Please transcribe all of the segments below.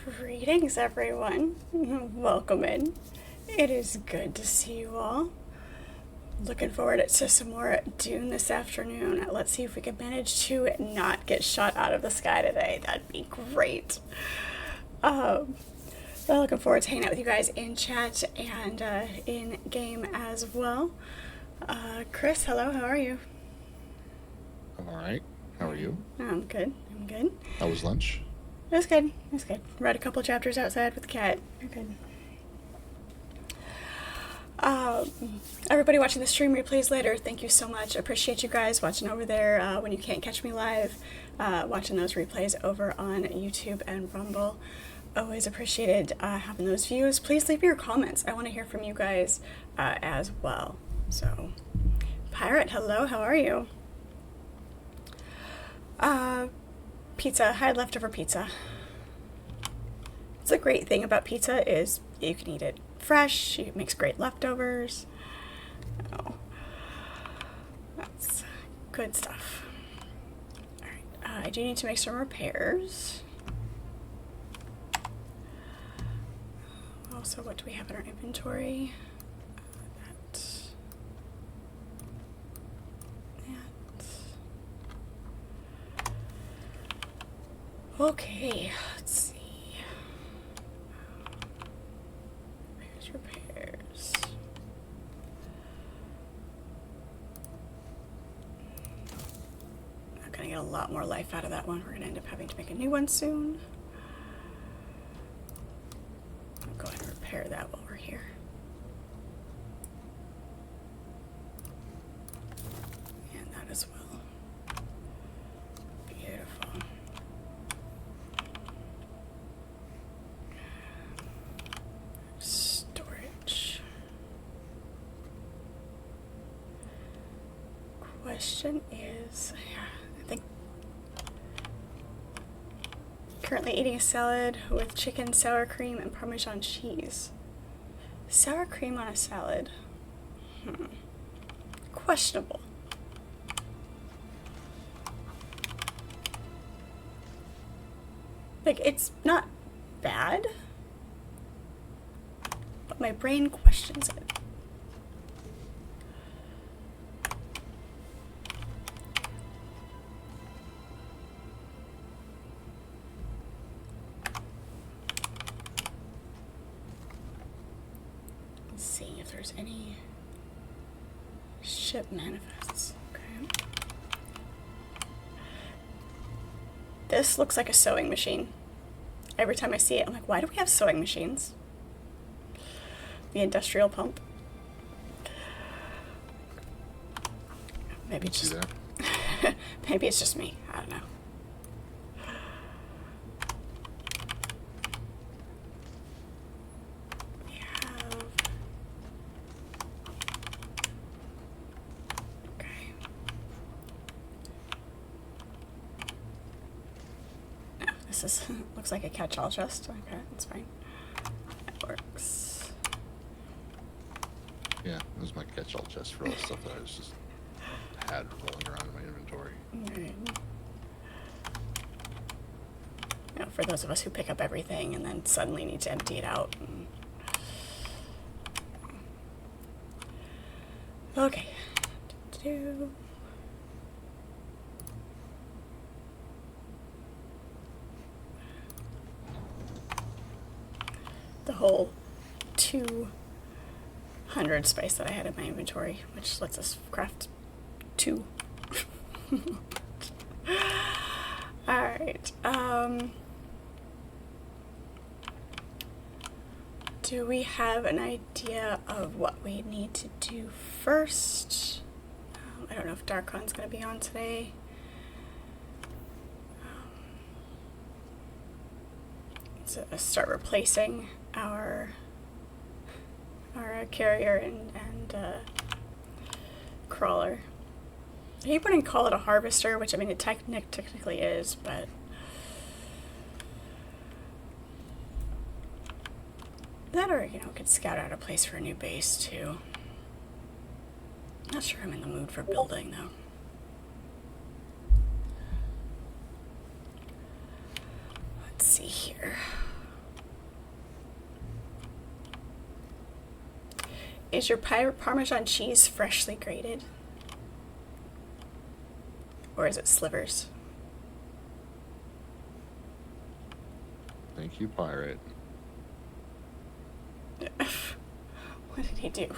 Greetings, everyone. Welcome in. It is good to see you all. Looking forward to some more Dune this afternoon. Let's see if we can manage to not get shot out of the sky today. That'd be great. Well, looking forward to hanging out with you guys in chat and in game as well. Chris, hello. How are you? I'm all right. How are you? I'm good. I'm good. How was lunch? It was good. It was good. Read a couple chapters outside with the cat. We're good. Everybody watching the stream replays later, thank you so much. Appreciate you guys watching over there when you can't catch me live, watching those replays over on YouTube and Rumble. Always appreciated having those views. Please leave your comments. I want to hear from you guys as well. So, Pirate, hello. How are you? Pizza. I had leftover pizza. The great thing about pizza is you can eat it fresh. It makes great leftovers. Oh, that's good stuff. All right. I do need to make some repairs. Also, what do we have in our inventory? Okay, let's see. Repairs. I'm gonna get a lot more life out of that one. We're gonna end up having to make a new one soon. I'll go ahead and repair that while we're here. And that as well. Beautiful. Storage. Question is, I think currently eating a salad with chicken, sour cream, and Parmesan cheese. Sour cream on a salad. Questionable. Like, it's not bad, but my brain questions it. Let's see if there's any ship manifests. Okay. This looks like a sewing machine. Every time I see it, I'm like, why do we have sewing machines? The industrial pump. Maybe it's just maybe it's just me. I don't know. We have okay. No, this is looks like a catch-all chest. Okay, that's fine. That works. Yeah, it was my catch-all chest for all the stuff that I was just had rolling around in my inventory. Right. You know, for those of us who pick up everything and then suddenly need to empty it out. Okay. The whole 200 space that I had in my inventory, which lets us craft 2. Alright, do we have an idea of what we need to do first? I don't know if Darkon's going to be on today. So start replacing our carrier and crawler. He wouldn't call it a harvester, which I mean it technically is, but that, or you know, could scout out a place for a new base too. Not sure I'm in the mood for building though. Let's see here. Is your Parmesan cheese freshly grated? Or is it slivers? Thank you, pirate. What did he do?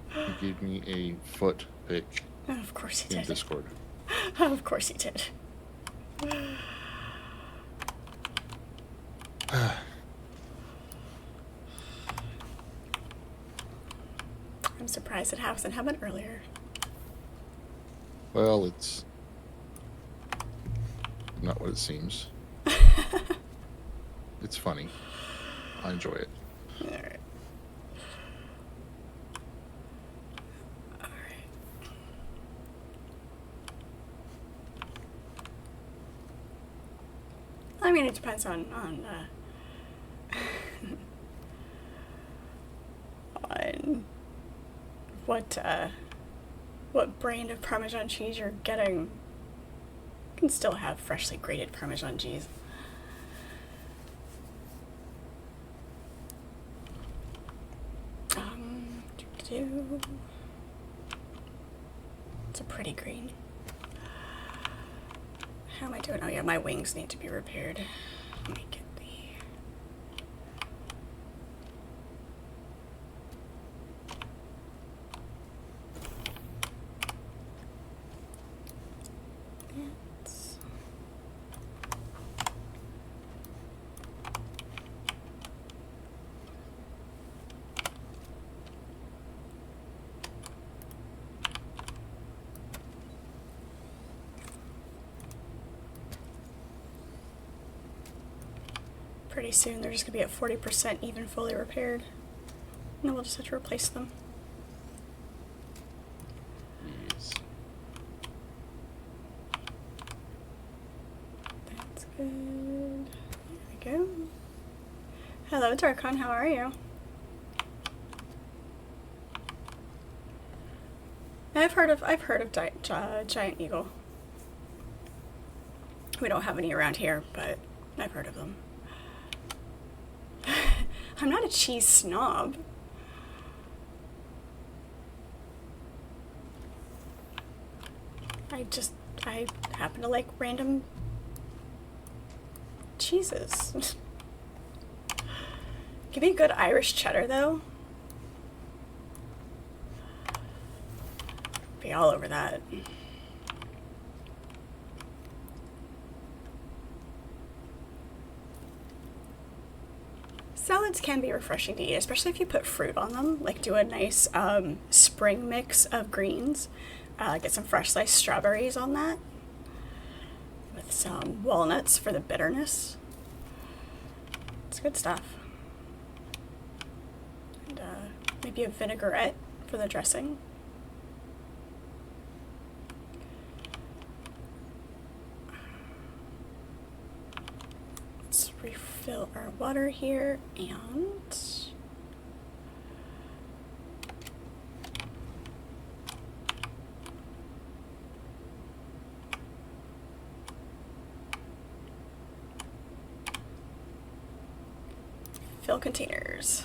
He gave me a foot pic Oh, of course he in did. Discord. Of course he did. I'm surprised it hasn't happened earlier. Well, it's not what it seems. It's funny. I enjoy it. Alright. I mean, it depends on on what brand of Parmesan cheese you're getting. You can still have freshly grated Parmesan cheese. It's a pretty green. How am I doing? Oh yeah, my wings need to be repaired. Let me get the... It's... Pretty soon they're just gonna be at 40% even fully repaired. And then we'll just have to replace them. Yes. That's good. There we go. Hello, Darkon, how are you? I've heard of Giant Eagle. We don't have any around here, but I've heard of them. I'm not a cheese snob. I happen to like random cheeses. Give me a good Irish cheddar, though. Be all over that. Salads can be refreshing to eat, especially if you put fruit on them. Like do a nice spring mix of greens. Get some fresh sliced strawberries on that. With some walnuts for the bitterness. It's good stuff. And maybe a vinaigrette for the dressing. Let's refill our water here and fill containers.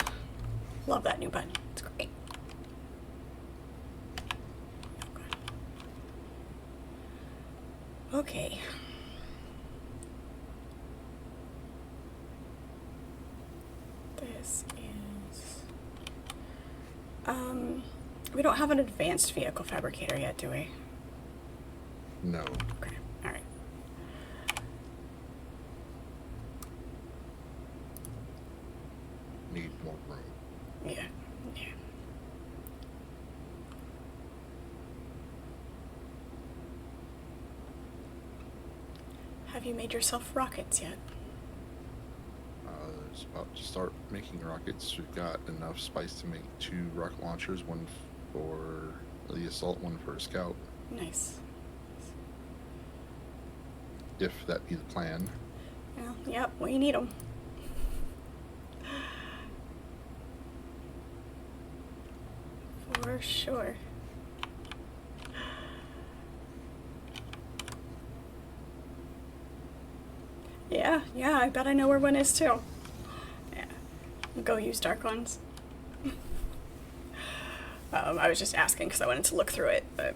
Love that new button. It's great. Okay. This is... we don't have an advanced vehicle fabricator yet, do we? No. Okay, alright. Need more room. Yeah. Have you made yourself rockets yet? It's about to start making rockets. We've got enough spice to make 2 rocket launchers, one for the assault, one for a scout. Nice. If that be the plan. Well, yep, we need them. For sure. Yeah, I bet I know where one is too. Yeah. Go use dark ones. I was just asking because I wanted to look through it, but.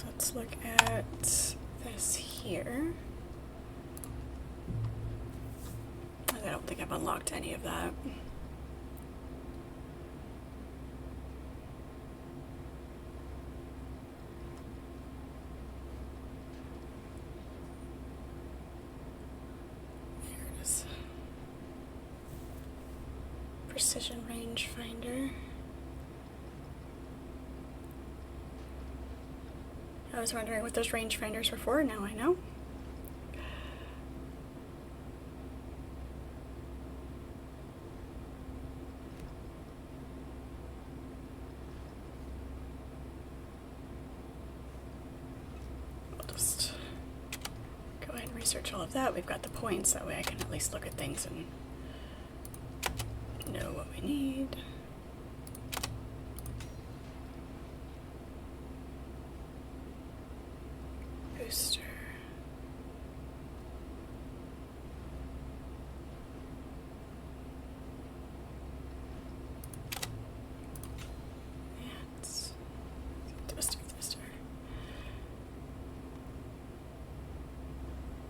Let's look at this here. I don't think I've unlocked any of that. There it is. Precision rangefinder. I was wondering what those rangefinders were for, now I know. We'll just go ahead and research all of that. We've got the points, that way I can at least look at things and know what we need. Booster. Yeah, it's thruster.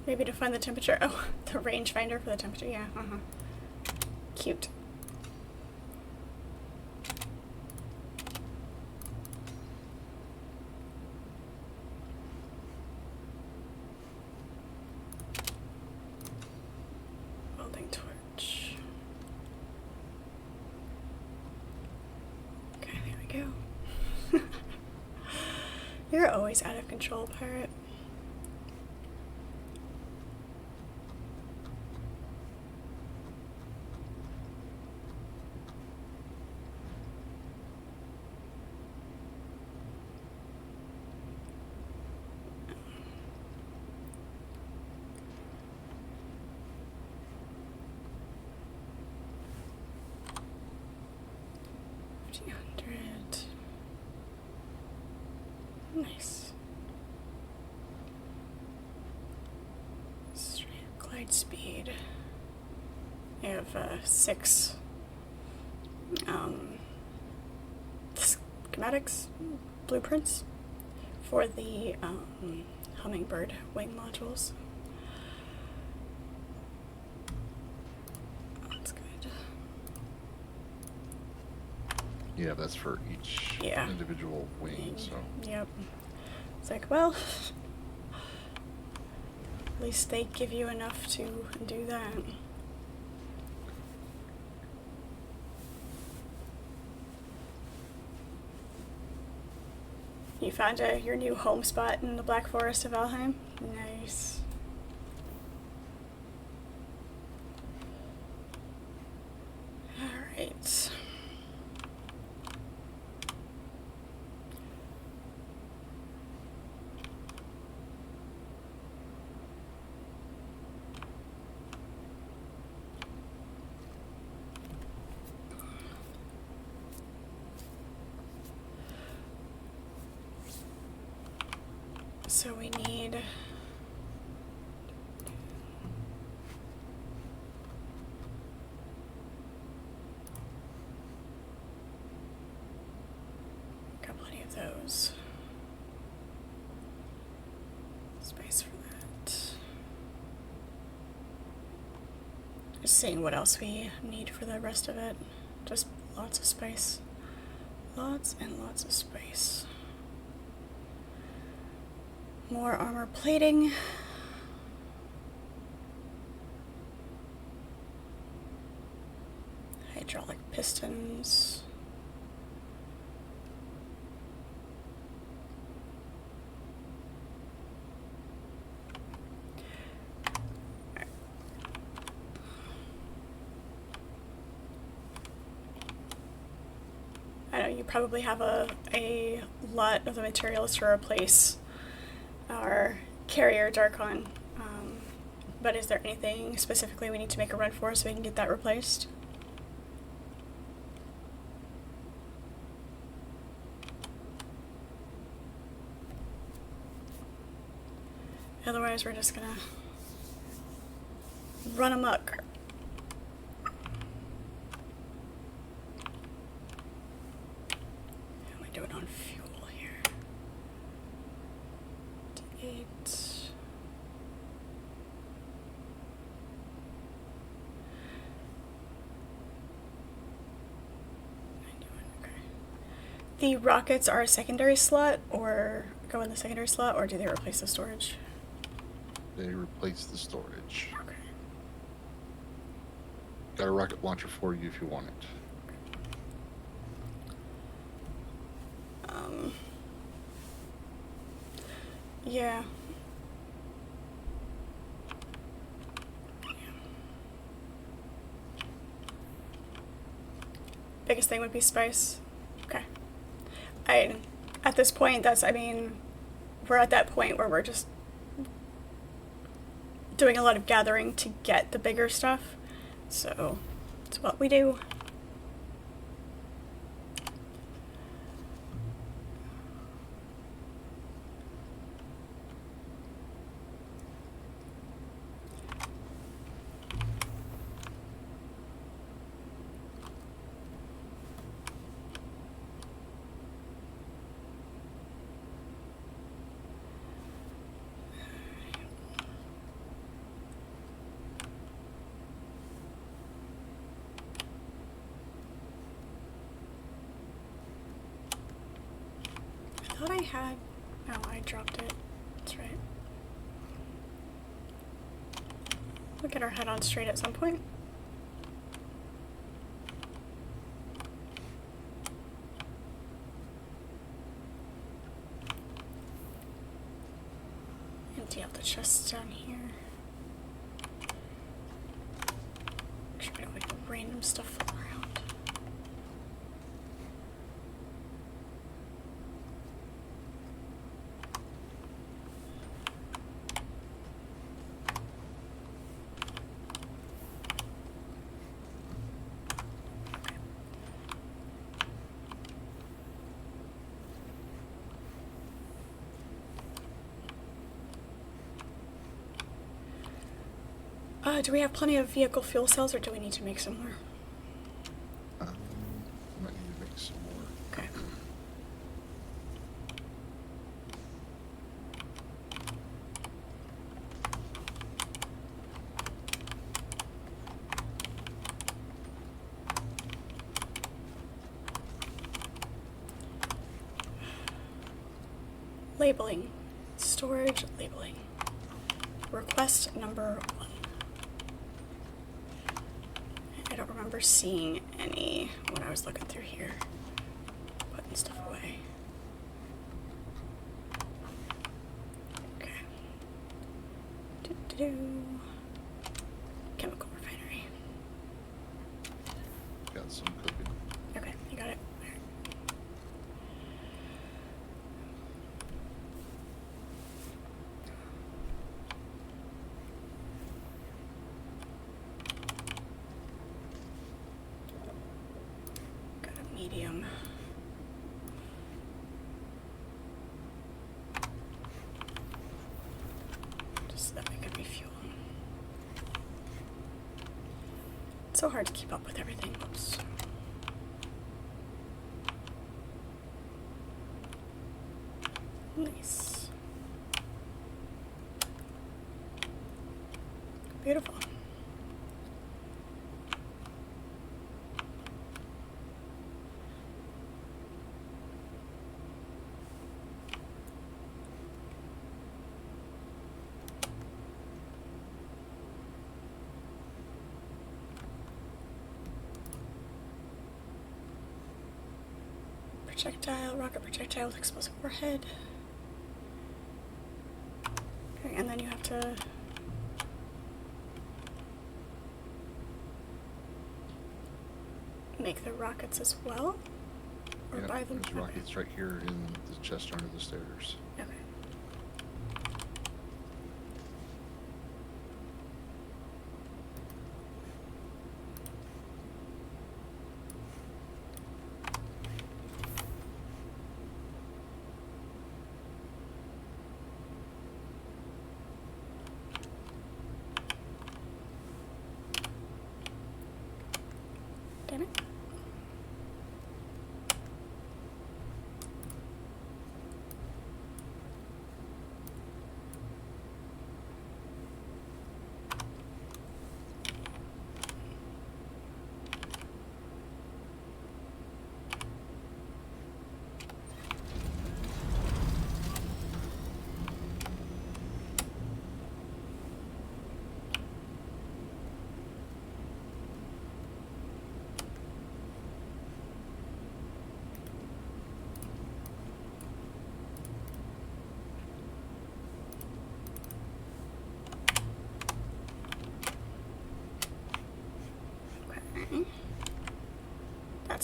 Maybe to find the temperature. Oh, the rangefinder for the temperature. Yeah. Cute. Welding torch. Okay, there we go. You're always out of control, pirate. Nice. Straight glide speed. I have 6 schematics, blueprints for the hummingbird wing modules. That's good. Yeah, that's for each individual wing, so. Yep. It's like, well, at least they give you enough to do that. You found your new home spot in the Black Forest of Valheim? Nice. Alright. So we need got plenty of those. Space for that. Just seeing what else we need for the rest of it. Just lots of space. Lots and lots of space. More armor plating. Hydraulic pistons. I know you probably have a lot of the materials to replace our carrier Darkon, but is there anything specifically we need to make a run for so we can get that replaced? Otherwise we're just gonna run amok. 8. Okay. The rockets are a secondary slot, or go in the secondary slot, or do they replace the storage? They replace the storage. Okay. Got a rocket launcher for you if you want it. Yeah. Biggest thing would be spice. Okay. At this point, we're at that point where we're just doing a lot of gathering to get the bigger stuff. So, it's what we do. I thought I had... Oh, I dropped it. That's right. We'll get our head on straight at some point. Empty out the chests down here. Make sure we don't make random stuff fall around. Do we have plenty of vehicle fuel cells, or do we need to make some more? Might need to make some more. Okay. Labeling. Storage labeling. Request number 1. I don't remember seeing any when I was looking through here. Putting stuff away. Okay. Chemical refinery. Got some cooking. Okay, you got it. Got a medium. Just so that we can refuel. It's so hard to keep up with everything. Oops. Nice. Beautiful. Projectile, rocket projectile with explosive warhead. Okay, and then you have to make the rockets as well? Or Yeah, buy them? there's rockets right here in the chest under the stairs. Okay. Damn it.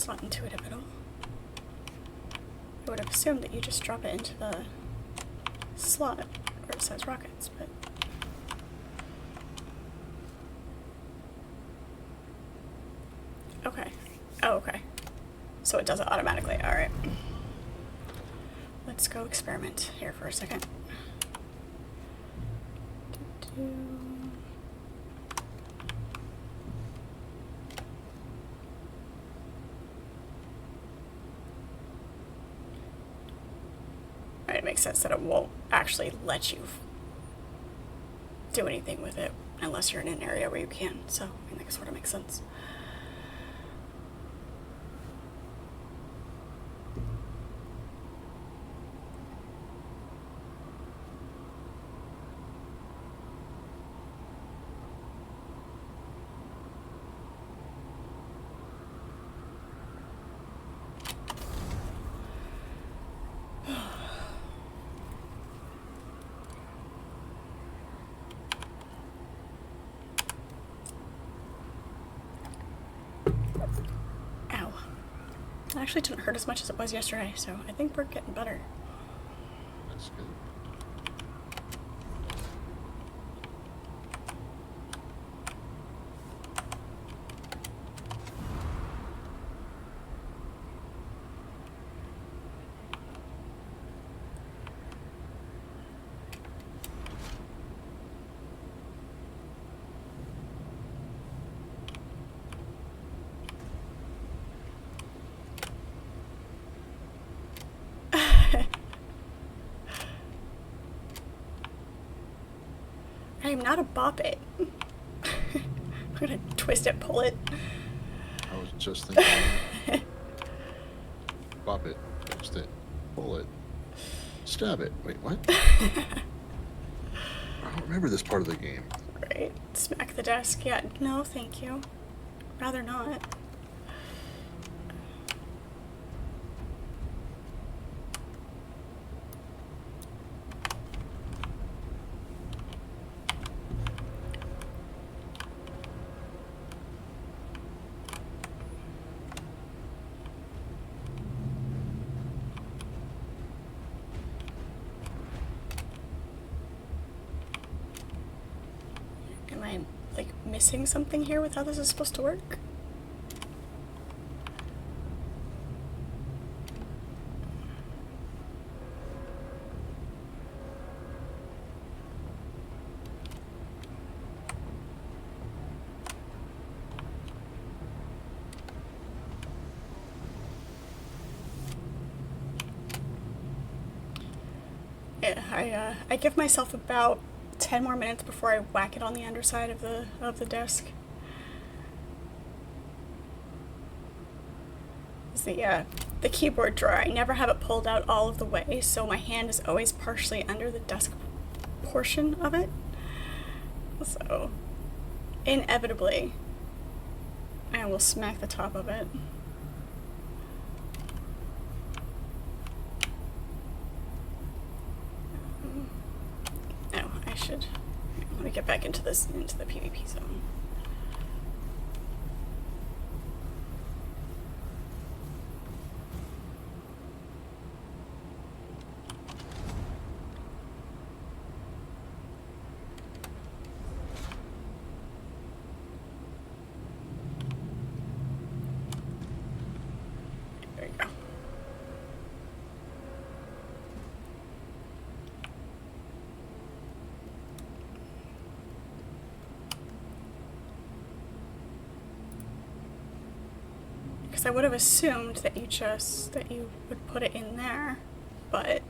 That's not intuitive at all. I would have assumed that you just drop it into the slot where it says rockets, but... Okay. Oh, okay. So it does it automatically. Alright. Let's go experiment here for a second. Right, it makes sense that it won't actually let you do anything with it unless you're in an area where you can. So, I think it sort of makes sense. Ow. It actually didn't hurt as much as it was yesterday, so I think we're getting better. That's good. I am not a bop it. I'm gonna twist it, pull it. I was just thinking that. Bop it, twist it, pull it, stab it. Wait, what? I don't remember this part of the game. Right. Smack the desk. Yeah, no, thank you. Rather not. Am I, like, missing something here with how this is supposed to work? Yeah, I give myself about 10 more minutes before I whack it on the underside of the desk. It's the keyboard drawer. I never have it pulled out all of the way, so my hand is always partially under the desk portion of it. So, inevitably, I will smack the top of it. Let me get back into the PvP zone. There you go. I would have assumed that you would put it in there, but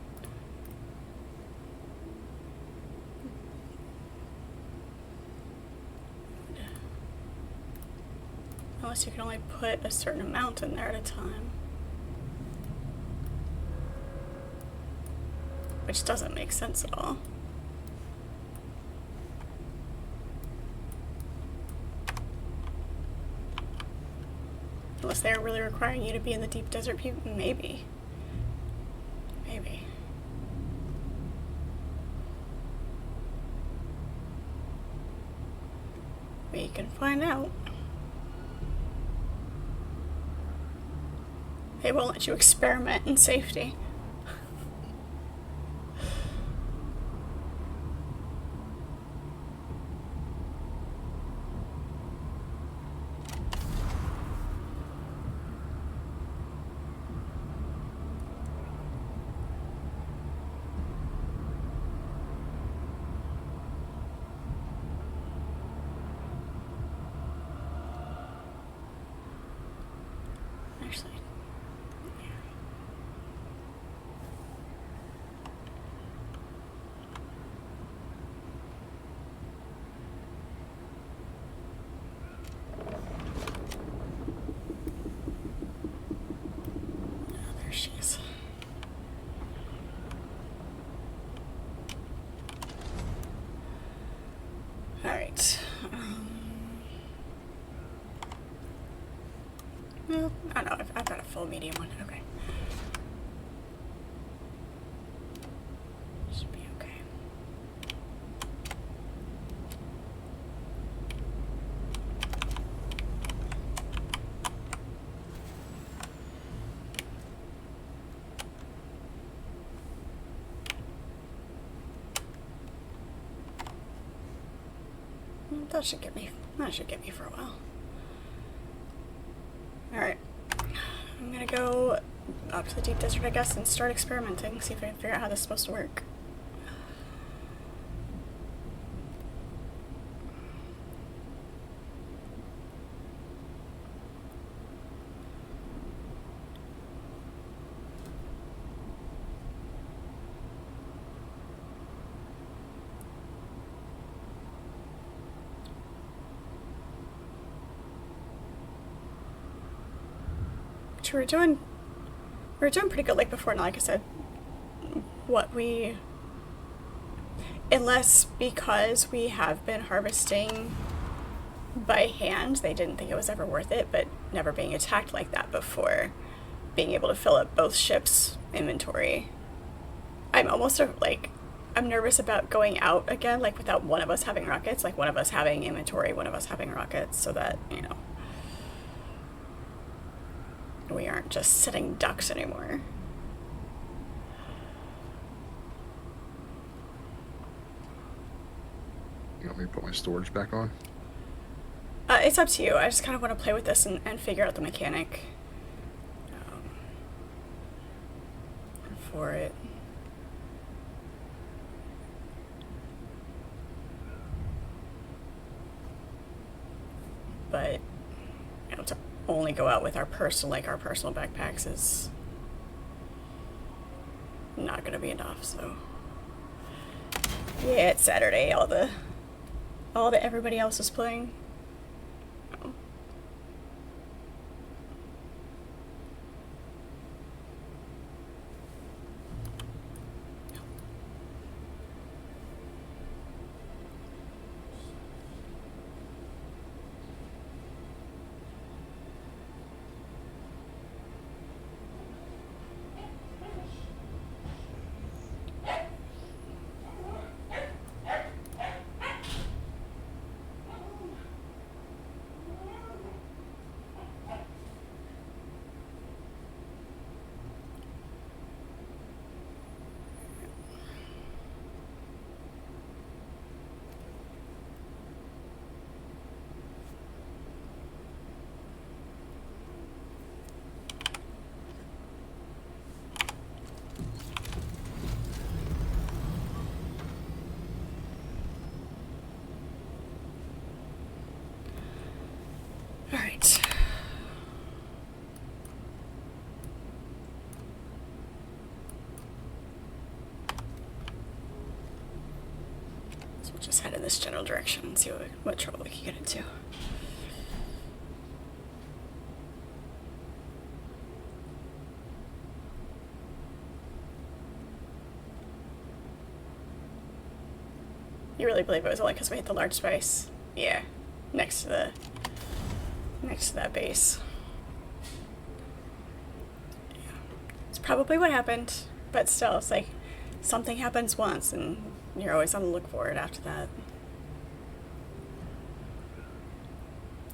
unless you can only put a certain amount in there at a time, which doesn't make sense at all. Unless they're really requiring you to be in the deep desert, maybe. Maybe. We can find out. They won't let you experiment in safety. Actually, oh, there she is. All right. Well, I don't know. I've got a full medium one. Okay. Should be okay. That should get me. That should get me for a while. All right. I'm gonna go up to the deep desert, I guess, and start experimenting. See if I can figure out how this is supposed to work. We're doing pretty good like before. Now, like I said, unless because we have been harvesting by hand, they didn't think it was ever worth it, but never being attacked like that before, being able to fill up both ships' inventory. I'm almost I'm nervous about going out again, like without one of us having rockets, like one of us having inventory, one of us having rockets, so that, we aren't just sitting ducks anymore. You want me to put my storage back on? It's up to you. I just kind of want to play with this and figure out the mechanic for it. But to only go out with our personal backpacks is not going to be enough. So yeah, it's Saturday. All the everybody else is playing. All right. So we'll just head in this general direction and see what trouble we can get into. You really believe it was only because we hit the large space? Yeah, next to that base. Yeah. It's probably what happened, but still, it's like something happens once and you're always on the look for it after that.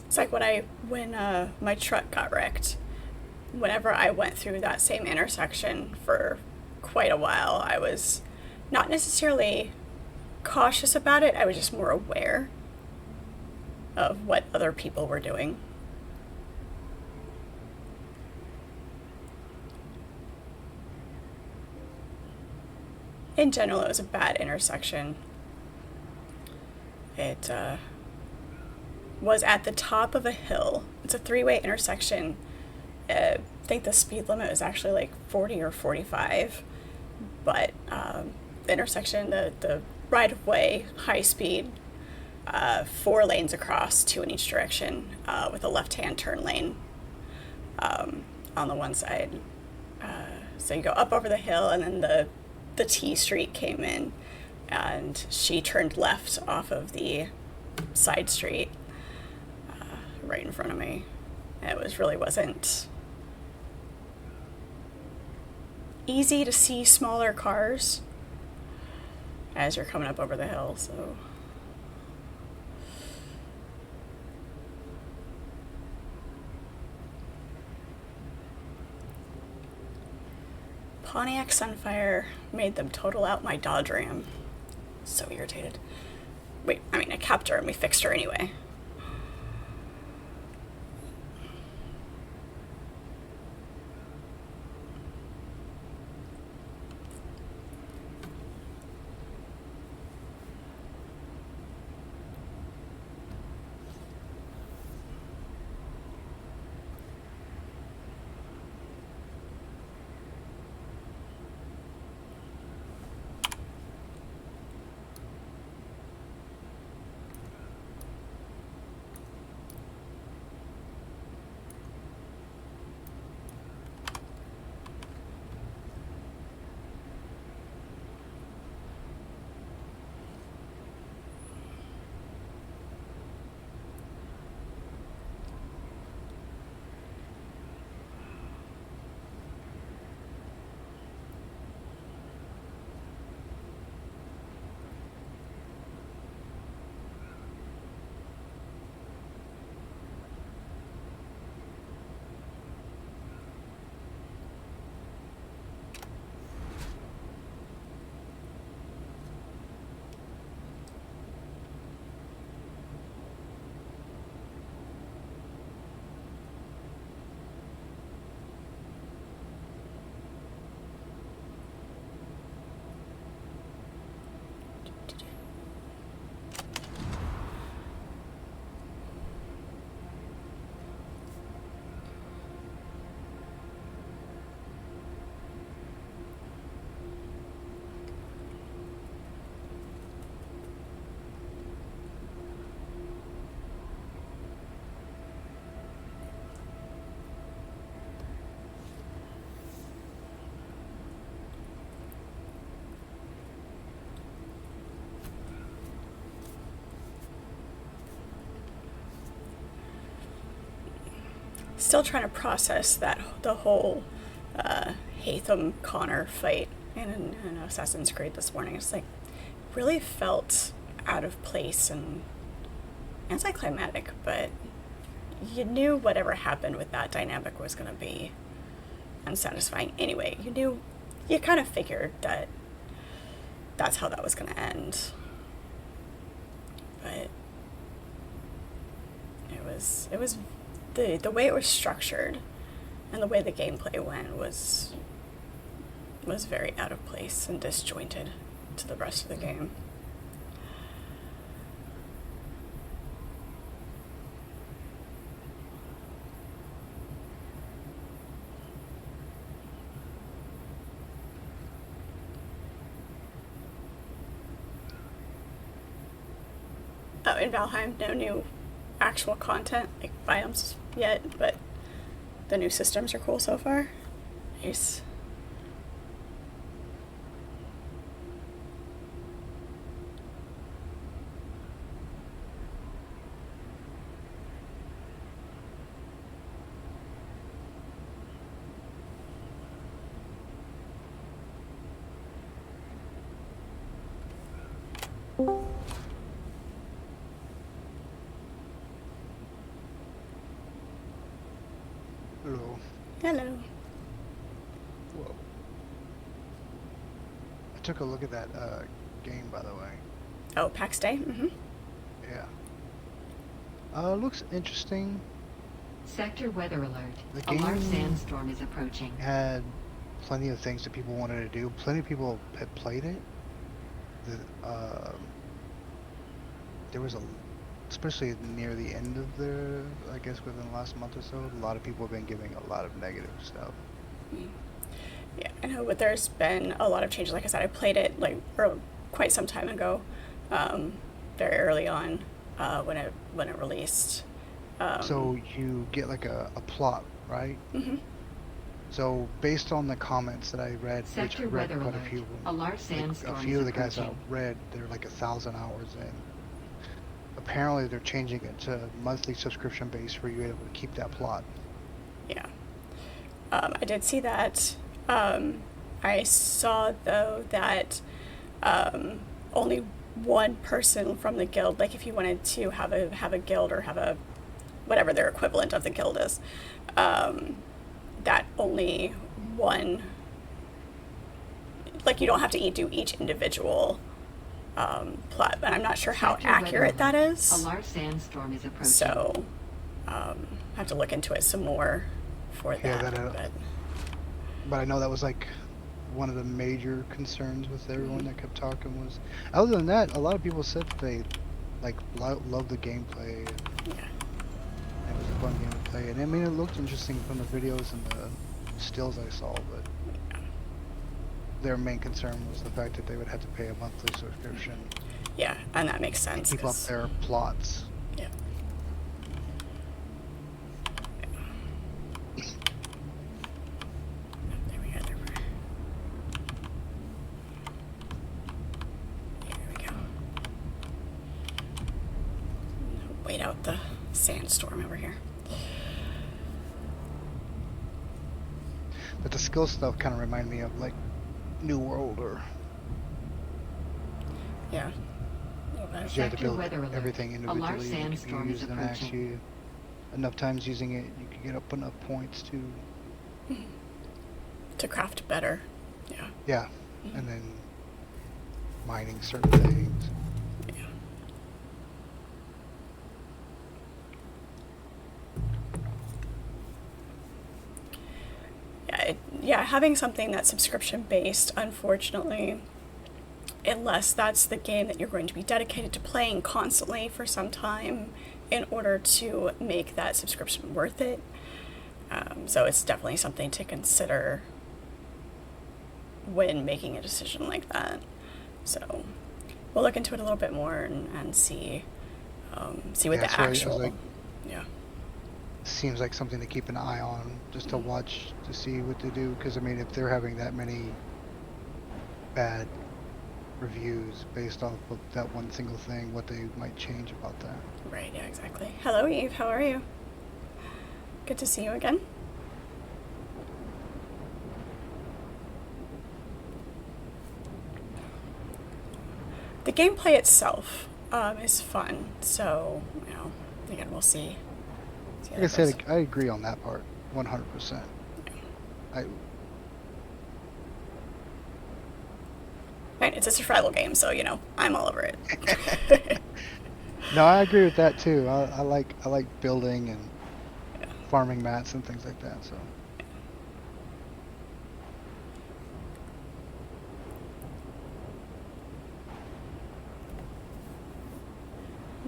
It's like when my truck got wrecked. whenever I went through that same intersection for quite a while, I was not necessarily cautious about it, I was just more aware of what other people were doing. In general, it was a bad intersection. It was at the top of a hill. It's a three-way intersection. I think the speed limit was actually like 40 or 45, but the intersection, the right-of-way, high speed, 4 lanes across, 2 in each direction, with a left-hand turn lane on the one side. So you go up over the hill, and then the T street came in, and she turned left off of the side street right in front of me. It wasn't easy to see smaller cars as you're coming up over the hill, so Pontiac Sunfire made them total out my Dodge Ram. So irritated. I kept her and we fixed her anyway. Still trying to process the whole Hatham Connor fight in Assassin's Creed this morning. It's like really felt out of place and anticlimactic, but you knew whatever happened with that dynamic was going to be unsatisfying anyway. You kind of figured that that's how that was going to end, but it was the way it was structured and the way the gameplay went was very out of place and disjointed to the rest of the game. Oh, in Valheim, no new actual content, like biomes yet, but the new systems are cool so far. Nice. Hello. Hello. Whoa. I took a look at that game, by the way. Oh, PAX Day? Mm-hmm. Yeah. Looks interesting. Sector weather alert. The A large game sandstorm is approaching. had plenty of things that people wanted to do. Plenty of people had played it. There was especially near the end of I guess within the last month or so, a lot of people have been giving a lot of negative stuff. Yeah, I know, but there's been a lot of changes. Like I said, I played it quite some time ago, very early on when it released. So you get like a plot, right? Mm-hmm. So based on the comments that I read, which I Sector read weather quite a alert. few of A them, large like sandstorm a few is of the guys I approaching. read, they're like 1,000 hours in. Apparently they're changing it to monthly subscription base for you able to keep that plot. Yeah. I did see that. I saw, though, that only one person from the guild, like if you wanted to have a guild or have a whatever their equivalent of the guild is, that only one, like you don't have to do each individual plot, but I'm not sure how Sector weather accurate that alert. is. A large sandstorm is approaching. So I have to look into it some more for Yeah, that. but I know that was like one of the major concerns with everyone that kept talking was. Other than that, a lot of people said that they like love the gameplay. Yeah. It was a fun game to play, and I mean it looked interesting from the videos and the stills I saw, but their main concern was the fact that they would have to pay a monthly subscription Yeah, and that makes to sense. keep up their plots. Yeah. There we go. Here we go. Wait out the sandstorm over here. But the skill stuff kind of reminded me of like New World, or Yeah. you had to Sector build weather alert. everything A large individually. And if you sandstorm is used an axe, approaching. you enough times using it, you could get up enough points To craft better. Yeah. yeah, and then mining certain things. Yeah. Yeah, having something that's subscription based, unfortunately, unless that's the game that you're going to be dedicated to playing constantly for some time in order to make that subscription worth it. So it's definitely something to consider when making a decision like that. So we'll look into it a little bit more and see what Yeah, the so I was actual like, yeah. seems like something to keep an eye on, just to watch to see what they do. Because I mean, if they're having that many bad reviews based off of that one single thing, what they might change about that. Right, yeah, exactly. Hello, Eve. How are you? Good to see you again. The gameplay itself is fun, so, again, we'll see. See how Like I that goes. said, I agree on that part, 100%. Right, it's a survival game, so, I'm all over it. No, I agree with that too. I like building and farming mats and things like that. So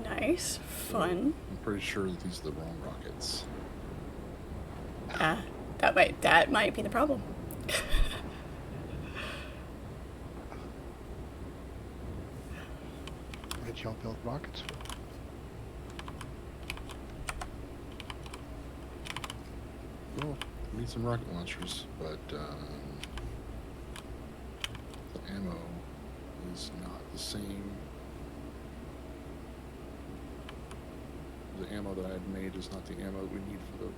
Nice, fun. I'm pretty sure that these are the wrong rockets. That might be the problem. what did y'all build rockets for? Well, I need some rocket launchers, but the ammo is not the same. The ammo that I had made is not the ammo we need for the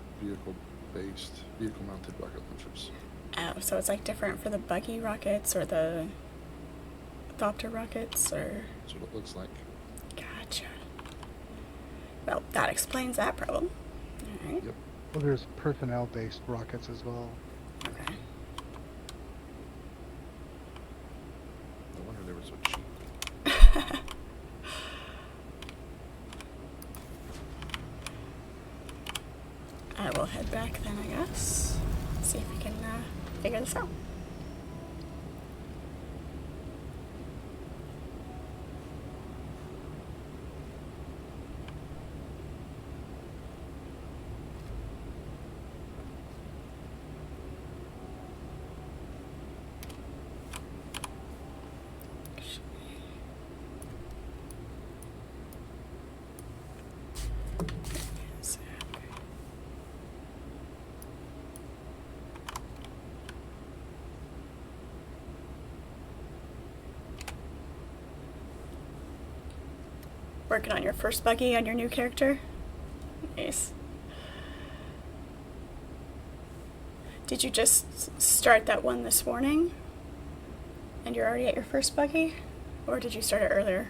vehicle-mounted rocket launchers. Oh, so it's like different for the buggy rockets or the Thopter rockets, or... That's what it looks like. Gotcha. Well, that explains that problem. Alright. Yep. Well, there's personnel-based rockets as well. Okay. No wonder they were so cheap. I will head back then, I guess. See if we can figure this out. Working on your first buggy on your new character? Nice. Did you just start that one this morning? And you're already at your first buggy? Or did you start it earlier?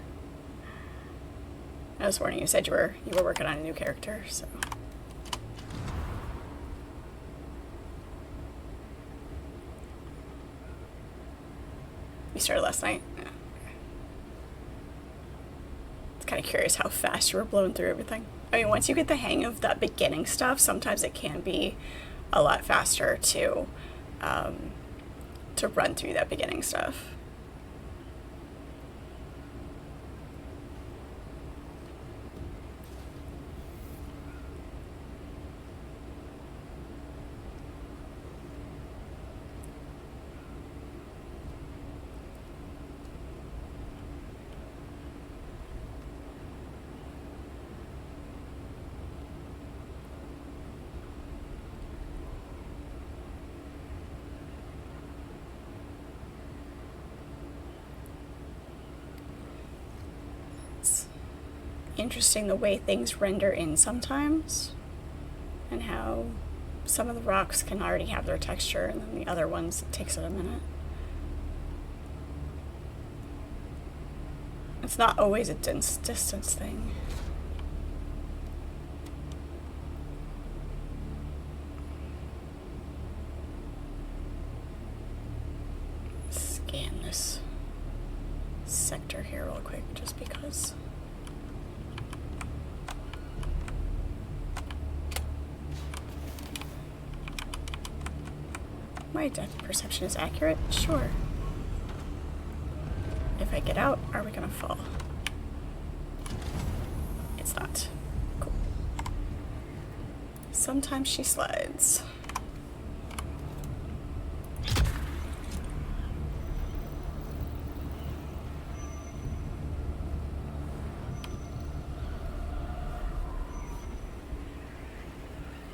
This morning you said you were working on a new character, so. You started last night? Yeah. Kind of curious how fast you were blowing through everything. I mean, once you get the hang of that beginning stuff, sometimes it can be a lot faster to run through that beginning stuff. Interesting the way things render in sometimes, and how some of the rocks can already have their texture, and then the other ones, it takes it a minute. It's not always a distance thing. Scan this sector here real quick, just because. My depth perception is accurate? Sure. If I get out, are we gonna fall? It's not. Cool. Sometimes she slides.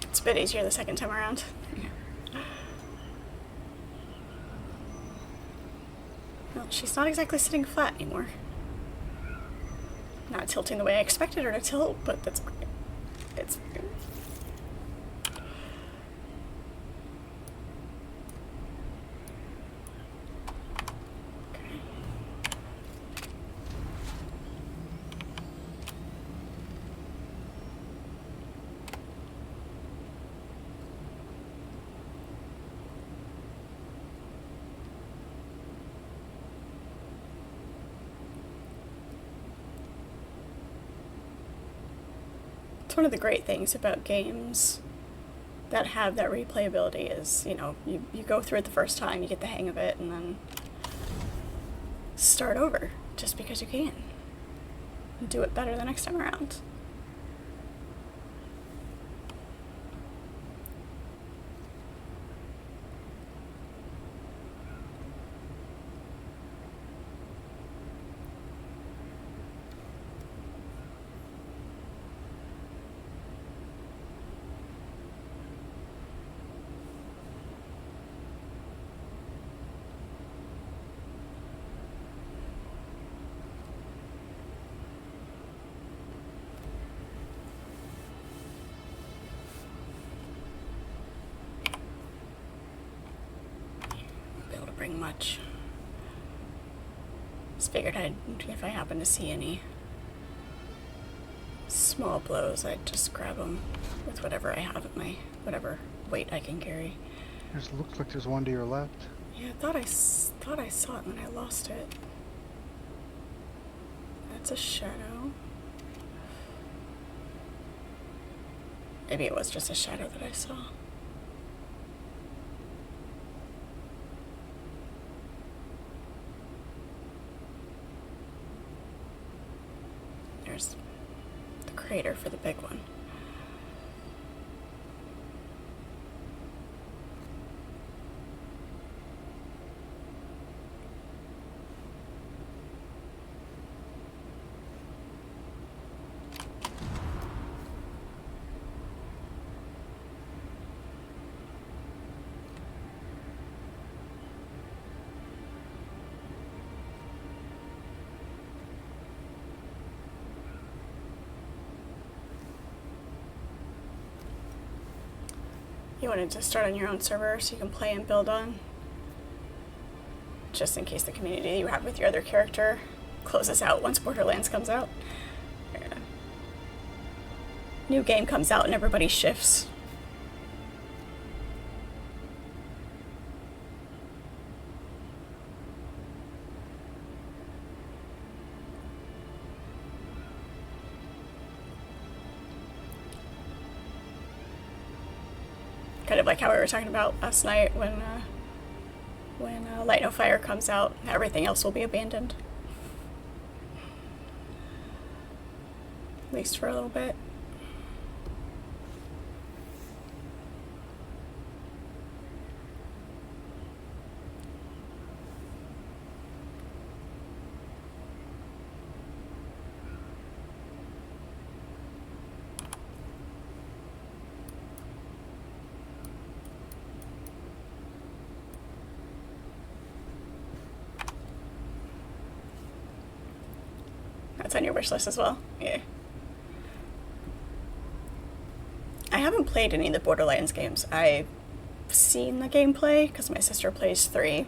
It's a bit easier the second time around. Well, she's not exactly sitting flat anymore. Not tilting the way I expected her to tilt, but that's great. It's great. One of the great things about games that have that replayability is, you know, you go through it the first time, you get the hang of it, and then start over just because you can. And do it better the next time around. Much. Just figured if I happen to see any small blows, I just grab them with whatever I have at my, whatever weight I can carry. Looks like there's one to your left. Yeah, I thought I saw it and then I lost it. That's a shadow. Maybe it was just a shadow that I saw. There's the crater for the big one. You wanted to start on your own server so you can play and build on? Just in case the community you have with your other character closes out once Borderlands comes out. Yeah. New game comes out and everybody shifts. Kind of like how we were talking about last night when Light No Fire comes out, everything else will be abandoned. At least for a little bit. That's on your wish list as well? Yeah. I haven't played any of the Borderlands games. I've seen the gameplay because my sister plays 3.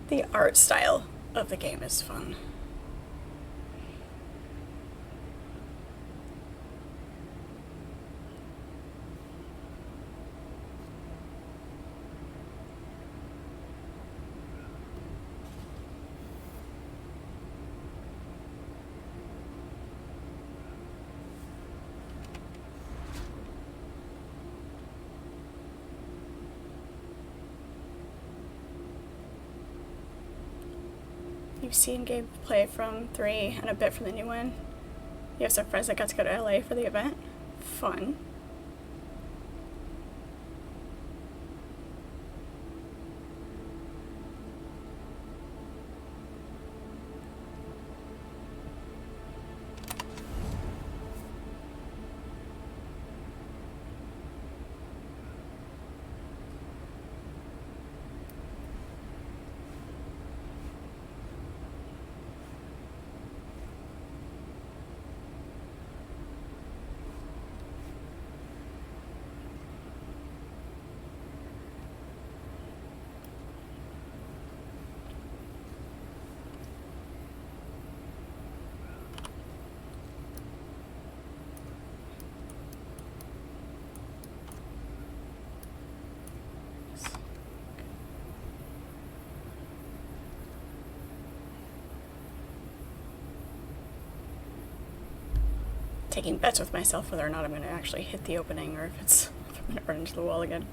The art style of the game is fun. You've seen gameplay from 3 and a bit from the new one. You have some friends that got to go to LA for the event. Fun. Taking bets with myself whether or not I'm going to actually hit the opening or if I'm going to run into the wall again.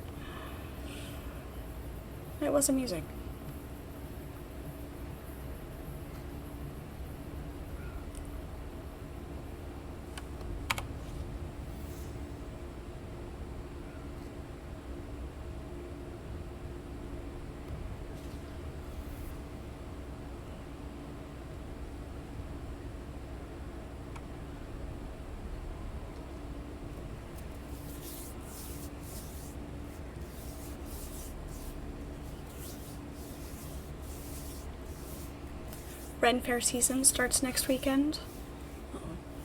It was amusing. Ren Fair season starts next weekend. Oh,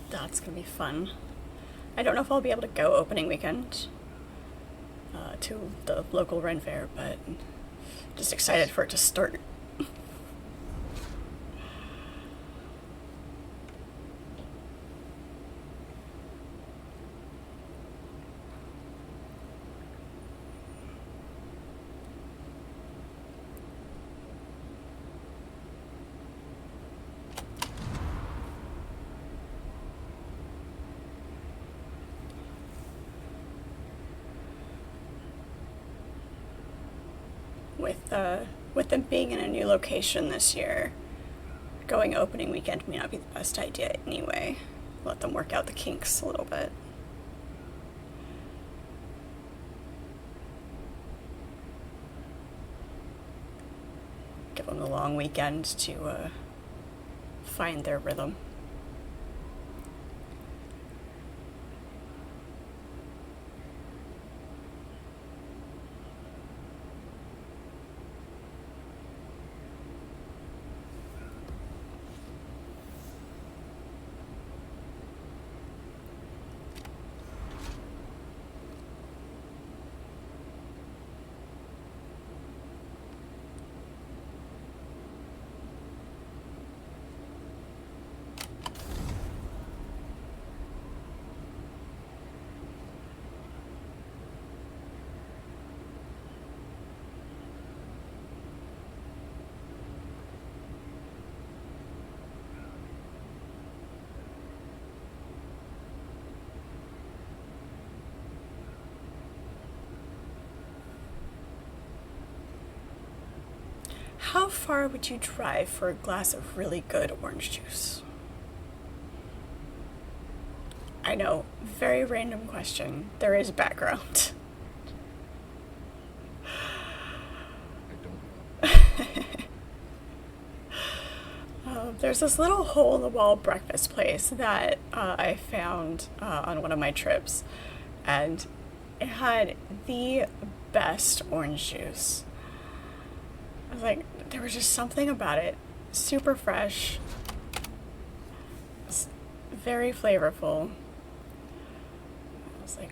that's gonna be fun. I don't know if I'll be able to go opening weekend to the local Ren Fair, but just excited for it to start. With them being in a new location this year, going opening weekend may not be the best idea anyway. Let them work out the kinks a little bit. Give them the long weekend to find their rhythm. How far would you drive for a glass of really good orange juice? I know, very random question. There is background. I don't know. There's this little hole-in-the-wall breakfast place that I found on one of my trips, and it had the best orange juice. I was like, there was just something about it. Super fresh. Very flavorful. I was like,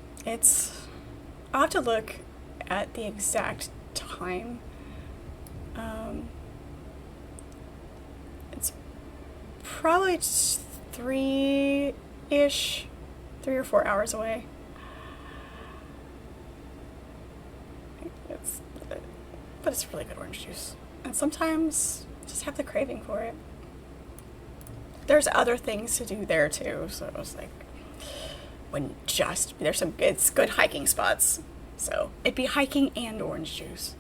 I'll have to look at the exact time. It's probably just 3-ish, 3 or 4 hours away. But it's really good orange juice. And sometimes just have the craving for it. There's other things to do there too, so it was like, it's good hiking spots. So it'd be hiking and orange juice.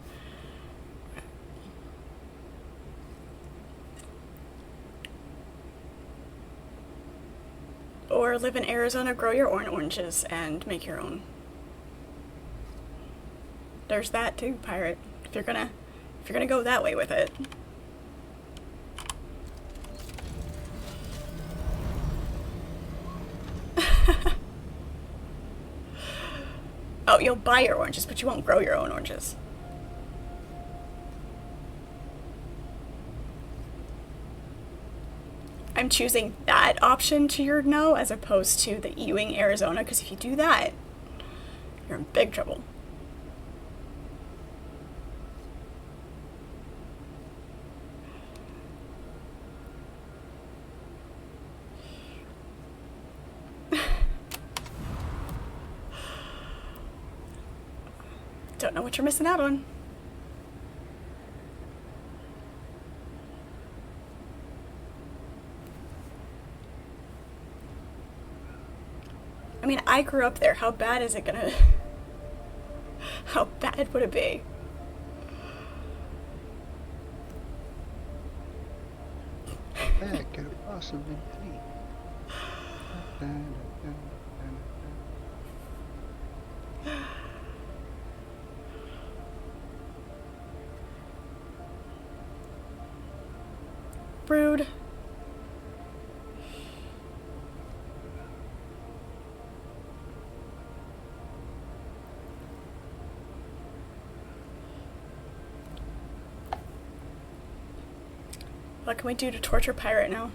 Or live in Arizona, grow your own oranges, and make your own. There's that too, pirate. If you're gonna go that way with it. Oh, you'll buy your oranges, but you won't grow your own oranges. I'm choosing that option to your no as opposed to the Ewing, Arizona, because if you do that, you're in big trouble. Don't know what you're missing out on. I mean, I grew up there. How bad is it gonna... How bad would it be? That could have possibly be. Rude. What can we do to torture Pirate now?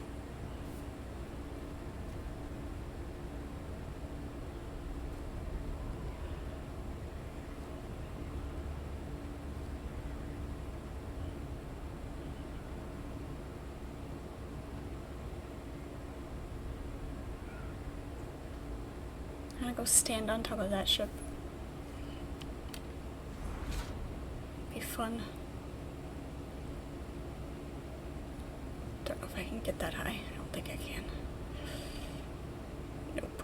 I'm gonna go stand on top of that ship. Be fun. Don't know if I can get that high. I don't think I can. Nope.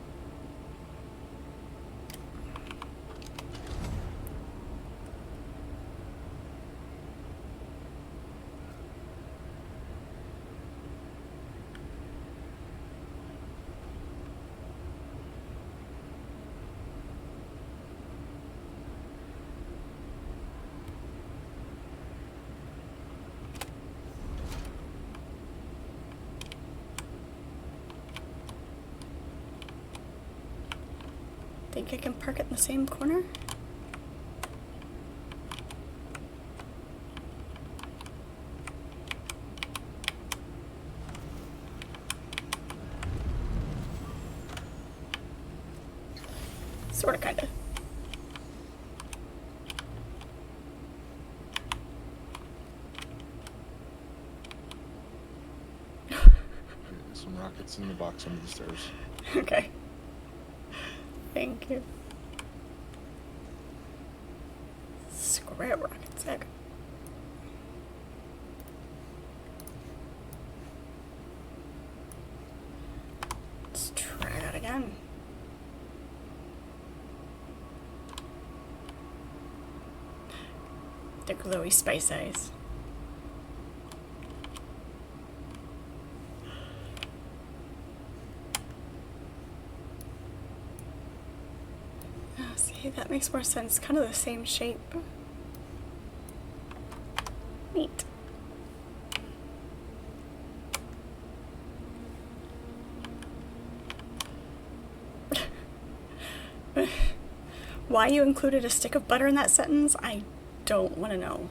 Think I can park it in the same corner? Sorta, kinda. Some rockets in the box under the stairs. Okay. Thank you. Square rockets. Okay. Let's try that again. The glowy spice eyes. See, that makes more sense. Kind of the same shape. Neat. Why you included a stick of butter in that sentence, I don't want to know.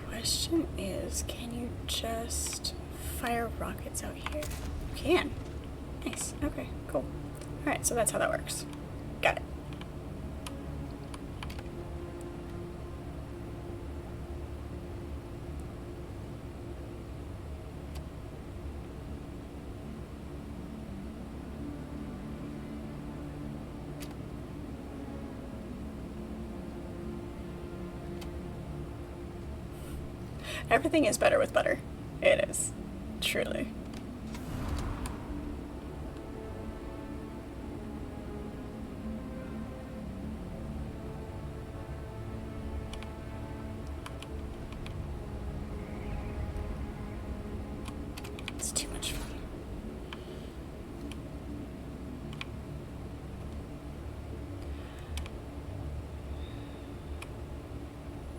Question is, can you just fire rockets out here? You can. Nice. Okay, cool. Alright, so that's how that works. Got it. Everything is better with butter. It is. Truly. It's too much fun.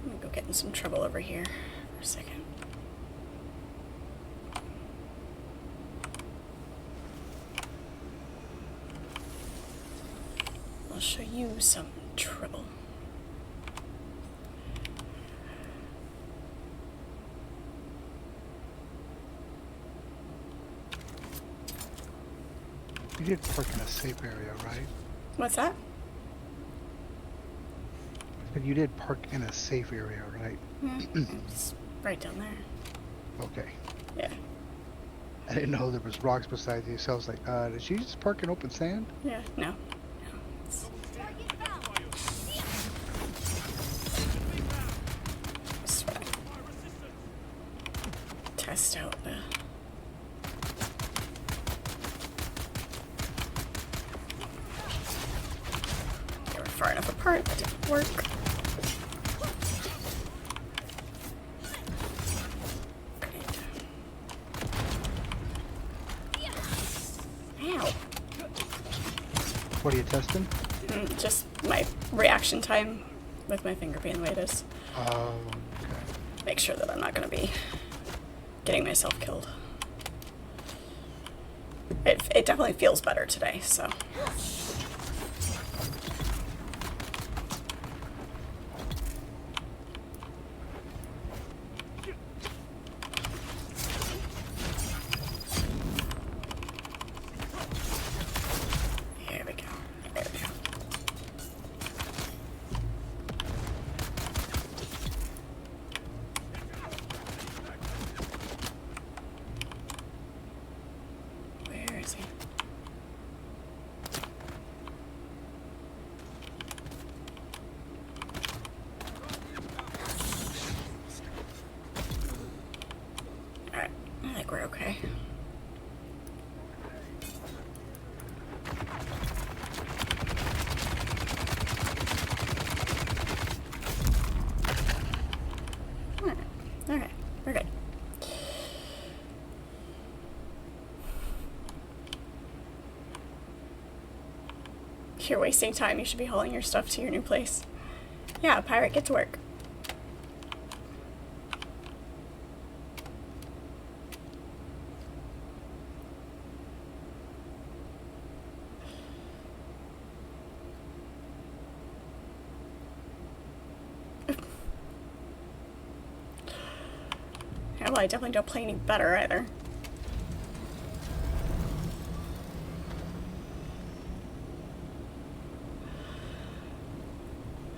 I'm gonna go get in some trouble over here. For a second. I'll show you some trouble. You did park in a safe area, right? What's that? But you did park in a safe area, right? It's right down there. Okay. Yeah. I didn't know there was rocks beside you, so I was like, did she just park in open sand? Yeah. No. Just wanna test out the. They were far enough apart. That didn't work. What are you testing? Just my reaction time with my finger being the way it is. Oh, okay. Make sure that I'm not going to be getting myself killed. It definitely feels better today, so. There we go. There we go. Where is he? Alright, I think we're okay. Alright, we're good. If you're wasting time, you should be hauling your stuff to your new place. Yeah, pirate, get to work. Yeah, well, I definitely don't play any better either.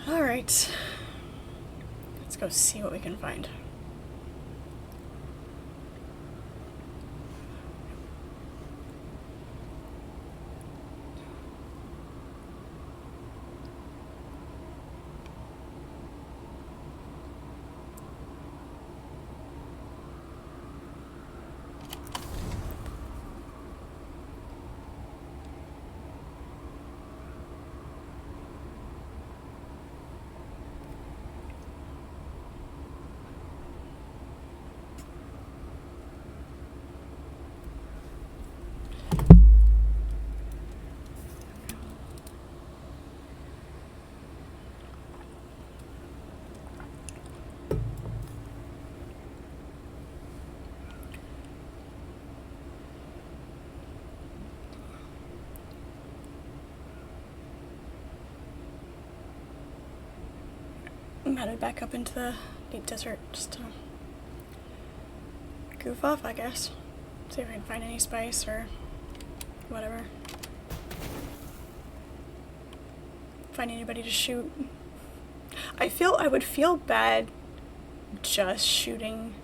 Alright. Let's go see what we can find. I'm headed back up into the deep desert just to goof off, I guess. See if I can find any spice or whatever. Find anybody to shoot. I would feel bad just shooting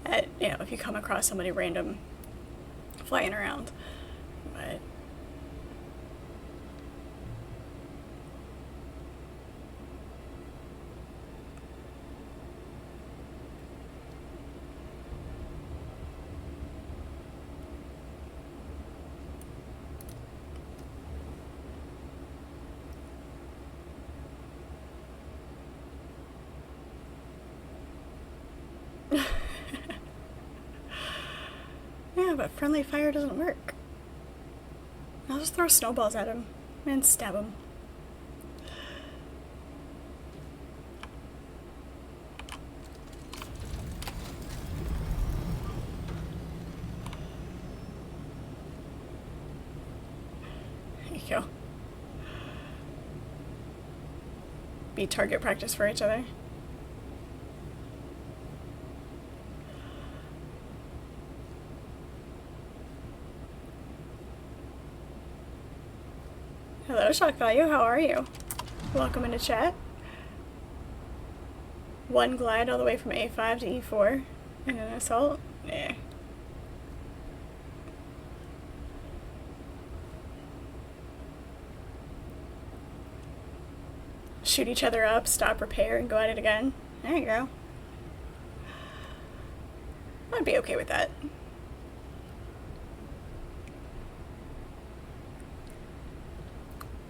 at, you know, if you come across somebody random flying around. But yeah, but friendly fire doesn't work. I'll just throw snowballs at him and stab him. There you go. Be target practice for each other. Hello, Shock Value. How are you? Welcome into chat. One glide all the way from A5 to E4 and an assault. Yeah. Shoot each other up, stop, repair, and go at it again. There you go. I'd be okay with that.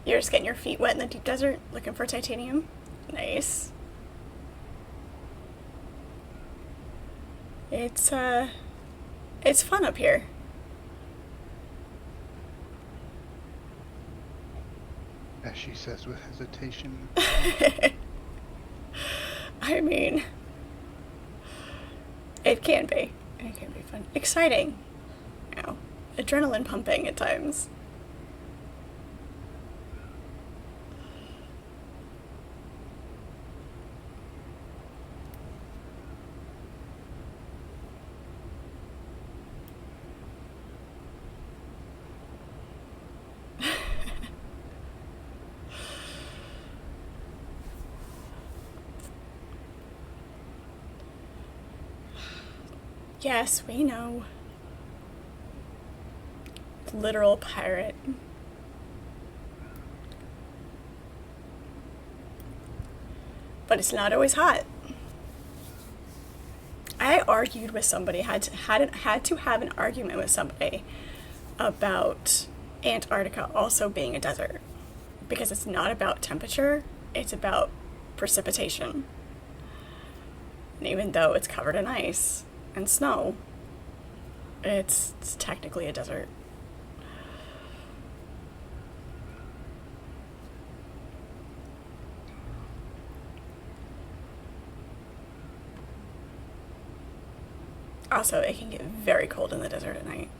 You're just getting your feet wet in the deep desert, looking for titanium. Nice. It's fun up here. As she says with hesitation. I mean, it can be. It can be fun. Exciting. You know, adrenaline pumping at times. Yes, we know. Literal pirate. But it's not always hot. I argued with somebody, had to have an argument with somebody about Antarctica also being a desert. Because it's not about temperature, it's about precipitation. And even though it's covered in ice and snow, it's technically a desert. Also, it can get very cold in the desert at night.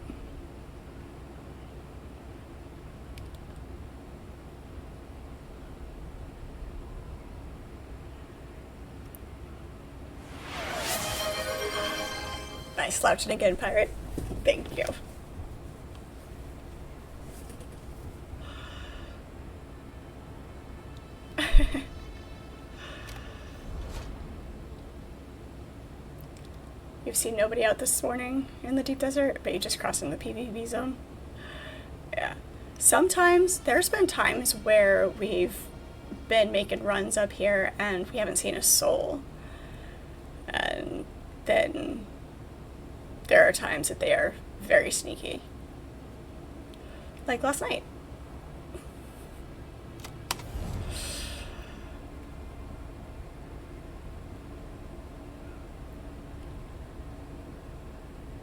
Nice slouching again, pirate. Thank you. You've seen nobody out this morning in the deep desert, but you just crossed in the PvP zone? Yeah. Sometimes, there's been times where we've been making runs up here and we haven't seen a soul. And then there are times that they are very sneaky. Like last night.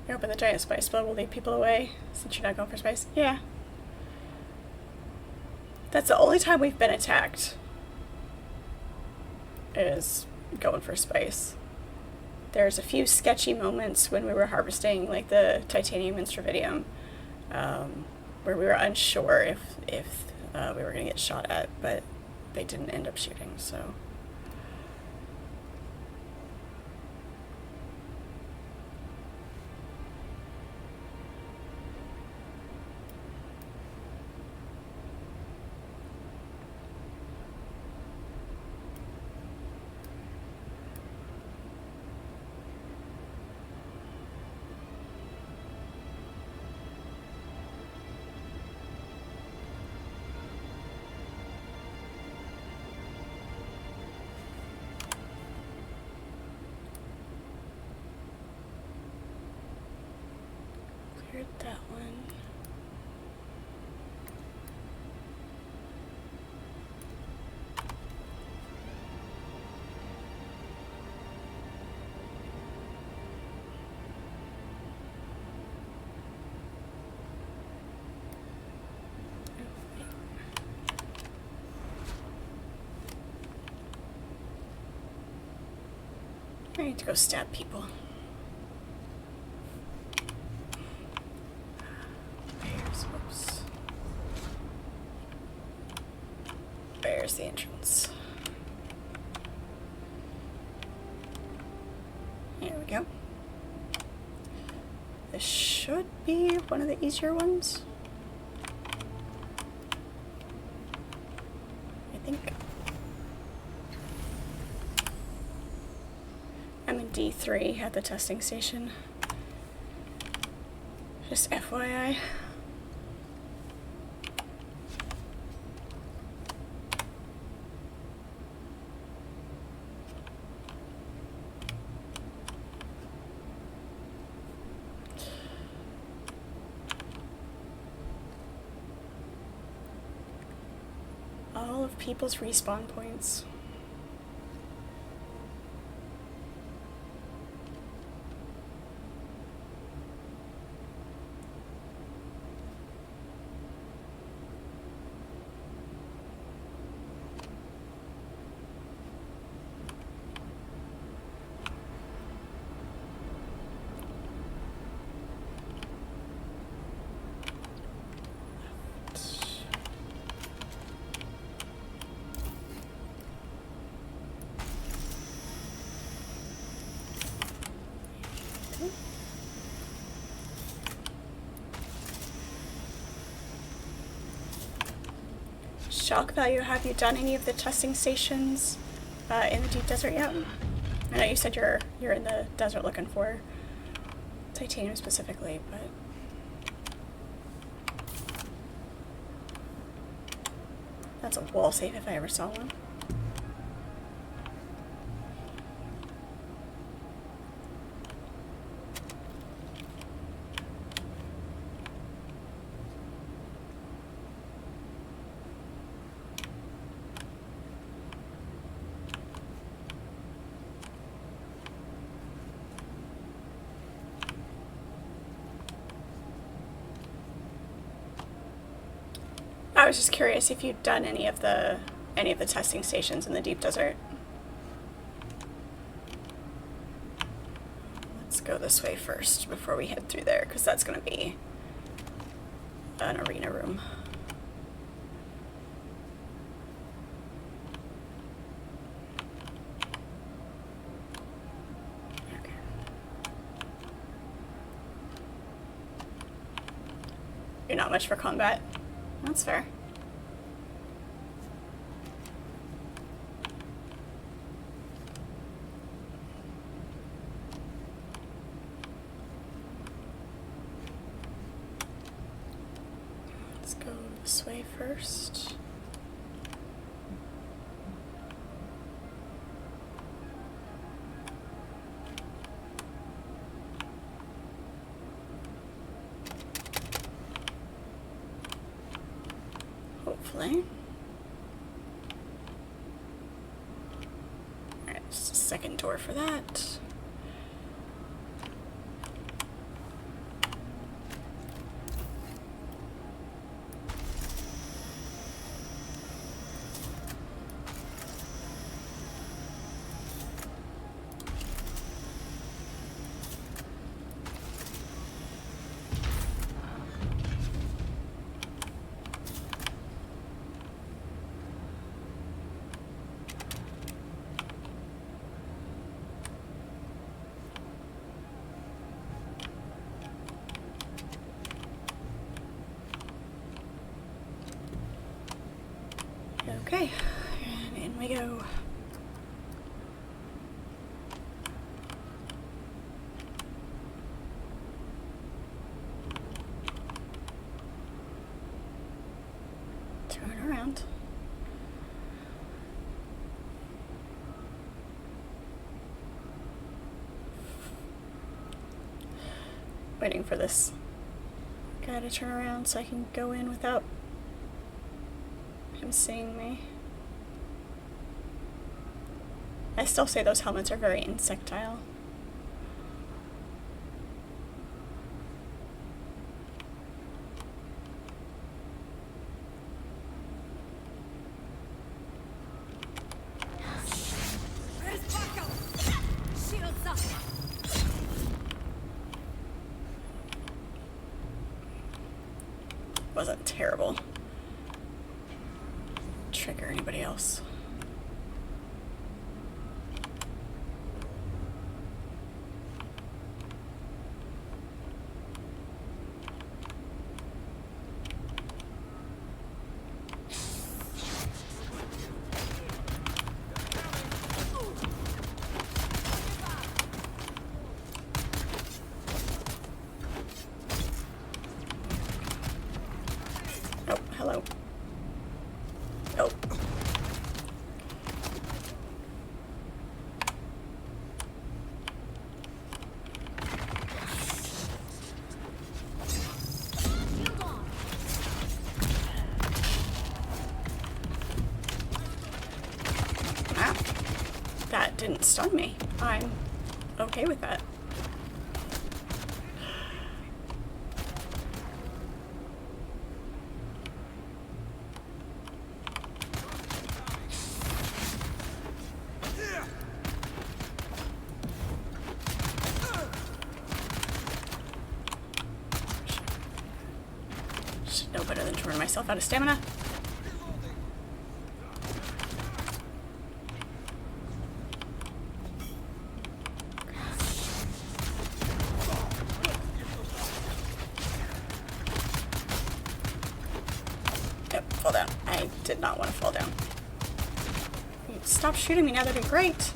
You open the giant spice bug will lead people away since you're not going for spice? Yeah. That's the only time we've been attacked. Is going for spice. There's a few sketchy moments when we were harvesting like the titanium and strontium, where we were unsure if we were going to get shot at, but they didn't end up shooting, so. Cleared that one. I need to go stab people. Whoops. There's the entrance. There we go. This should be one of the easier ones. I think. I'm in D3 at the testing station. Just FYI. All of people's respawn points. Shock value, have you done any of the testing stations in the deep desert yet? I know you said you're in the desert looking for titanium specifically, but that's a wall safe if I ever saw one. I was just curious if you'd done any of the testing stations in the deep desert. Let's go this way first before we head through there, because that's going to be an arena room. Okay. You're not much for combat. That's fair. Let's go this way first. Hopefully. Alright, just a second door for that. Okay, and in we go. Turn around. Waiting for this guy to turn around so I can go in without him seeing me. I still say those helmets are very insectile. Wasn't terrible. Trigger anybody else. Oh, hello. Oh. Wow. That didn't stun me. I'm okay with that. Should know better than to run myself out of stamina. did not want to fall down. Stop shooting me now, that'd be great.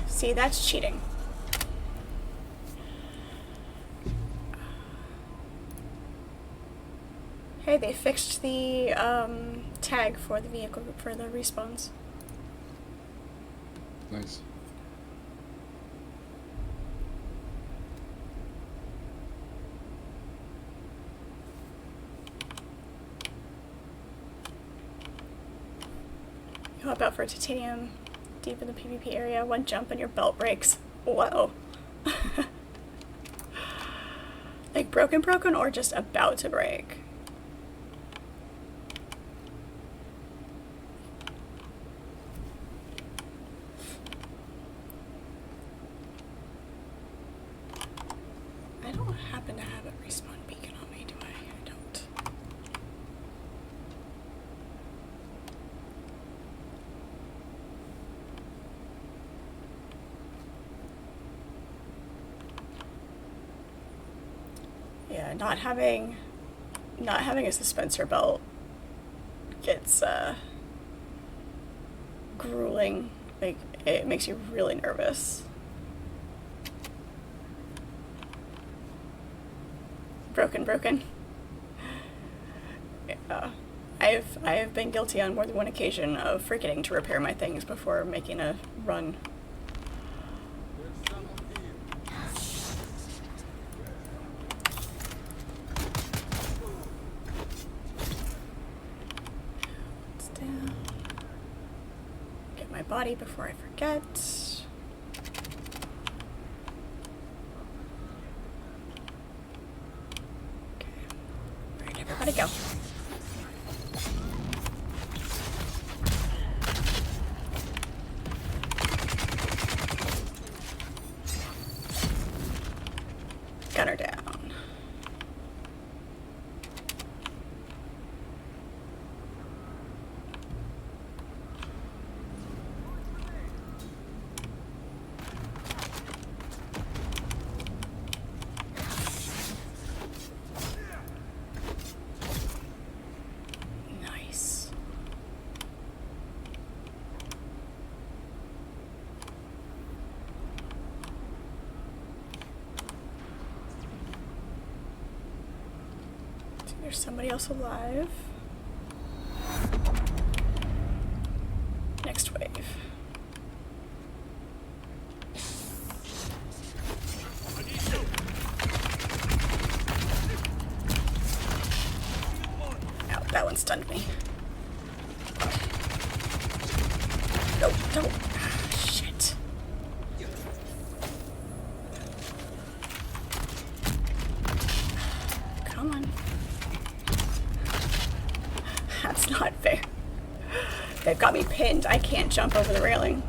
See, that's cheating. Hey, they fixed the tag for the vehicle for the respawns. Nice. Hop out for titanium. Deep in the PvP area, one jump and your belt breaks. Whoa. Like broken or just about to break? I don't happen to have a respawn beacon on me, do I? I don't. Yeah, not having a suspensor belt gets grueling. Like, it makes you really nervous. Broken. Yeah. I have been guilty on more than one occasion of forgetting to repair my things before making a run. Body before I forget. Okay. Where'd everybody go? Gunner down. There's somebody else alive. Next wave. Ow, that one stunned me. No, don't. Shit. Come on. That's not fair. They've got me pinned. I can't jump over the railing.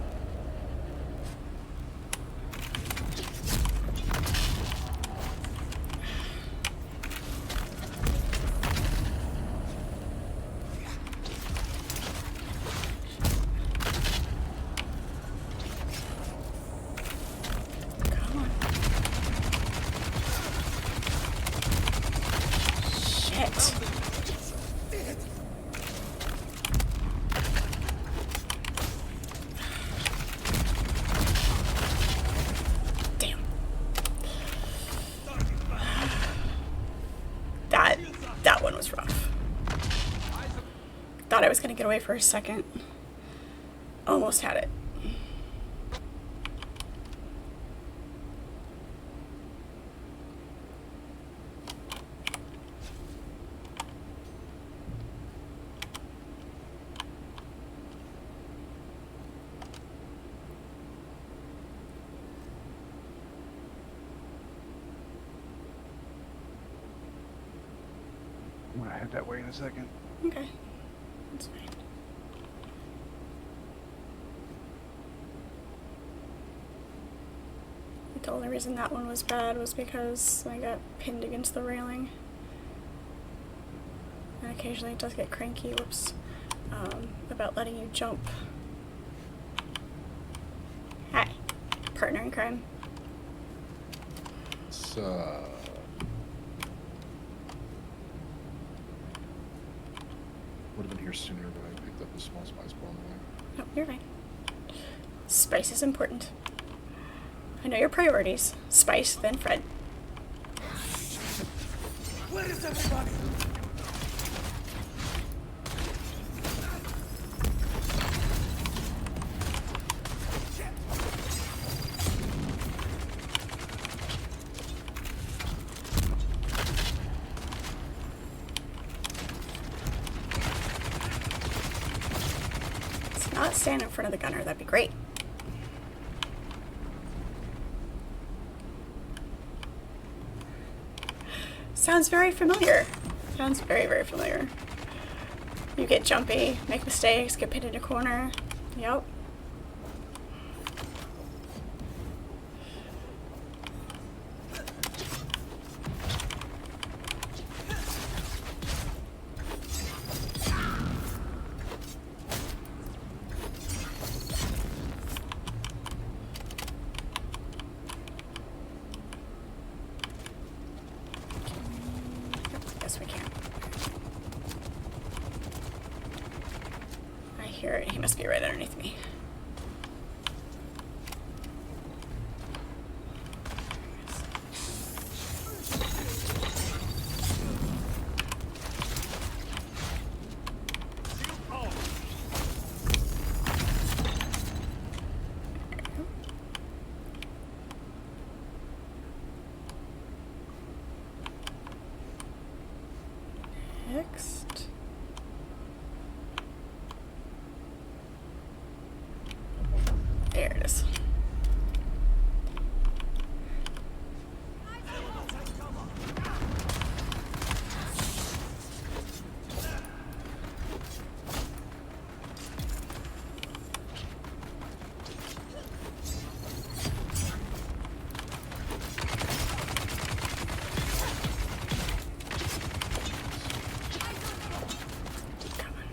Come on. Shit. That one was rough. Thought I was gonna get away for a second. Almost had it. gonna head that way in a second. Okay. That's fine. The only reason that one was bad was because I got pinned against the railing. And occasionally it does get cranky, whoops, about letting you jump. Hi, partner in crime. It's, would have been here sooner, but I picked up a small spice ball on the way. No, you're fine. Spice is important. I know your priorities. Spice, then Fred. Where is everybody? Let's not stand in front of the gunner. That'd be great. Sounds very familiar. Sounds very, very familiar. You get jumpy, make mistakes, get pinned in a corner. Yep. Guess we can. I hear it. He must be right underneath me. Next. There it is. Come on.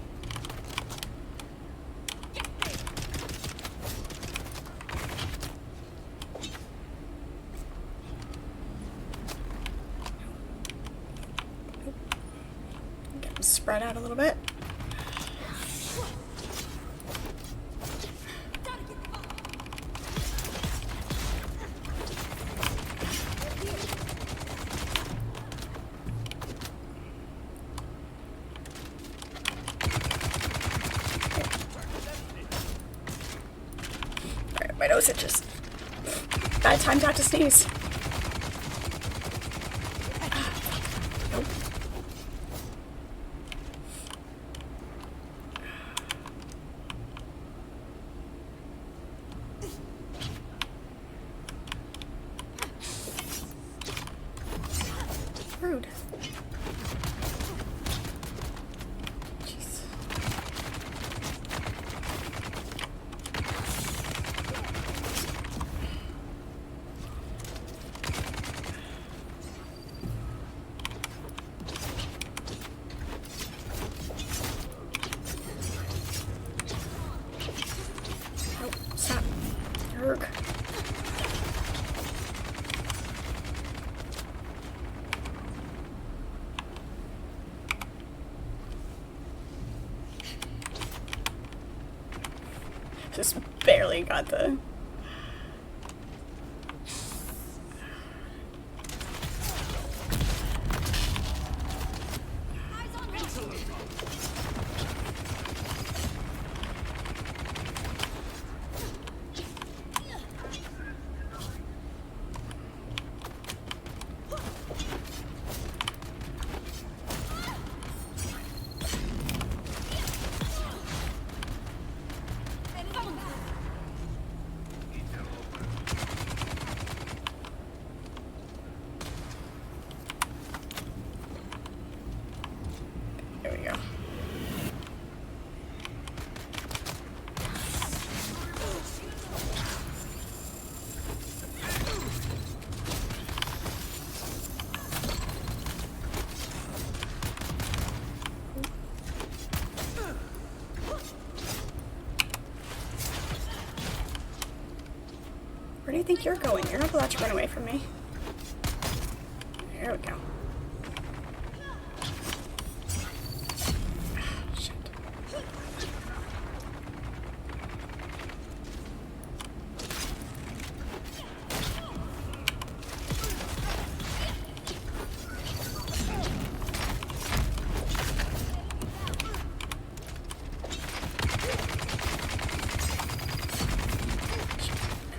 Get them spread out a little bit. Alright, my nose itches. Bad time not to sneeze. Nope. Rude. Jeez. Nope, stop. Urgh. Just barely got the... Where do you think you're going? You're not allowed to run away from me. There we go. Shit.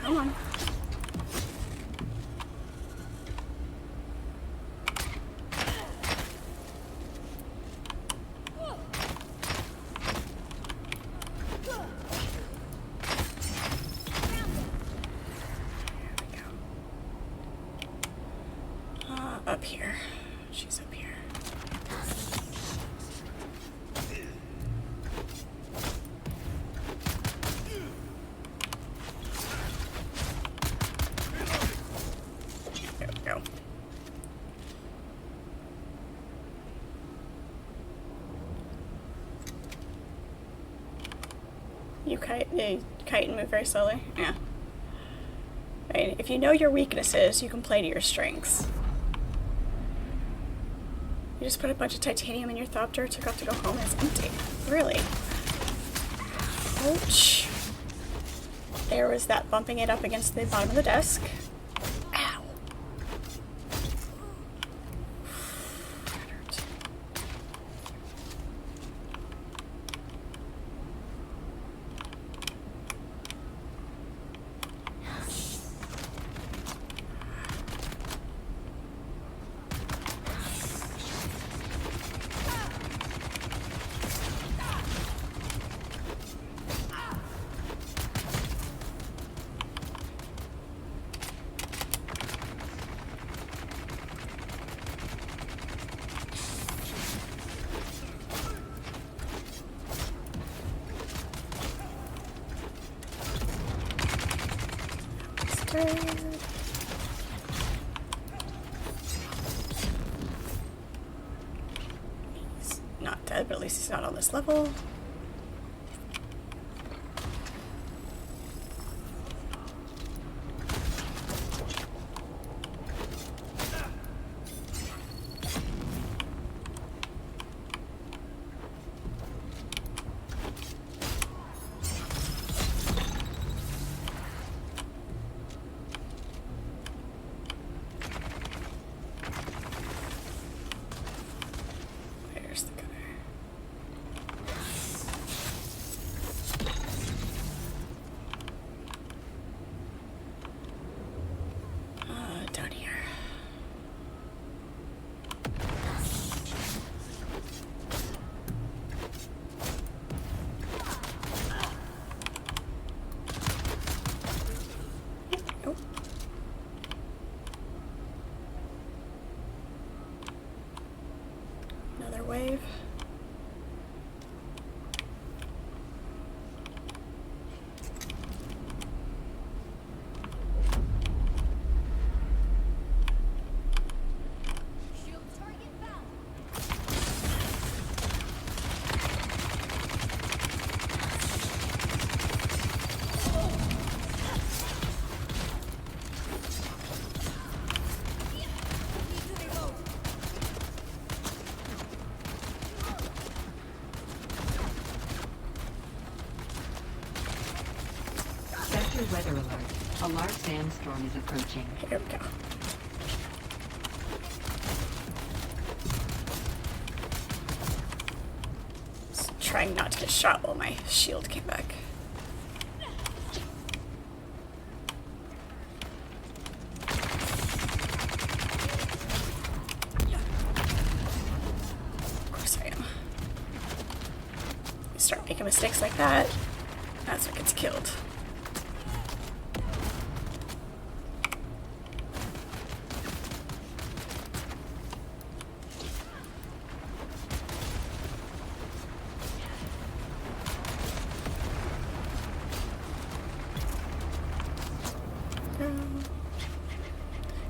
Come on. Up here. She's up here. There we go. You kite and move very slowly? Yeah. Right. If you know your weaknesses, you can play to your strengths. You just put a bunch of titanium in your Thopter, took off to go home, and it's empty. Really? Ouch. There was that bumping it up against the bottom of the desk. Ow. That hurt. He's not dead, but at least he's not on this level. Where's the gunner? Down here. Oh. Another wave. Sector weather alert. A large sandstorm is approaching. Here we go. Just trying not to get shot while my shield came back. Of course I am. You start making mistakes like that, that's what gets killed.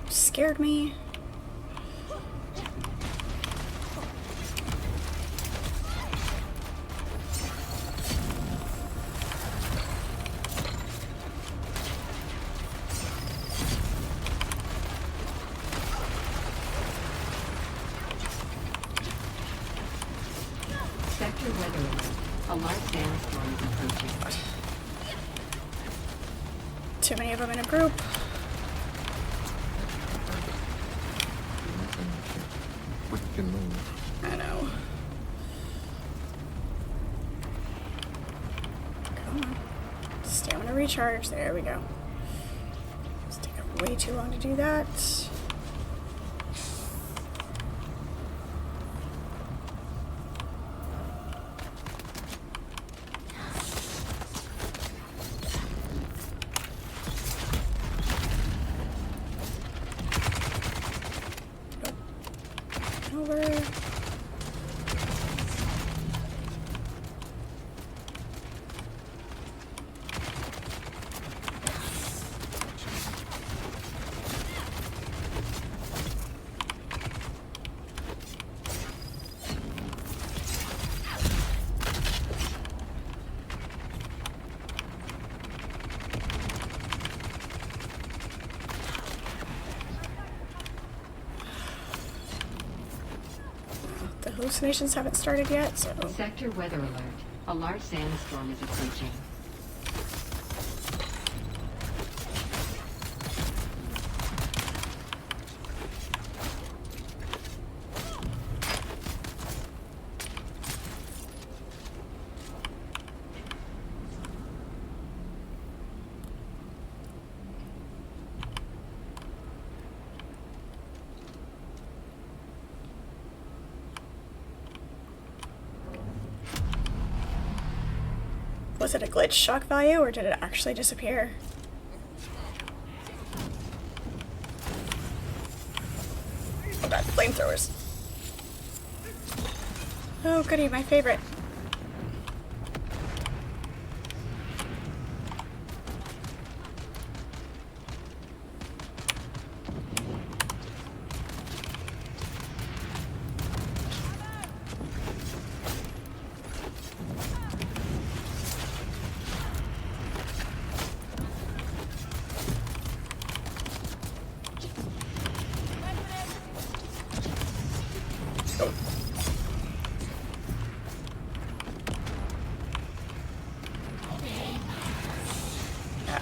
Scared me. Too many of them in a group. We can move. I know. Come on. Stamina recharge. There we go. It's taking way too long to do that. Over. The hallucinations haven't started yet, so. Sector weather alert. A large sandstorm is approaching. Was it a glitch shock value or did it actually disappear? Oh god, flamethrowers. Oh goody, my favorite.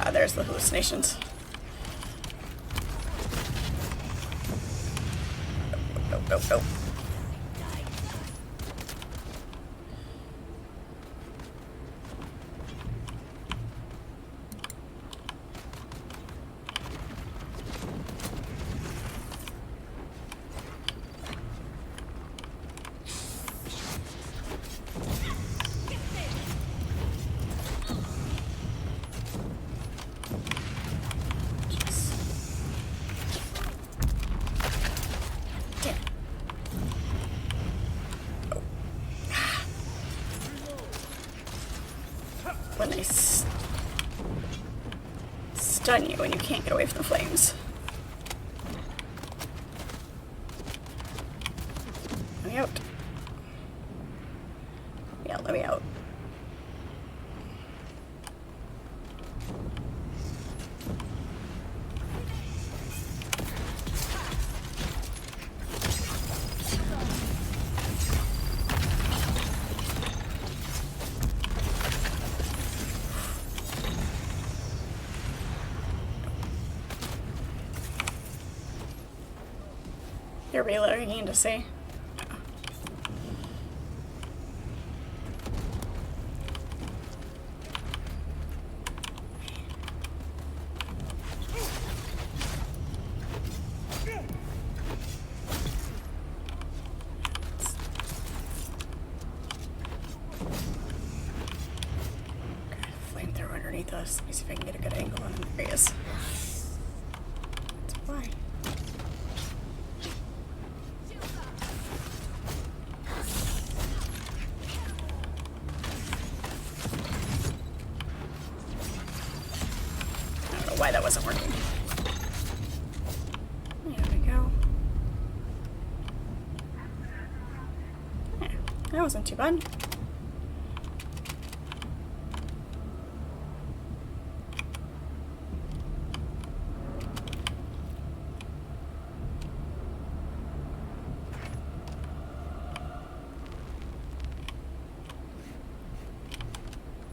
Ah, there's the hallucinations. Nope, nope, nope. Damn. Oh. When they stun you and you can't get away from the flames. Let me out. Yeah, let me out. You're reloading in to see. Flamethrower underneath us. Let me see if I can get a good angle on him. There he is. That's why. I don't know why that wasn't working. There we go. Yeah, that wasn't too bad.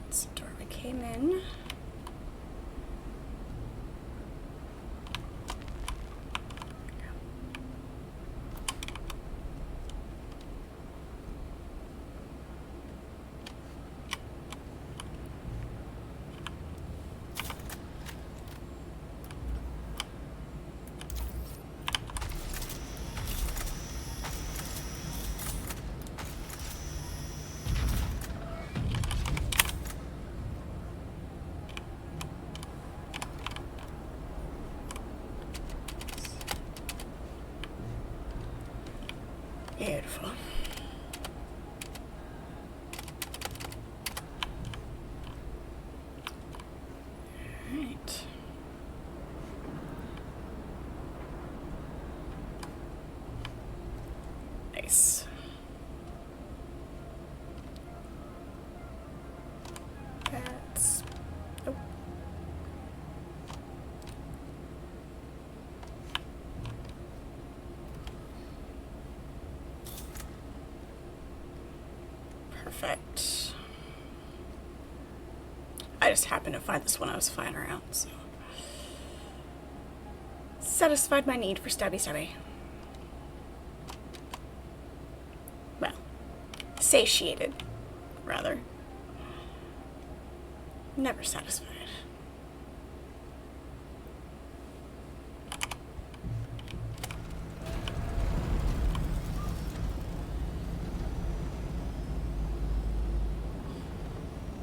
That's the door we came in. Beautiful. Alright. Nice. That's... Oh. Perfect. I just happened to find this when I was flying around, so... satisfied my need for stabby stabby. Well, satiated, rather. Never satisfied.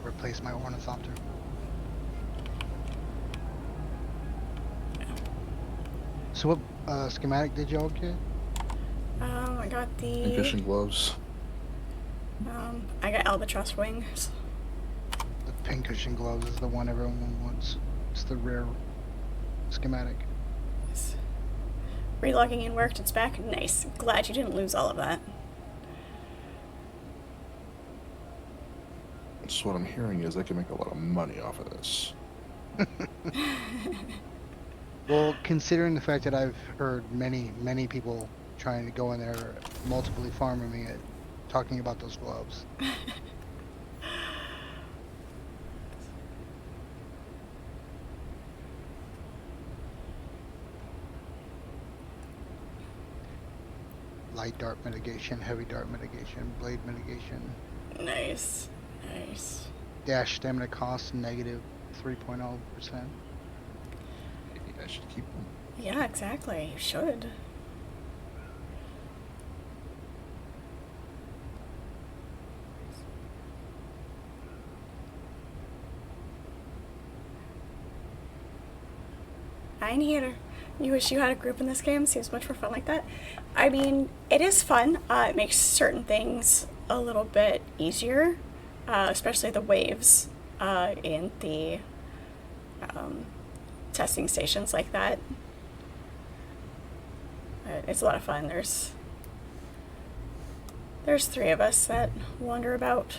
Replace my ornithopter. So what schematic did y'all get? I got And the... fishing gloves. I got albatross wings. The pincushion gloves is the one everyone wants. It's the rare schematic. Yes. Relogging in worked, it's back. Nice. Glad you didn't lose all of that. So what I'm hearing is I can make a lot of money off of this. Well, considering the fact that I've heard many people trying to go in there, multiply farming it, talking about those gloves. Light dart mitigation, heavy dart mitigation, blade mitigation. Nice. Nice. Dash stamina cost negative 3.0%. Maybe I should keep them. Yeah, exactly. You should. I need her. You wish you had a group in this game? Seems much more fun like that. I mean, it is fun. It makes certain things a little bit easier, especially the waves in the testing stations like that. It's a lot of fun. There's 3 of us that wander about.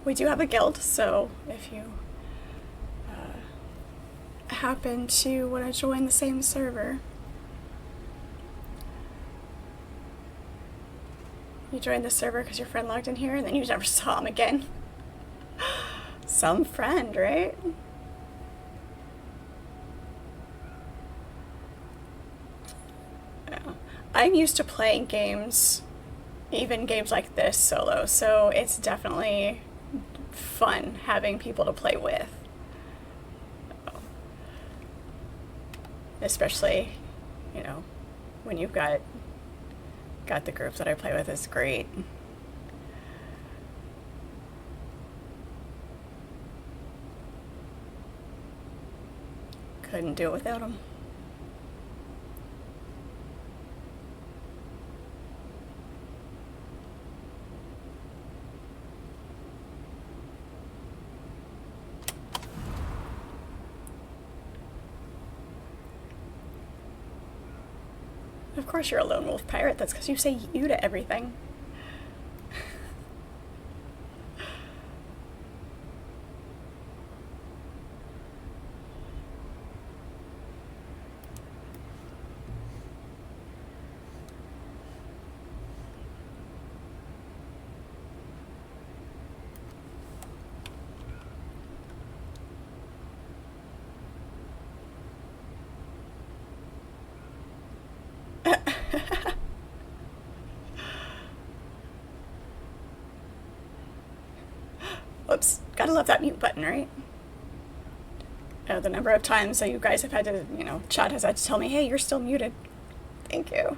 We do have a guild, so if you happen to want to join the same server, you joined the server because your friend logged in here and then you never saw him again. Some friend, right? Yeah. I'm used to playing games, even games like this, solo, so it's definitely fun having people to play with. Especially, you know, when you've got the groups that I play with, is great. Couldn't do it without them. Of course you're a lone wolf pirate. That's because you say you to everything. Whoops. Gotta love that mute button, right? The number of times that you guys have had to, you know, chat has had to tell me, hey, you're still muted. Thank you.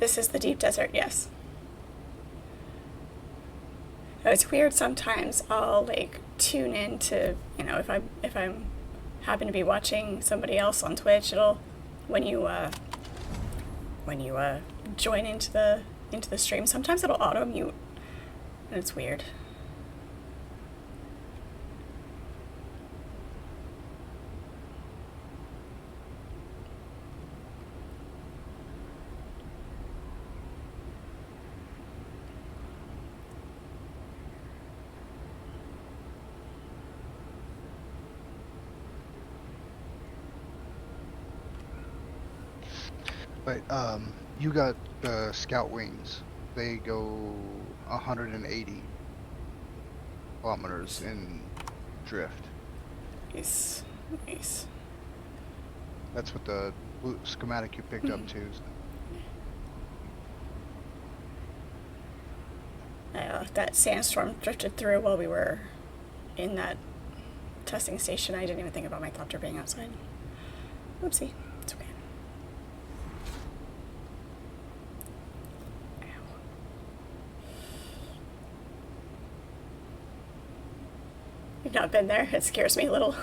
This is the deep desert, yes. It's weird sometimes I'll like tune in to, you know, if I'm happen to be watching somebody else on Twitch, it'll when you join into the stream, sometimes it'll auto mute, and it's weird. But you got scout wings. They go 180 kilometers in drift. Nice, nice. That's what the schematic you picked up too. That sandstorm drifted through while we were in that testing station. I didn't even think about my thopter being outside. Oopsie. It's okay. Ow. You've not been there. It scares me a little.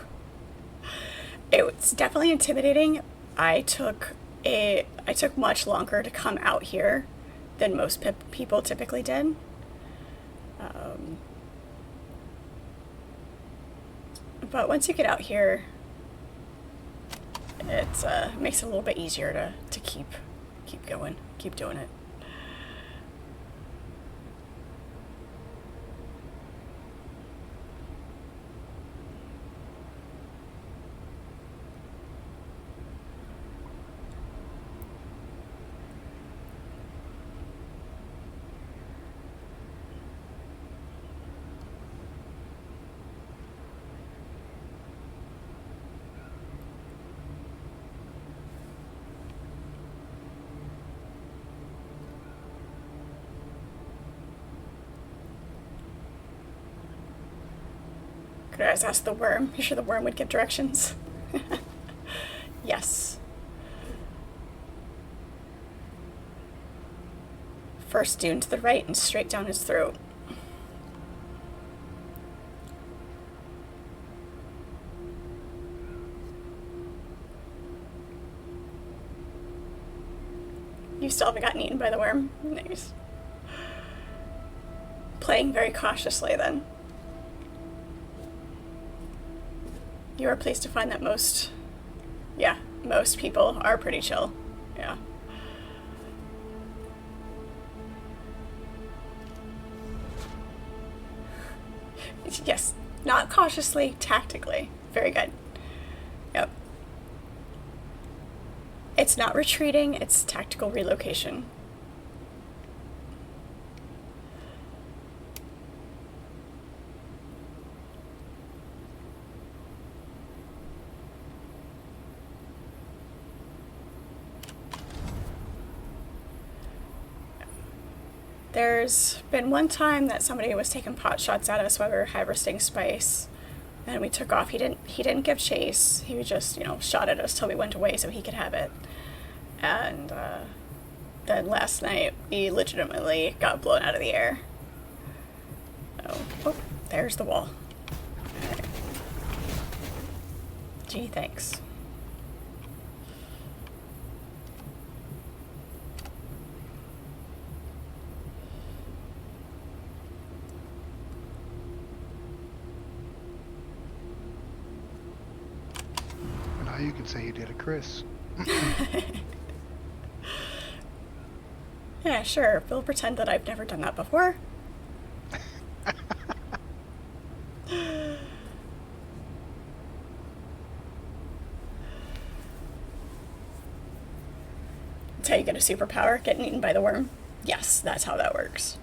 It's definitely intimidating. I took much longer to come out here than most people typically did. But once you get out here, it makes it a little bit easier to keep going, keep doing it. Could I just ask the worm? You sure the worm would give directions? Yes. First dune to the right and straight down his throat. You still haven't gotten eaten by the worm? Nice. Playing very cautiously then. You are pleased to find that most people are pretty chill. Yeah. Yes, not cautiously, tactically. Very good. Yep. It's not retreating, it's tactical relocation. There's been one time that somebody was taking pot shots at us while we were harvesting spice, and we took off. He didn't give chase. He just, shot at us till we went away so he could have it. And then last night we legitimately got blown out of the air. Oh, there's the wall. All right. Gee, thanks. You can say you did a Chris. Yeah, sure. We'll pretend that I've never done that before. That's how you get a superpower, getting eaten by the worm. Yes, that's how that works.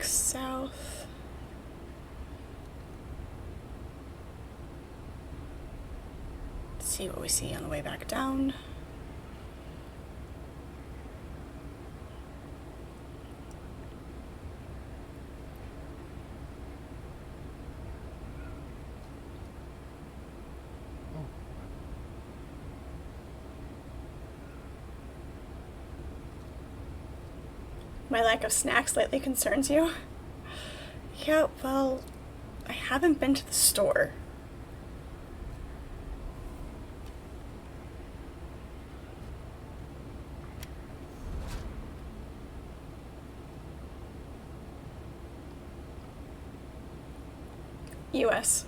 South. Let's see what we see on the way back down. My lack of snacks lately concerns you? Yeah, well, I haven't been to the store. US.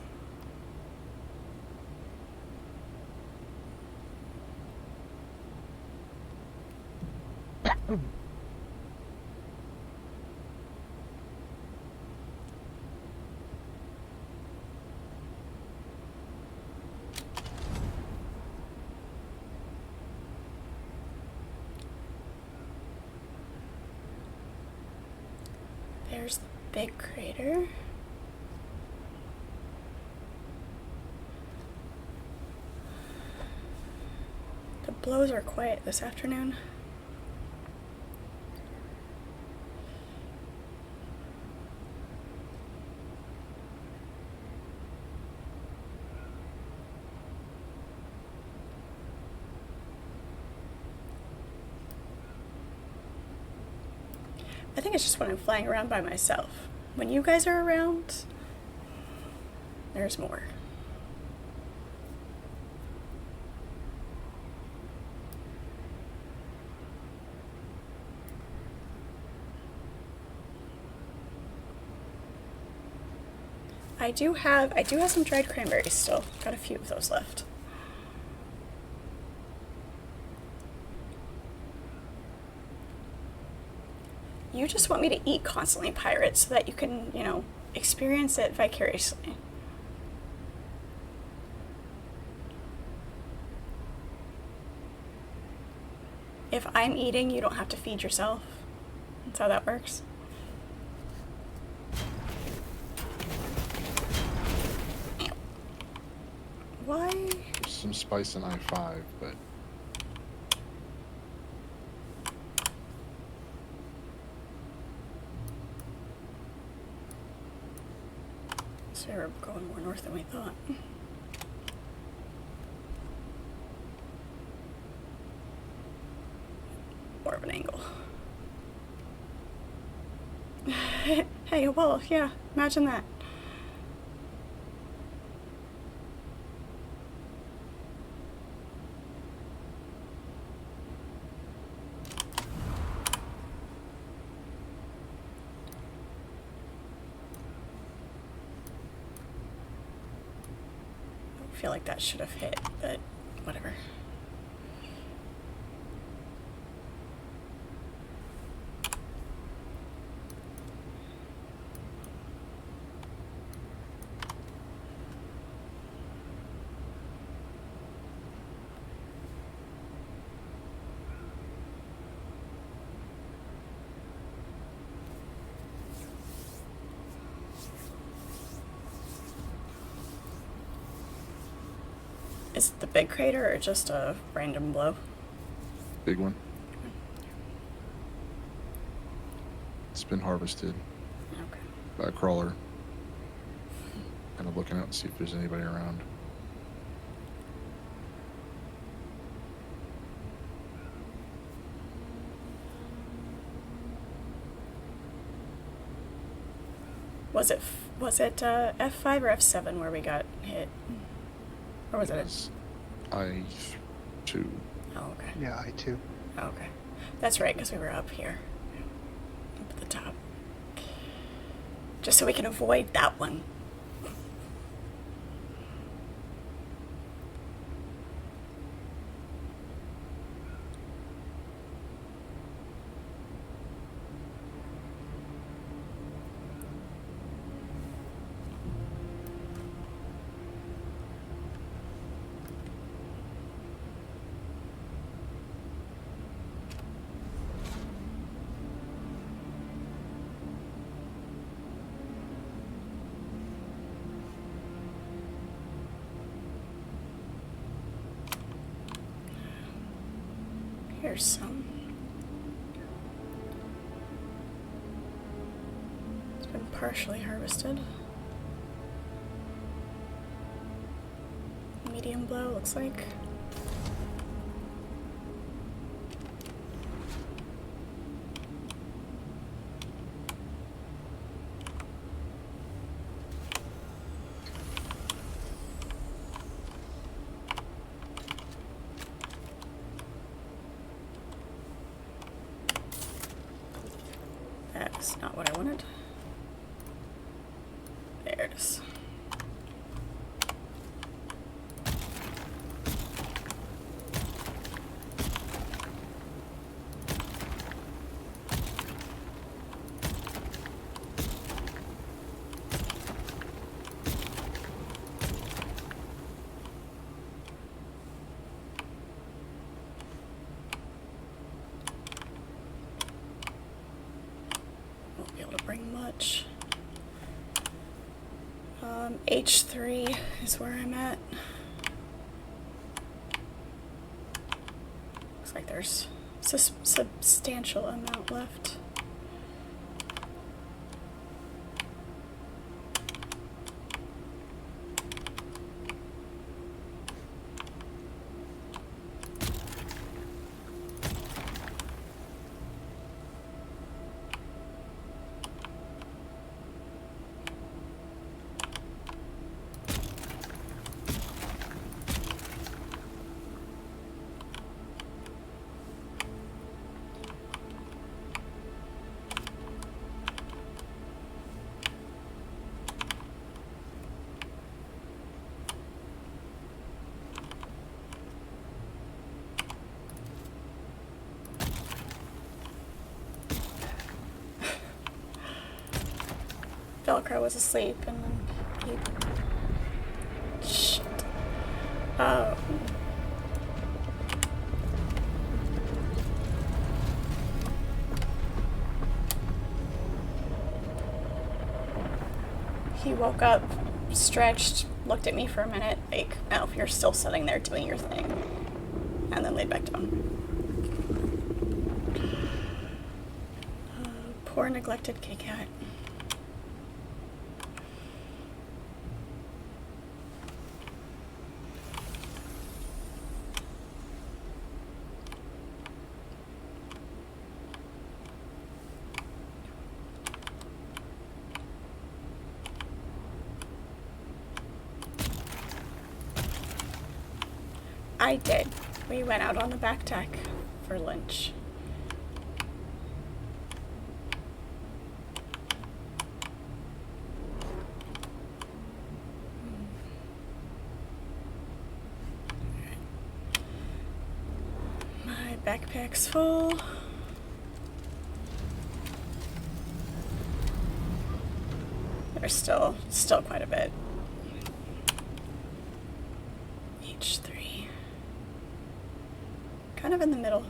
There's the big crater. The blows are quiet this afternoon. I think it's just when I'm flying around by myself. When you guys are around, there's more. I do have some dried cranberries still. Got a few of those left. You just want me to eat constantly, Pirate, so that you can, experience it vicariously. If I'm eating, you don't have to feed yourself. That's how that works. Why? There's some spice in I-5, but... So we're going more north than we thought. More of an angle. Hey, well, yeah, imagine that. I feel like that should have hit, but whatever. Is it the big crater or just a random blow? Big one. It's been harvested Okay. by a crawler. Kind of looking out to see if there's anybody around. Was it F5 or F7 where we got hit? Or was it? It's I-2. Oh, okay. Yeah, I too. Oh, okay. That's right, because we were up here. Up at the top. Just so we can avoid that one. Here's some. It's been partially harvested. Medium blow, looks like. That's not what I wanted. There it is. Won't be able to bring much. H3 is where I'm at. Looks like there's substantial amount left. Velcro was asleep and then he... Shit. Oh. He woke up, stretched, looked at me for a minute, like, oh, you're still sitting there doing your thing, and then laid back down. Poor neglected kitty cat. I did. We went out on the back deck for lunch. My backpack's full. There's still quite a bit. H3. Kind of in the middle.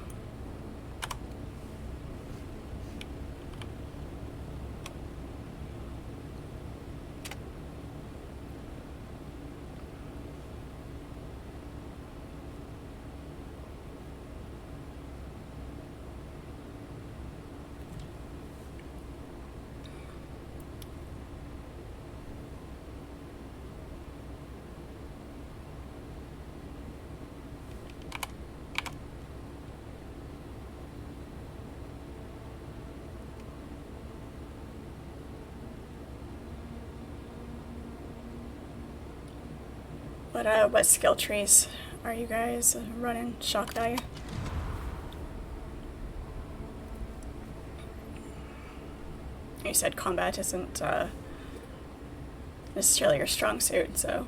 What skill trees are you guys running? Shock value? You said combat isn't necessarily your strong suit, so...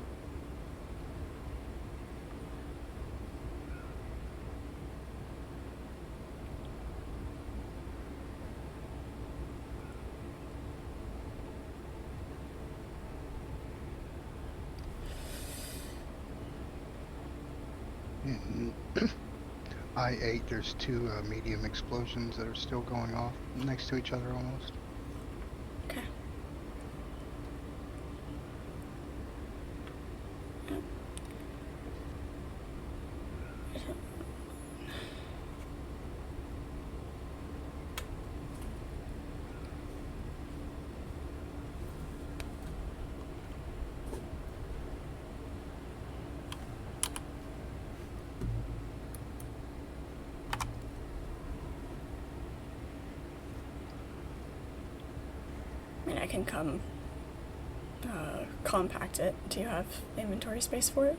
I-8, there's two medium explosions that are still going off next to each other almost. Okay. Yep. I mean, I can come compact it. Do you have inventory space for it?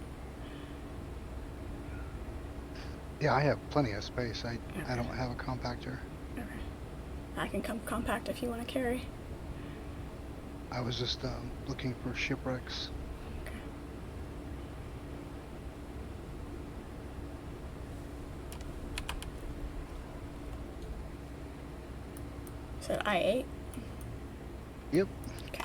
Yeah, I have plenty of space. I Okay. don't have a compactor. Okay. I can come compact if you want to carry. I was just looking for shipwrecks. Okay. Is it I-8? Yep. Okay.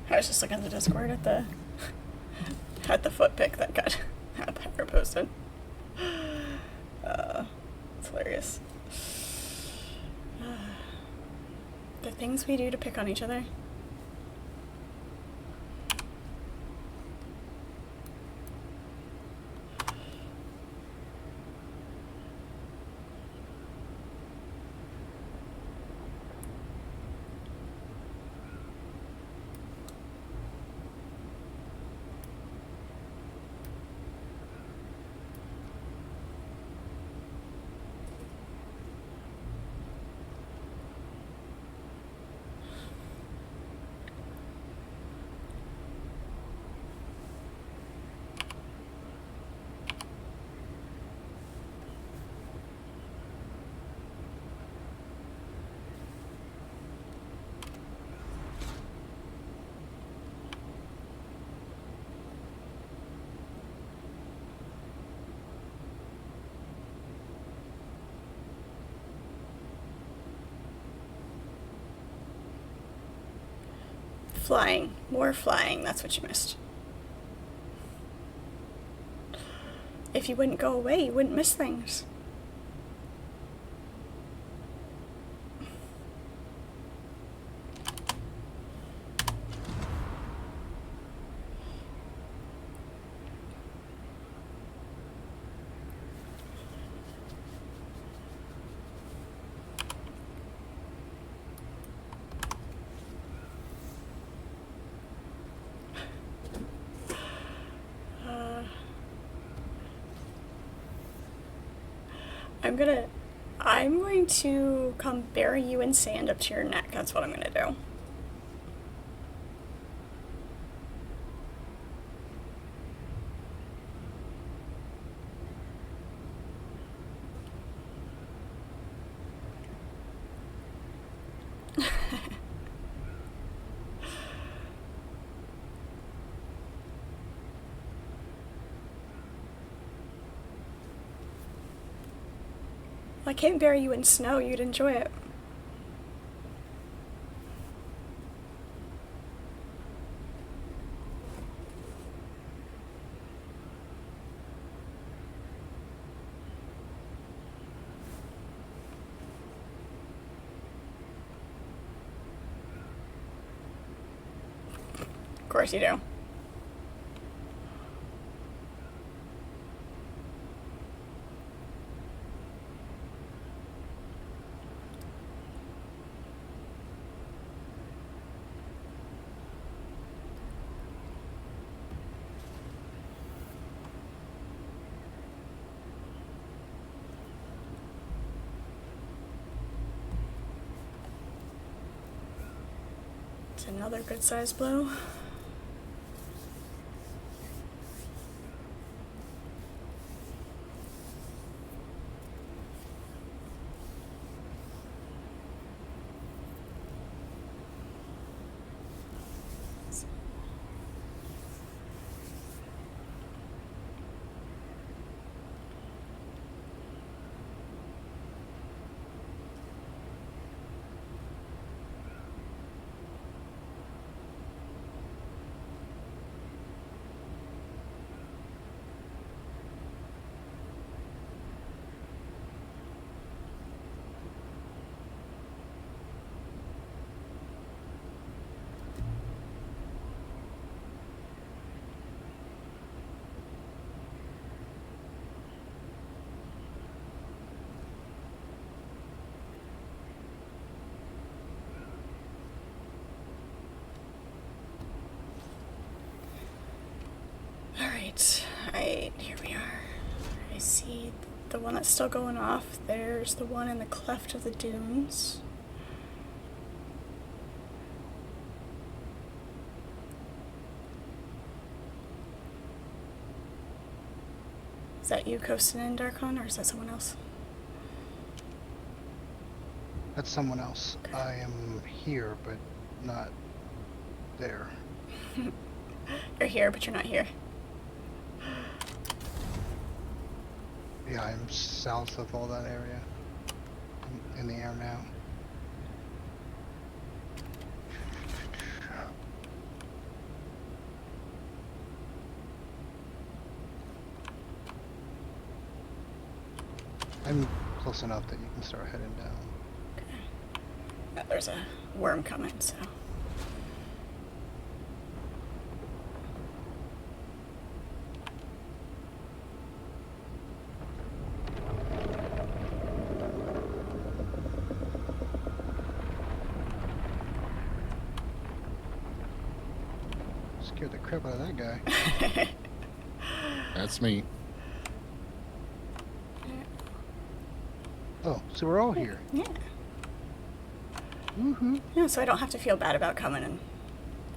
I was just looking at the Discord at the foot pic that got Pepper posted. It's hilarious. The things we do to pick on each other. Flying. More flying. That's what you missed. If you wouldn't go away, you wouldn't miss things. I'm going to come bury you in sand up to your neck. That's what I'm going to do. I can't bury you in snow. You'd enjoy it. course you do. It's another good size blow. Alright, here we are. I see the one that's still going off. There's the one in the cleft of the dunes. Is that you coasting in, Darkon, or is that someone else? That's someone else. Okay. I am here, but not there. You're here, but you're not here. Yeah, I'm south of all that area. I'm in the air now. I'm close enough that you can start heading down. Okay. Yeah, there's a worm coming, so. Scared the crap out of that guy. That's me. Oh, so we're all here. Yeah. Woohoo! Yeah, so I don't have to feel bad about coming and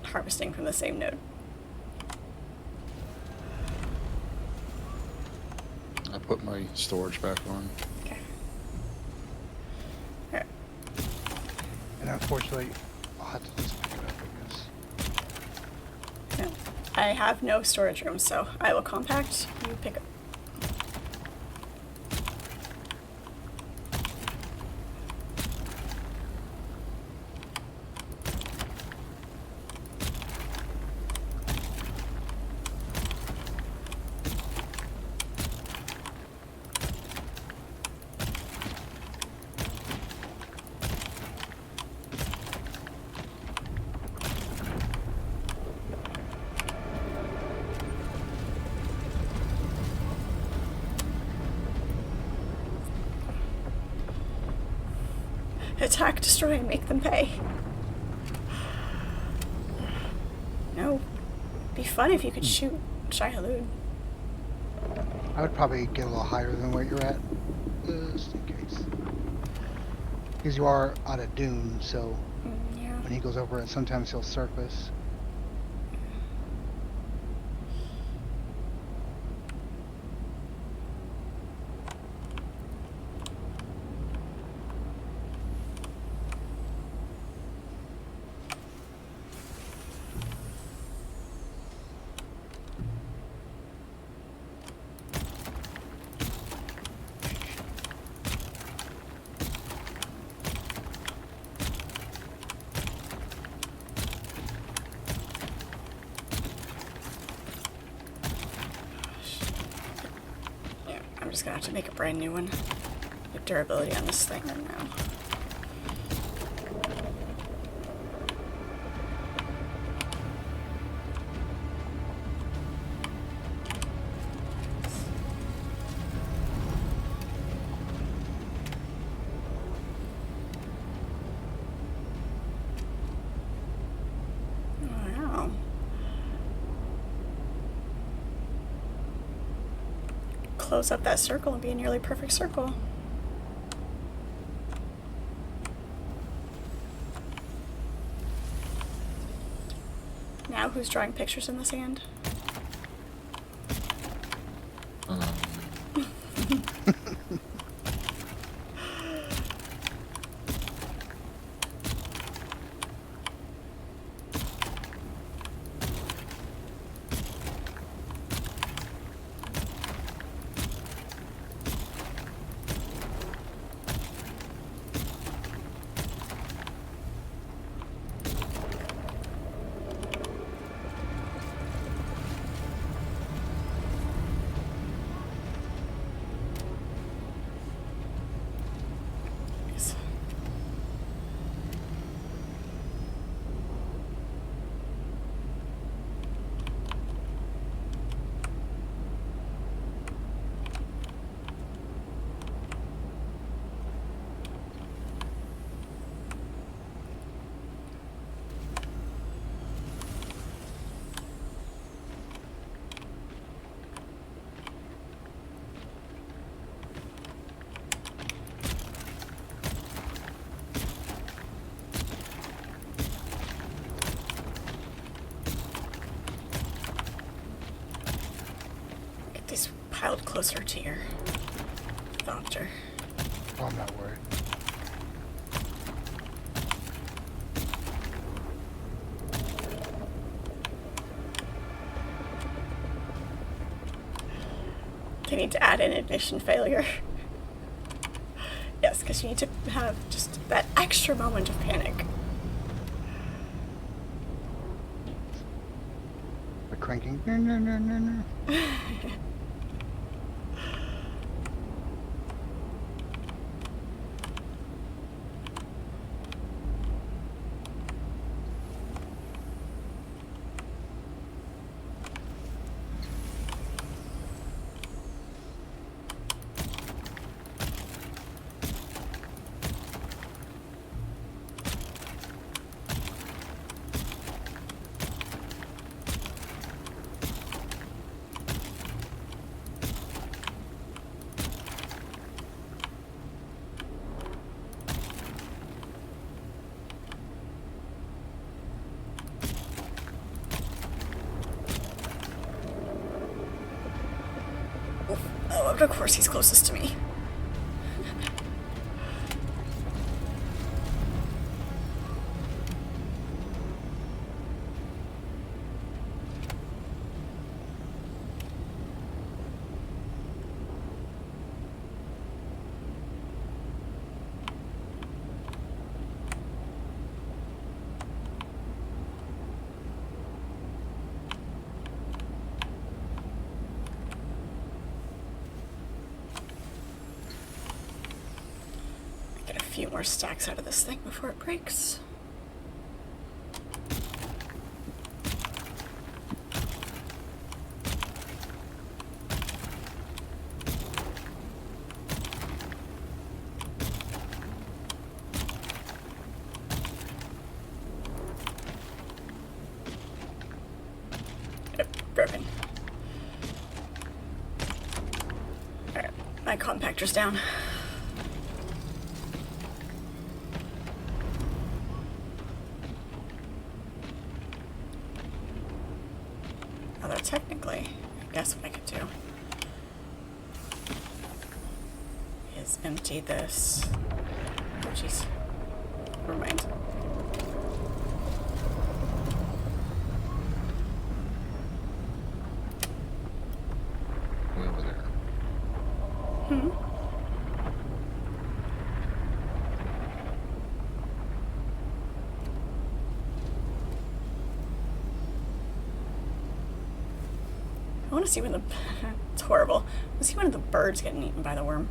harvesting from the same node. I put my storage back on. Okay. Alright. And unfortunately, I'll have to just pick it up, I guess. Yeah. I have no storage room, so I will compact. You pick up. Attack, destroy, and make them pay. No. Be fun if you could shoot Shai Hulud. I would probably get a little higher than where you're at, just in case. Because you are on a dune, so Yeah. when he goes over it, sometimes he'll surface. Yeah, I'm just gonna have to make a brand new one. The durability on this thing right now. close up that circle and be a nearly perfect circle. Now who's drawing pictures in the sand? Um, Yes. Get these piled closer to your doctor. Oh, I'm not worried. They need to add in ignition failure. Yes, because you need to have just that extra moment of panic. The cranking. No, no, no, no, no. Oh, of course he's closest to me. Get a few more stacks out of this thing before it breaks. Broken. Alright, my compactor's down. Although technically, I guess what I could do is empty this. Oh jeez. Never mind. way over there. Hmm. I want to see when the... It's horrible. I want to see when the bird's getting eaten by the worm.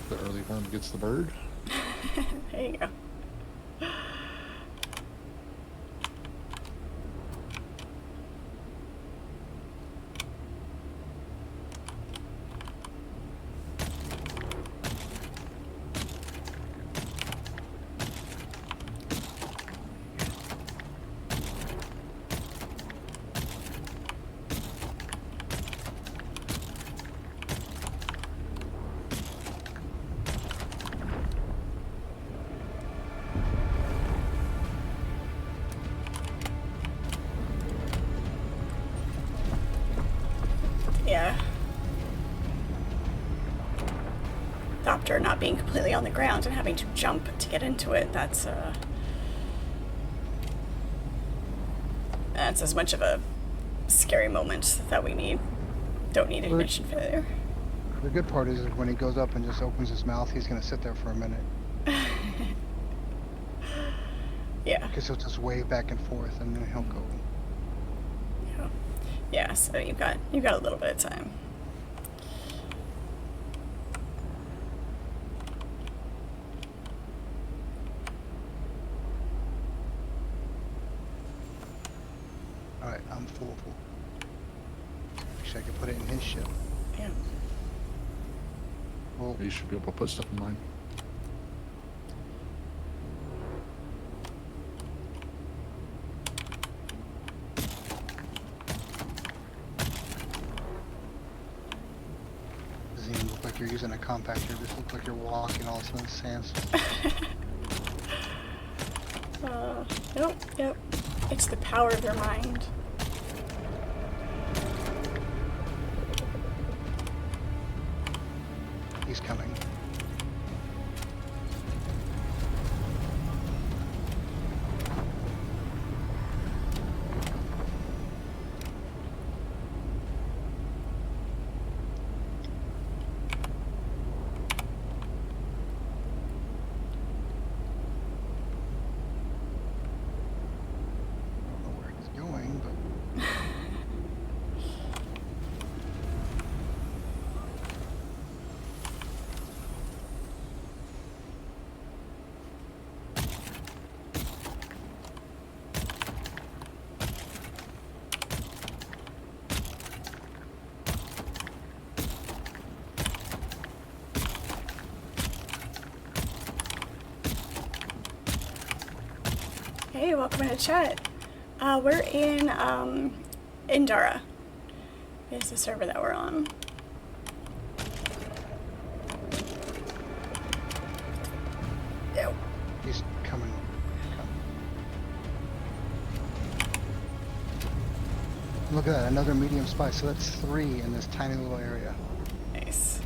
The early worm gets the bird. There you go. not being completely on the ground and having to jump to get into it, that's as much of a scary moment that we don't need ignition failure. The good part is when he goes up and just opens his mouth, he's going to sit there for a minute. Yeah. Because he'll just wave back and forth, and then he'll go. Yeah, so you've got a little bit of time. Alright, I'm full. Wish I could put it in his ship. Yeah. Well, You should be able to put stuff in mine. doesn't even look like you're using a compactor. It just looks like you're walking all in sand. Yep. It's the power of your mind. He's coming. I don't know where he's going, but Hey, welcome into chat. We're in Indara is the server that we're on. Ew. he's coming. Look at that, another medium spy. So that's 3 in this tiny little area. Nice.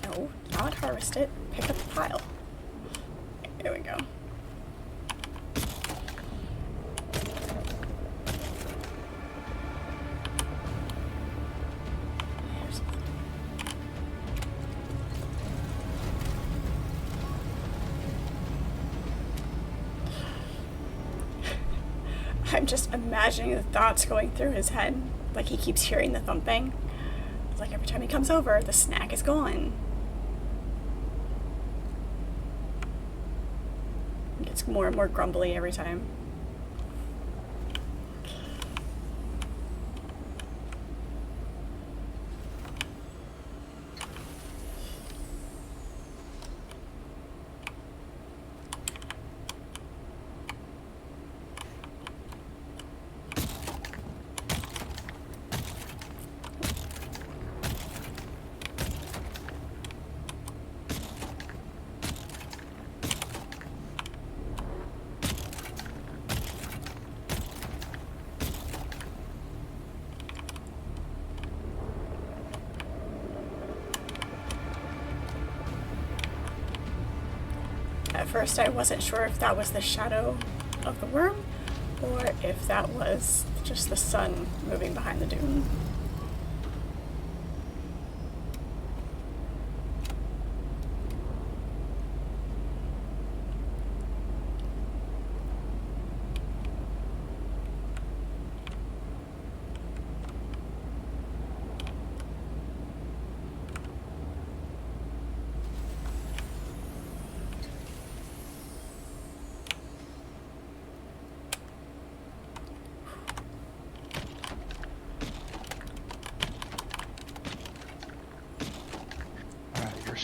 No, not harvest it. Pick up the pile. There we go. I'm just imagining the thoughts going through his head. Like he keeps hearing the thumping. It's like every time he comes over, the snack is gone. It gets more and more grumbly every time. At first I wasn't sure if that was the shadow of the worm or if that was just the sun moving behind the dune.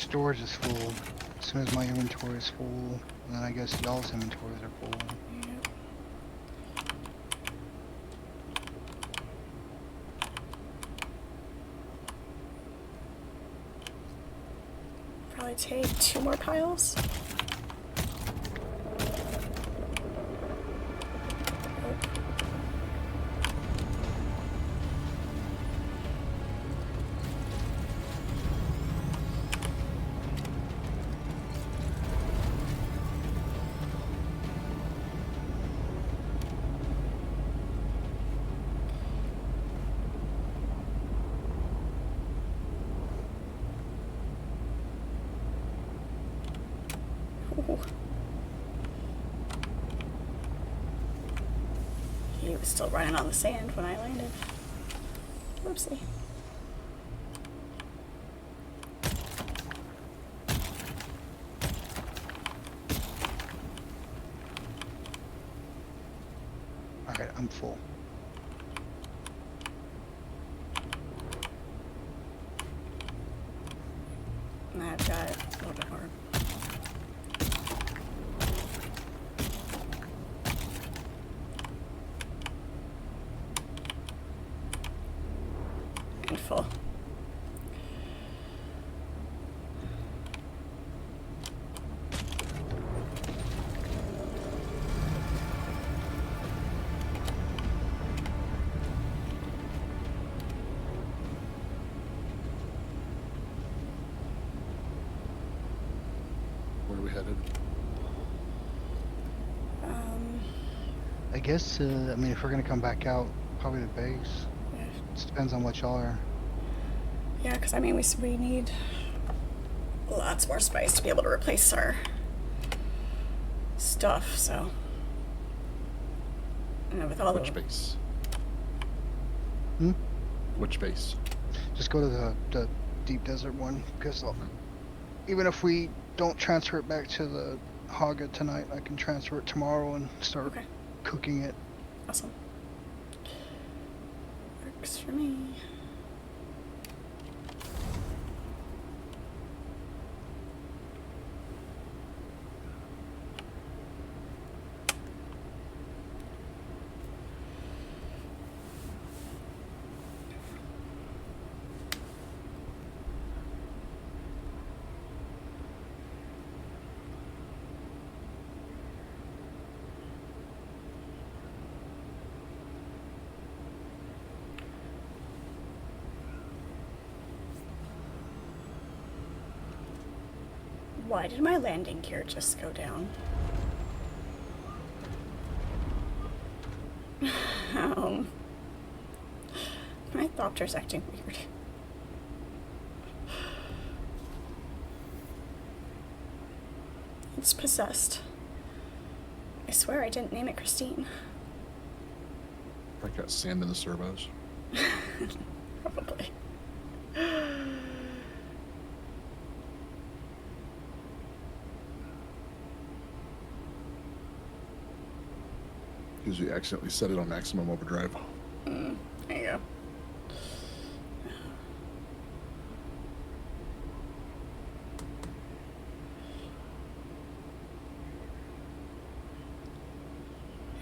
storage is full. As soon as my inventory is full, and then I guess y'all's inventories are full. Yep. Probably take 2 more piles. Ooh. He was still running on the sand when I landed. Whoopsie. Alright, I'm full. And I've got a little bit more. And full. Where are we headed? I guess, I mean, if we're gonna come back out, probably the base. Yeah. It depends on what y'all are. Yeah, because I mean, we need lots more spice to be able to replace our stuff, so. And with all Which the. base? Hmm? Which base? Just go to the deep desert one, because even if we don't transfer it back to the Haga tonight, I can transfer it tomorrow and start Okay, cooking it. awesome. Works for me. Why did my landing gear just go down? My Thopter's acting weird. It's possessed. I swear I didn't name it Christine. I got sand in the servos. Probably. Because we accidentally set it on maximum overdrive. There you go.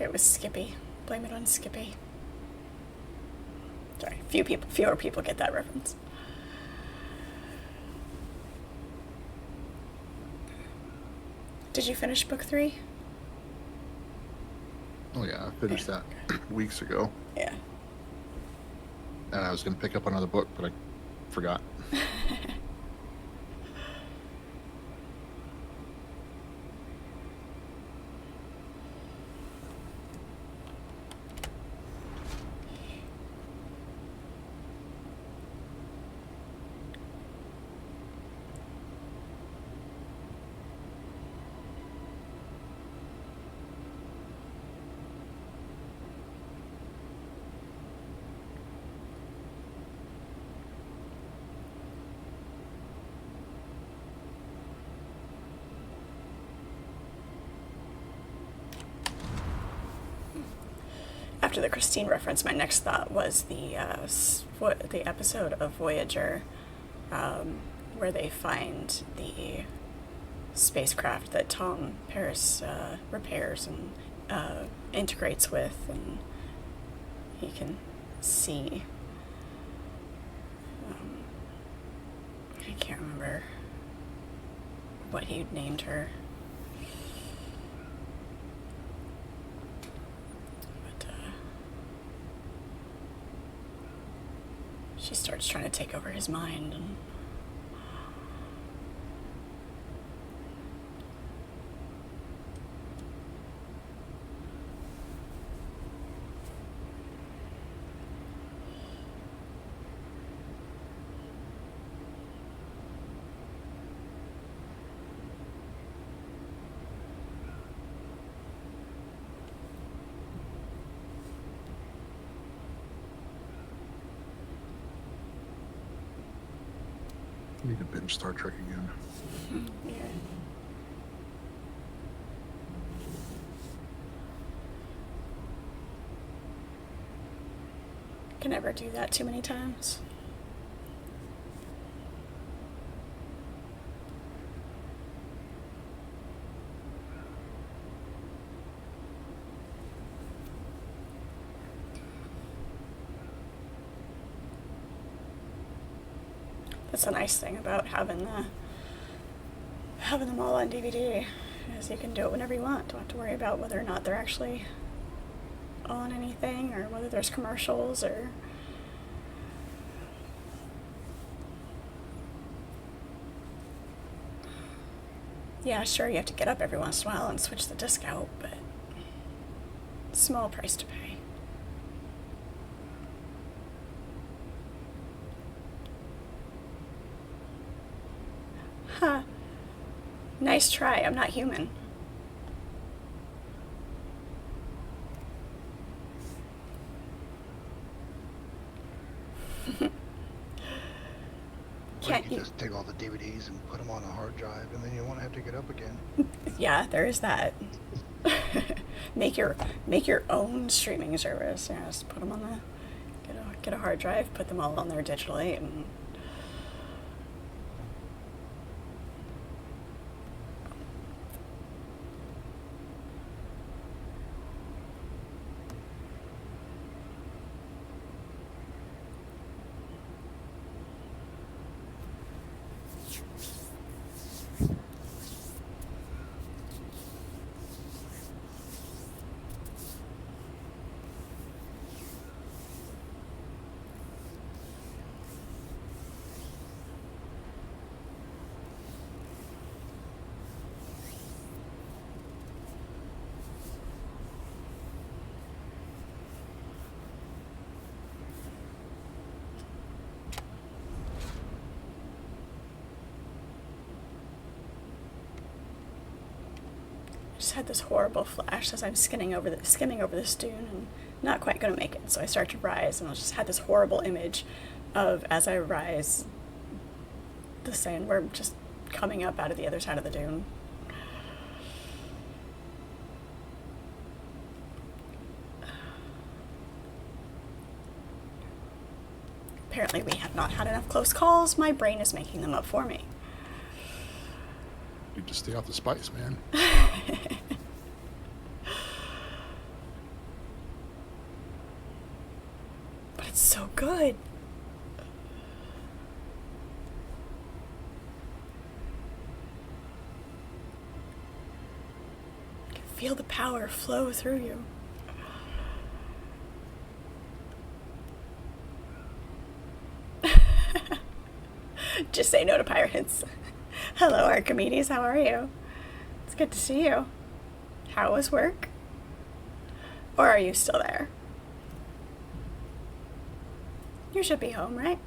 It was Skippy. Blame it on Skippy. Sorry, fewer people get that reference. Did you finish book 3? Oh yeah, I finished that weeks ago. Yeah. And I was going to pick up another book, but I forgot. After the Christine reference, my next thought was the episode of Voyager where they find the spacecraft that Tom Paris repairs and integrates with, and he can see. I can't remember what he named her. But she starts trying to take over his mind, and I need to binge Star Trek again. yeah. Can never do that too many times. That's a nice thing about having them all on DVD, is you can do it whenever you want. Don't have to worry about whether or not they're actually on anything, or whether there's commercials, or yeah, sure, you have to get up every once in a while and switch the disc out, but small price to pay. Huh. Nice try. I'm not human. Or Can't you can you? just take all the DVDs and put them on a hard drive, and then you won't have to get up again. Yeah, there is that. make your own streaming service. Yeah, just put them on the get a hard drive, put them all on there digitally, and just had this horrible flash as I'm skimming over this dune and not quite going to make it. So I start to rise, and I just had this horrible image of, as I rise, the sandworm just coming up out of the other side of the dune. Apparently we have not had enough close calls. My brain is making them up for me. You just stay off the spice, man. But it's so good. You can feel the power flow through you. Just say no to pirates. Hello, Archimedes. How are you? It's good to see you. How was work? Or are you still there? You should be home, right?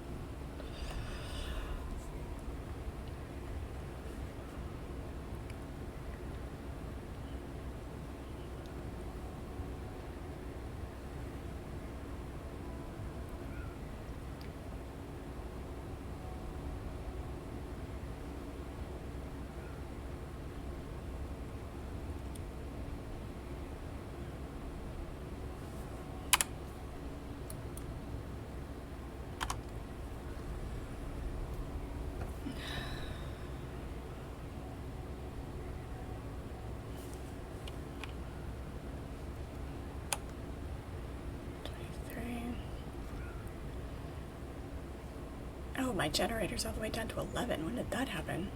Oh, my generator's all the way down to 11. When did that happen?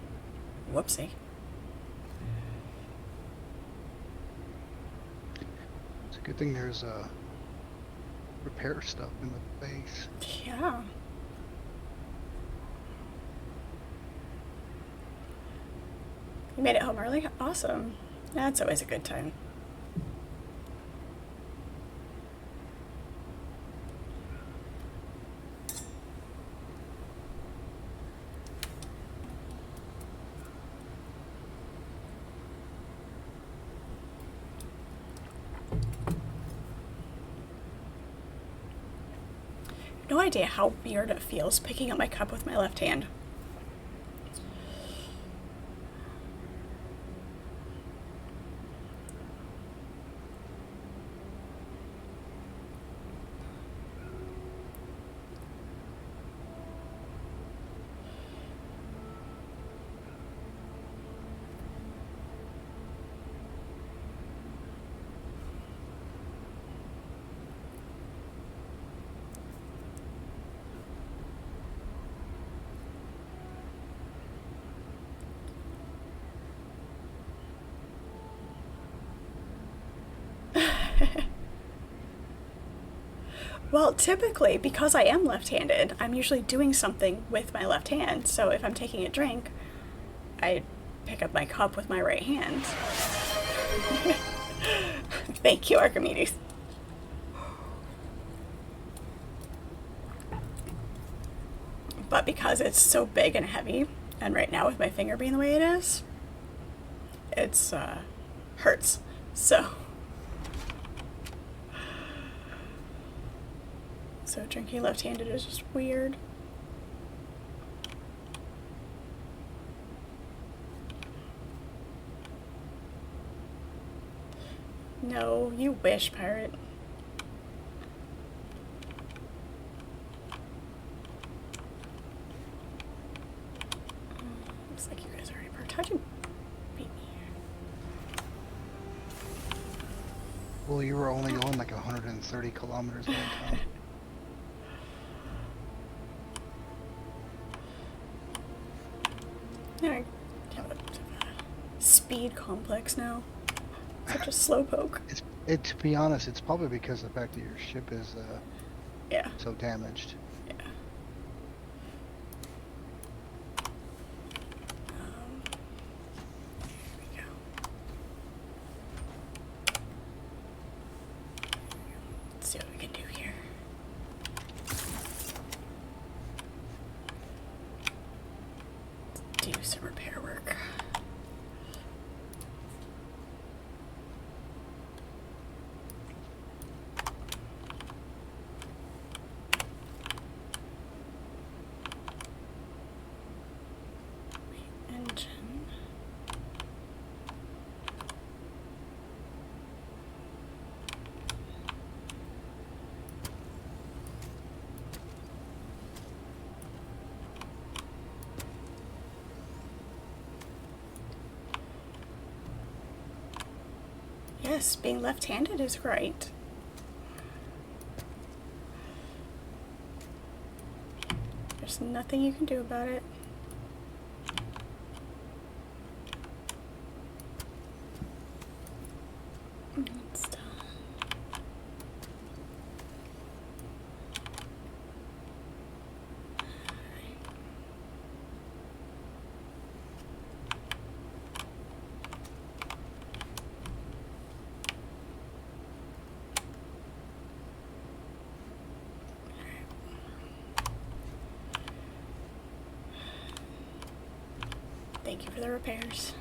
Whoopsie. It's a good thing there's repair stuff in the base. Yeah. You made it home early? Awesome. That's always a good time. No idea how weird it feels picking up my cup with my left hand. Well, typically, because I am left-handed, I'm usually doing something with my left hand. So if I'm taking a drink, I pick up my cup with my right hand. Thank you, Archimedes. But because it's so big and heavy, and right now with my finger being the way it is, it's hurts. So drinking left-handed is just weird. No, you wish, pirate. Looks like you guys already parked. How'd you beat me here? Well, you were only going like 130 kilometers one time. Yeah, I have a speed complex now. Such a slowpoke. To be honest, it's probably because of the fact that your ship is Yeah. so damaged. Yeah. Here we go. Let's see what we can do here. Let's do some repair work. Engine. Yes, being left-handed is great. There's nothing you can do about it. It's done. Thank you for the repairs.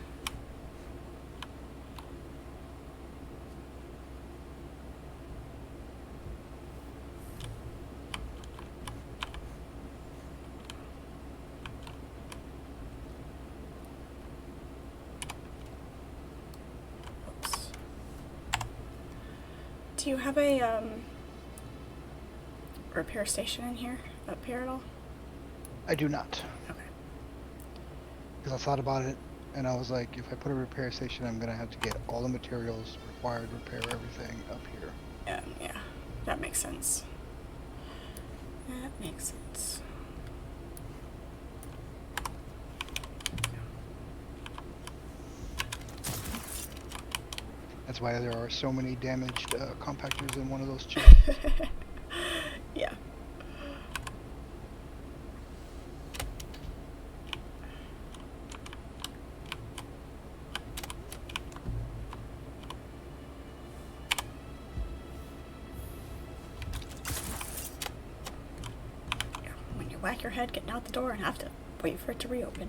Oops. Do you have a repair station in here, up here at all? I do not. Okay. Because I thought about it, and I was like, if I put a repair station, I'm going to have to get all the materials required to repair everything up here. Yeah, that makes sense. That makes sense. That's why there are so many damaged compactors in one of those chips. Yeah. When you whack your head getting out the door and have to wait for it to reopen.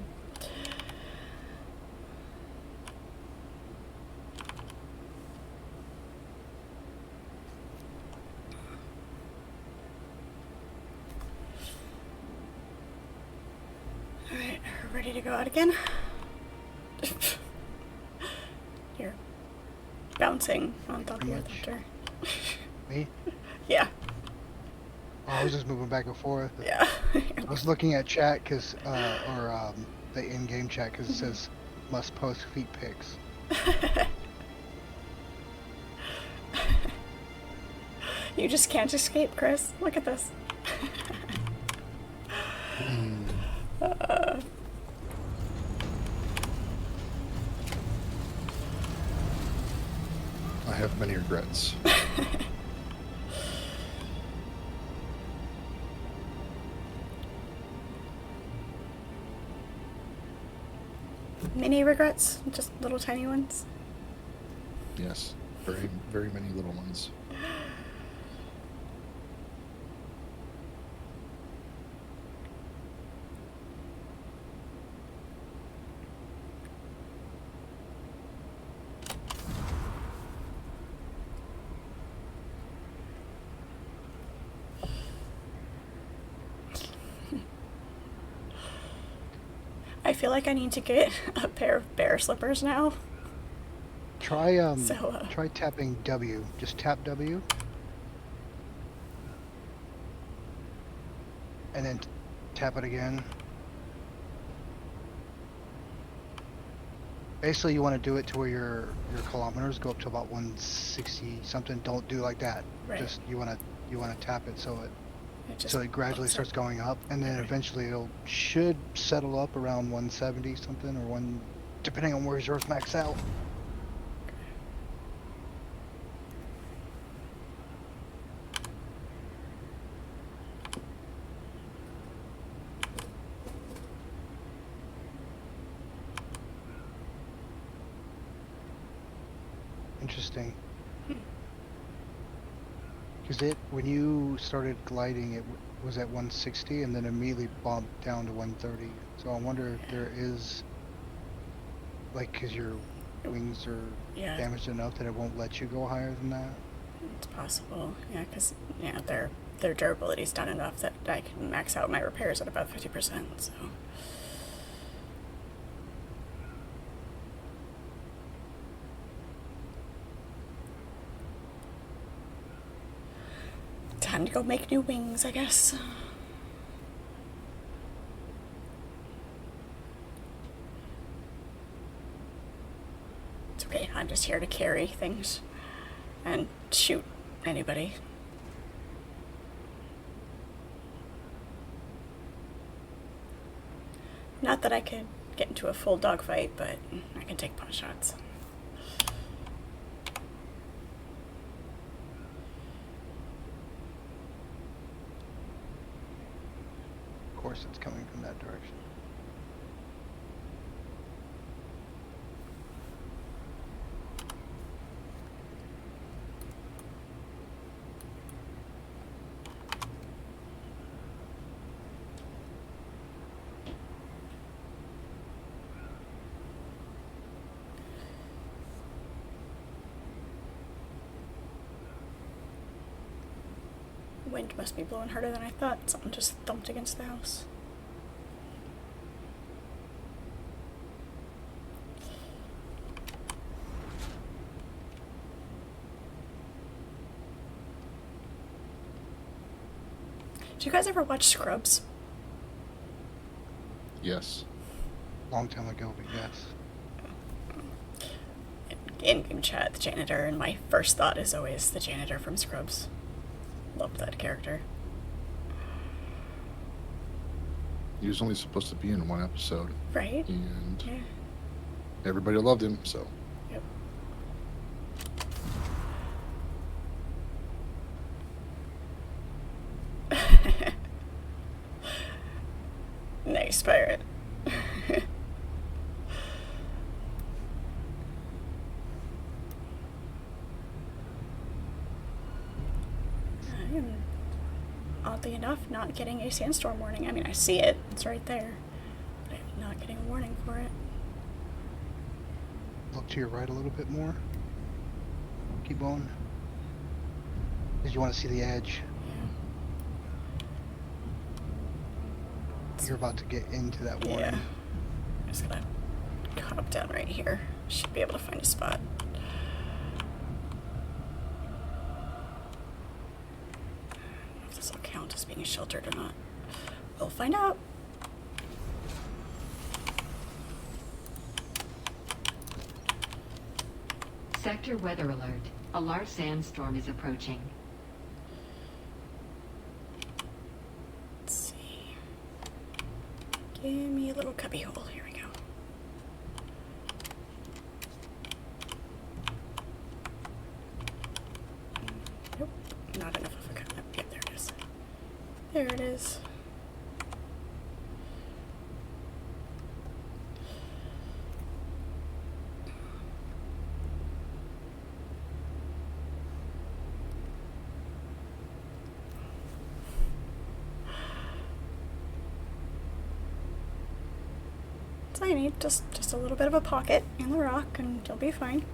Alright, ready to go out again? You're bouncing on top of your Pretty much. thunder. Me? Yeah, Oh, I was just moving back and forth. yeah. I was looking at chat because, the in-game chat because it says must post feet pics. You just can't escape, Chris. Look at this. I have many regrets. Mini regrets? Just little tiny ones? Yes, very, very many little ones. I feel like I need to get a pair of bear slippers now. Try So, try tapping W. Just tap W. And then tap it again. Basically, you want to do it to where your kilometers go up to about 160 something. Don't do like that. Right. Just you want to tap it so just it gradually bumps starts up. going up, and then Right. eventually it'll should settle up around 170 something or one, depending on where yours max out. Interesting. Because when you started gliding, it was at 160 and then immediately bumped down to 130. So I wonder if there is, like, because your wings are Yeah, damaged enough that it won't let you go higher than that. it's possible. Yeah, because their durability's done enough that I can max out my repairs at about 50%. So. Time to go make new wings, I guess. It's okay, I'm just here to carry things and shoot anybody. Not that I could get into a full dogfight, but I can take pot shots. Of course, it's coming from that direction. Wind must be blowing harder than I thought. Something just thumped against the house. Did you guys ever watch Scrubs? Yes. Long time ago, but yes. In-game chat, the janitor, and my first thought is always the janitor from Scrubs. Loved that character. He was only supposed to be in one episode, Right? and Yeah. everybody loved him, so. Yep. Nice pirate. I am, oddly enough, not getting a sandstorm warning. I mean, I see it. It's right there. But I'm not getting a warning for it. Look to your right a little bit more. Keep going. Because you want to see the edge. You're about to get into that warning. Yeah. I'm just gonna hop down right here. Should be able to find a spot. I don't know if this will count as being sheltered or not. We'll find out. Sector weather alert. A large sandstorm is approaching. Let's see. Give me a little cubby hole. Here we go. Nope. Not enough of a cut. Yep, there it is. There it is. Tiny, just a little bit of a pocket in the rock and you'll be fine.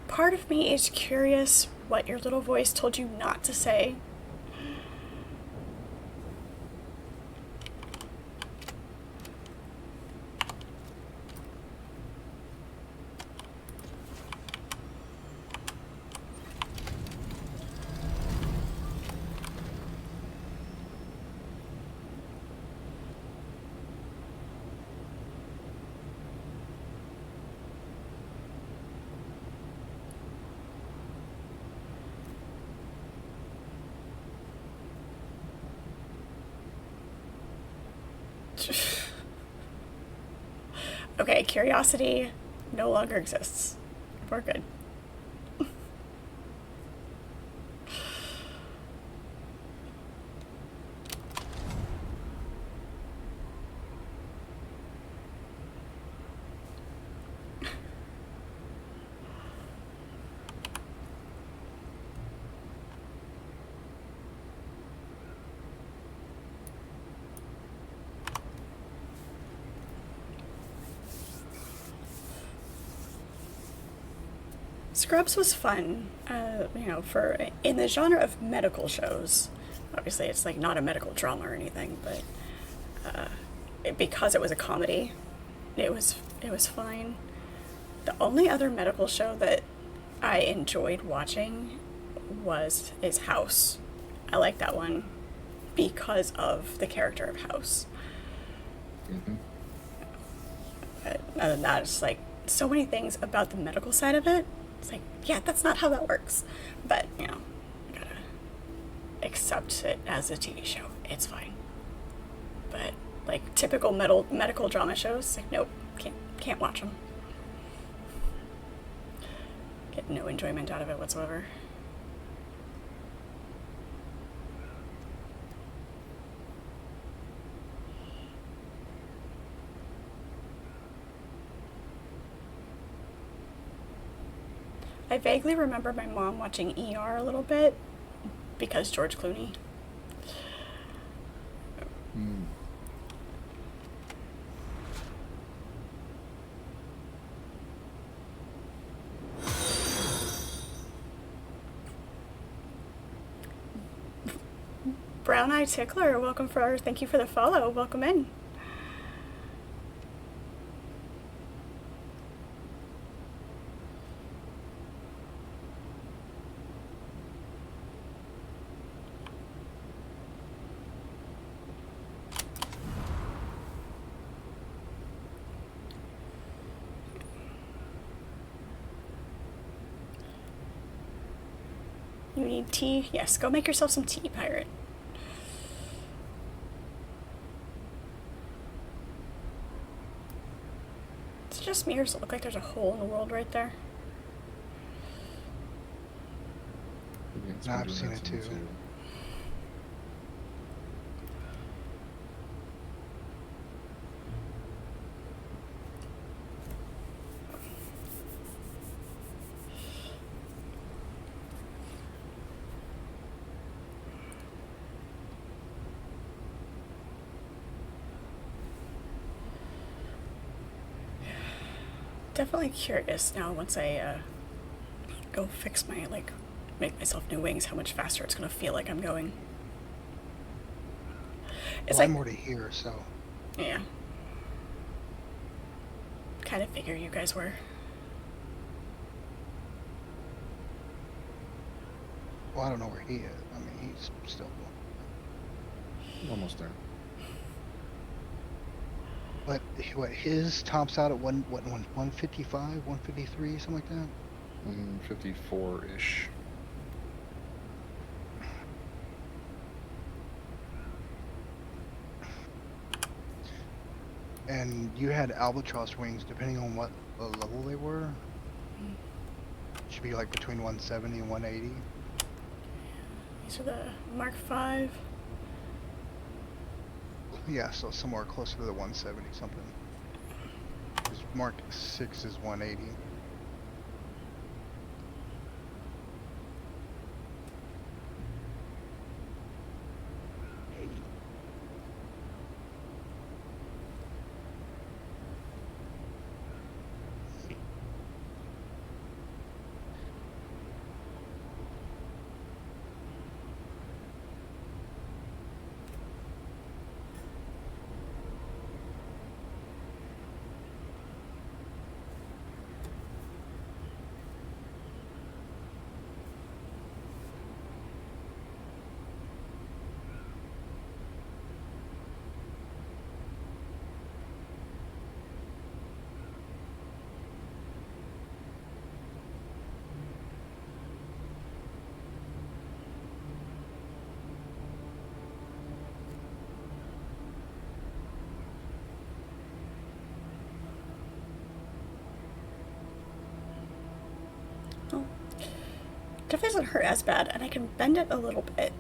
Part of me is curious what your little voice told you not to say. Okay, curiosity no longer exists. We're good. Scrubs was fun, for in the genre of medical shows. Obviously, it's like not a medical drama or anything, but because it was a comedy, it was fine. The only other medical show that I enjoyed watching is House. I like that one because of the character of House. Mm-hmm. But other than that, it's like so many things about the medical side of it. It's like, yeah, that's not how that works. But, gotta accept it as a TV show. It's fine. But, like, typical medical drama shows, like, nope, can't watch them. Get no enjoyment out of it whatsoever. I vaguely remember my mom watching ER a little bit because George Clooney. Mm. Brown Eye Tickler, thank you for the follow. Welcome in. You need tea? Yes, go make yourself some tea, pirate. Is it just me or does it look like there's a hole in the world right there? Maybe it's No, been I've doing seen that it to me too. Definitely curious now once I go fix my, like, make myself new wings, how much faster it's gonna feel like I'm going. It's Well, like, I'm already here, so yeah. Kind of figure you guys were. well, I don't know where he is. I mean, he's still. Almost there. But what his tops out at 155, 153, something like that. 54-ish. And you had albatross wings, depending on what level they were. Should be like between 170 and 180. These are the Mark V. Yeah, so somewhere closer to the 170 something. Because Mark 6 is 180. Oh. Definitely doesn't hurt as bad, and I can bend it a little bit.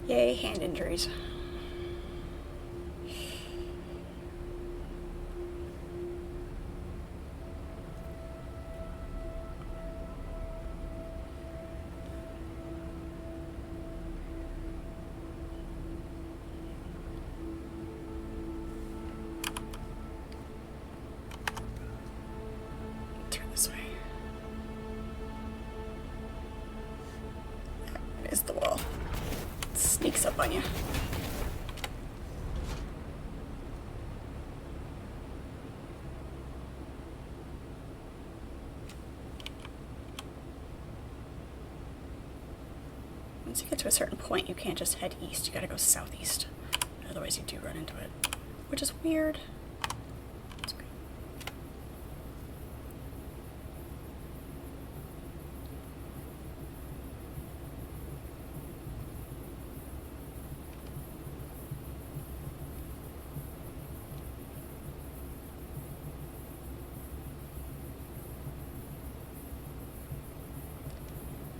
Yay, hand injuries. Turn this way. That is the wall. It sneaks up on you. Once you get to a certain point, you can't just head east. You gotta go southeast. Otherwise, you do run into it, which is weird. It's okay.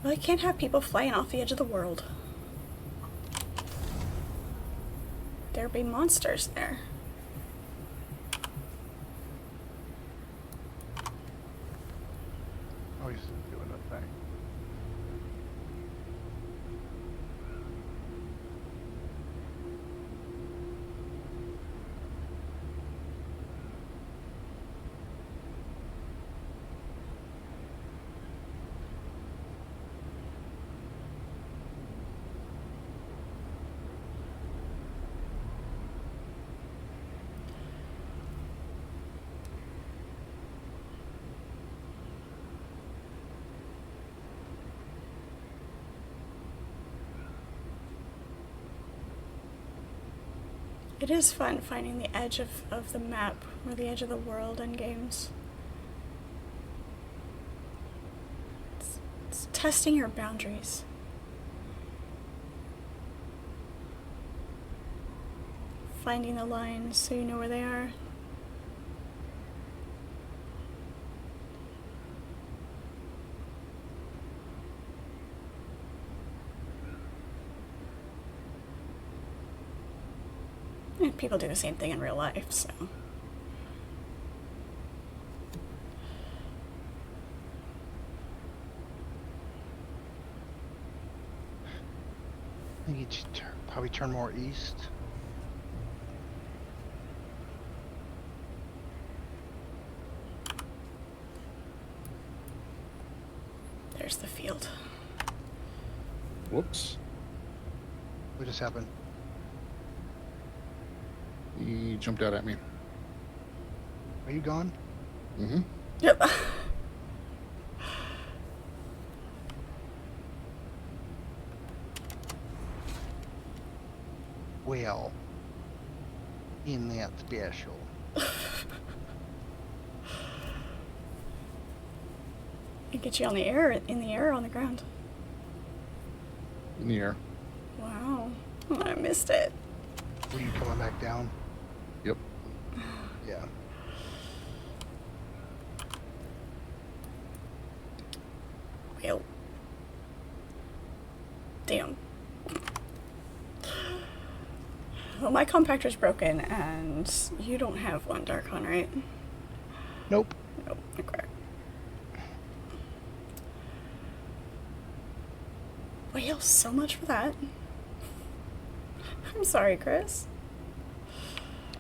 Well, I can't have people flying off the edge of the world. There be monsters there. Oh, he's doing a thing. It is fun finding the edge of the map or the edge of the world in games. It's testing your boundaries. Finding the lines so you know where they are. And people do the same thing in real life, so. I think you should probably turn more east. There's the field. Whoops. What just happened? He jumped out at me. Are you gone? Mm-hmm. Yep. Well, in that special. It gets you on the air, in the air, or on the ground. In the air. Wow. I missed it. Were you coming back down? Yep. Yeah. Well. Damn. Well, my compactor's broken, and you don't have one, Darkon, right? Nope. Nope. Okay. Well, so much for that. I'm sorry, Chris.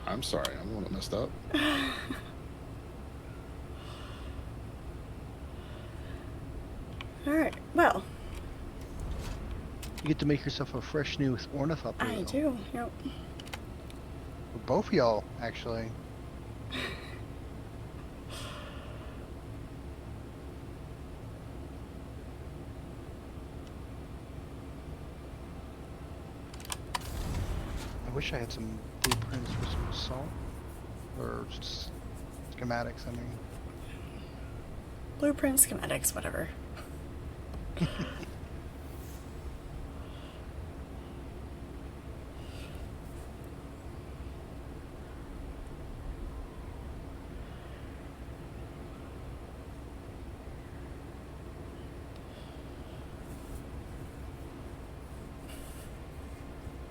I'm sorry. I'm the one that messed up. Alright, well, You get to make yourself a fresh new ornithopter. I do, yep. Both of y'all, actually. I wish I had some blueprints for some salt. Or just schematics, I mean. Blueprints, schematics, whatever.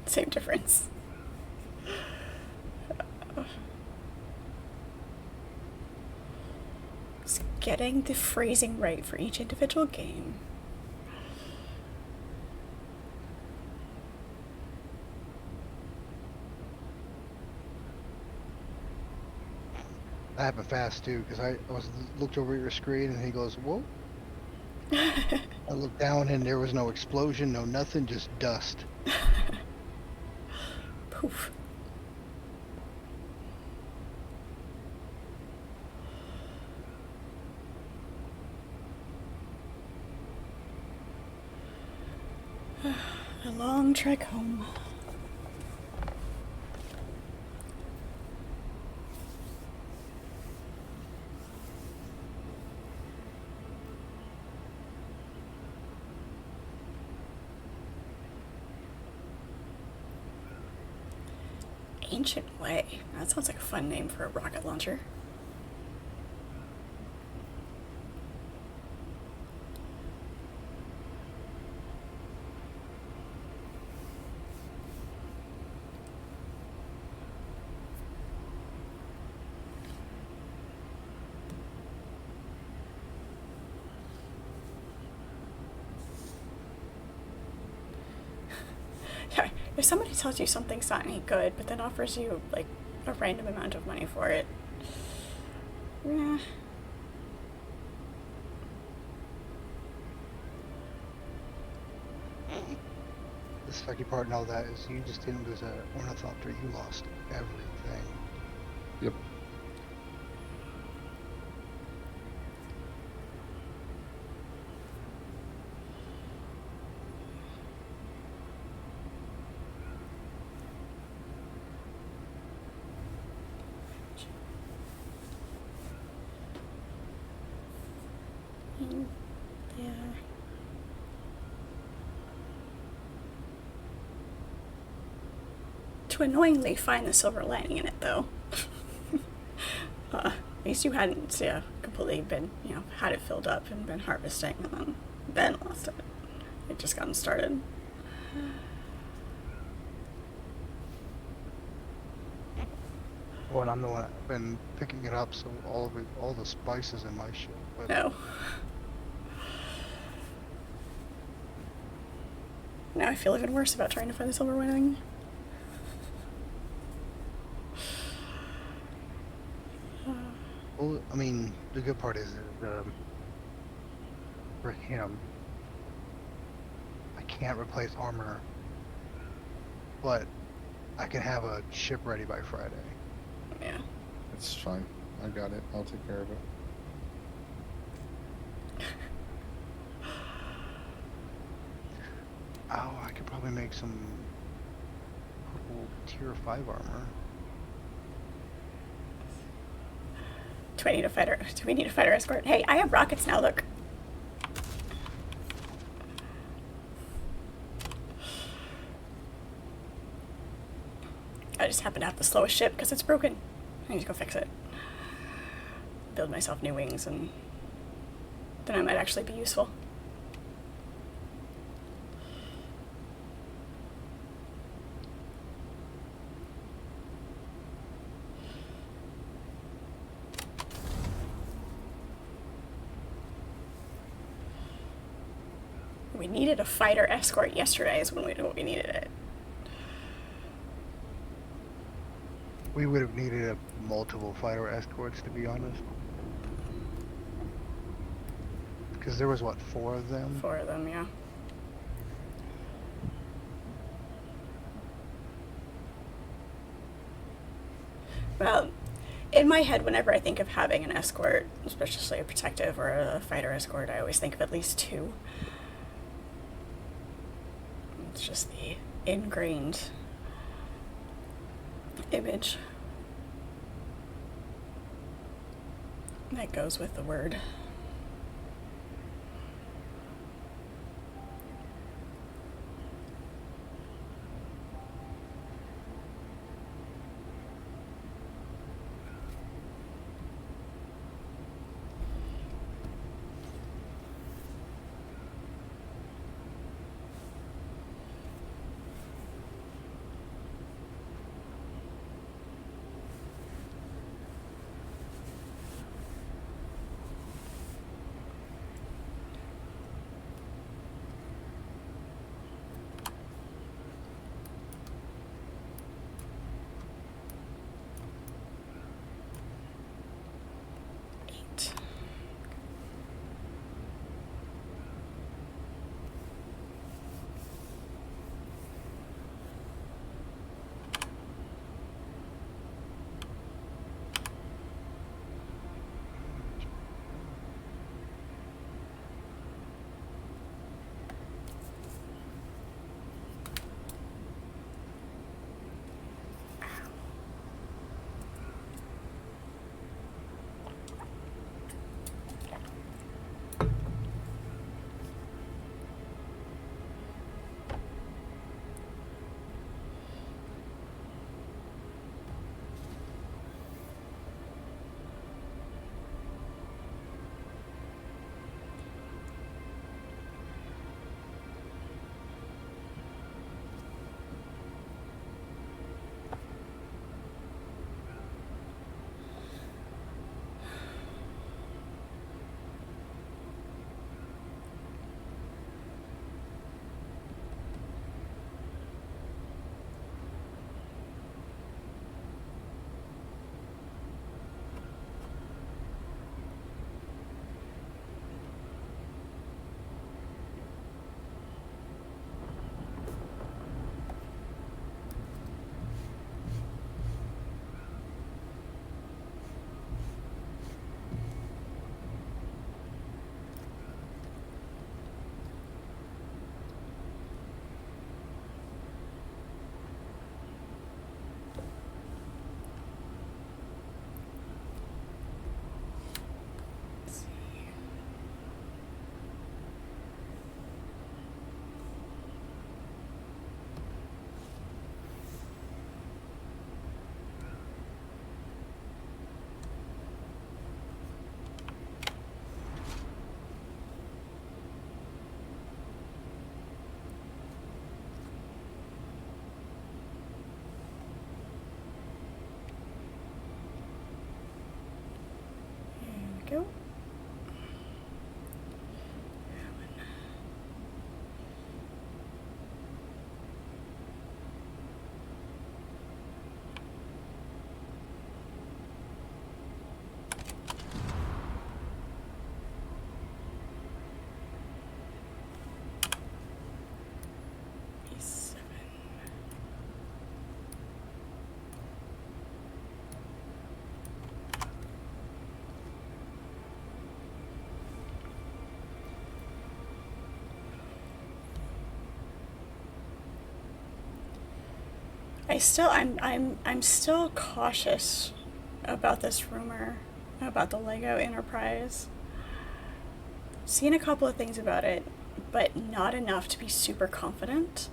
Same difference. It's getting the phrasing right for each individual game. That happened fast too, because I looked over at your screen and he goes, "Whoa." I looked down and there was no explosion, no nothing, just dust. Poof. A long trek home. Ancient Way. That sounds like a fun name for a rocket launcher. Yeah, if somebody tells you something's not any good, but then offers you, like, a random amount of money for it, eh. The sucky part in all that is you just didn't lose an ornithopter, you lost everything. Yep. And, yeah. To annoyingly find the silver lining in it, though. At least you hadn't, completely been, had it filled up and been harvesting and then lost it. It just gotten started. Well, and I'm the one that's been picking it up, so all the spices in my shit. But No. Now I feel even worse about trying to find the silver lining. well, I mean, the good part is that for him, I can't replace armor, but I can have a ship ready by Friday. Yeah. It's fine. I got it. I'll take care of it. Oh, I could probably make some purple tier 5 armor. Do we need a fighter escort? Hey, I have rockets now, look. I just happen to have the slowest ship because it's broken. I need to go fix it. Build myself new wings, and then I might actually be useful. We needed a fighter escort yesterday is when we needed it. We would have needed multiple fighter escorts, to be honest. Because there was, what, 4 of them? 4 of them, yeah. Well, in my head, whenever I think of having an escort, especially a protective or a fighter escort, I always think of at least 2. It's just the ingrained image that goes with the word. I'm still cautious about this rumor about the Lego Enterprise. Seen a couple of things about it, but not enough to be super confident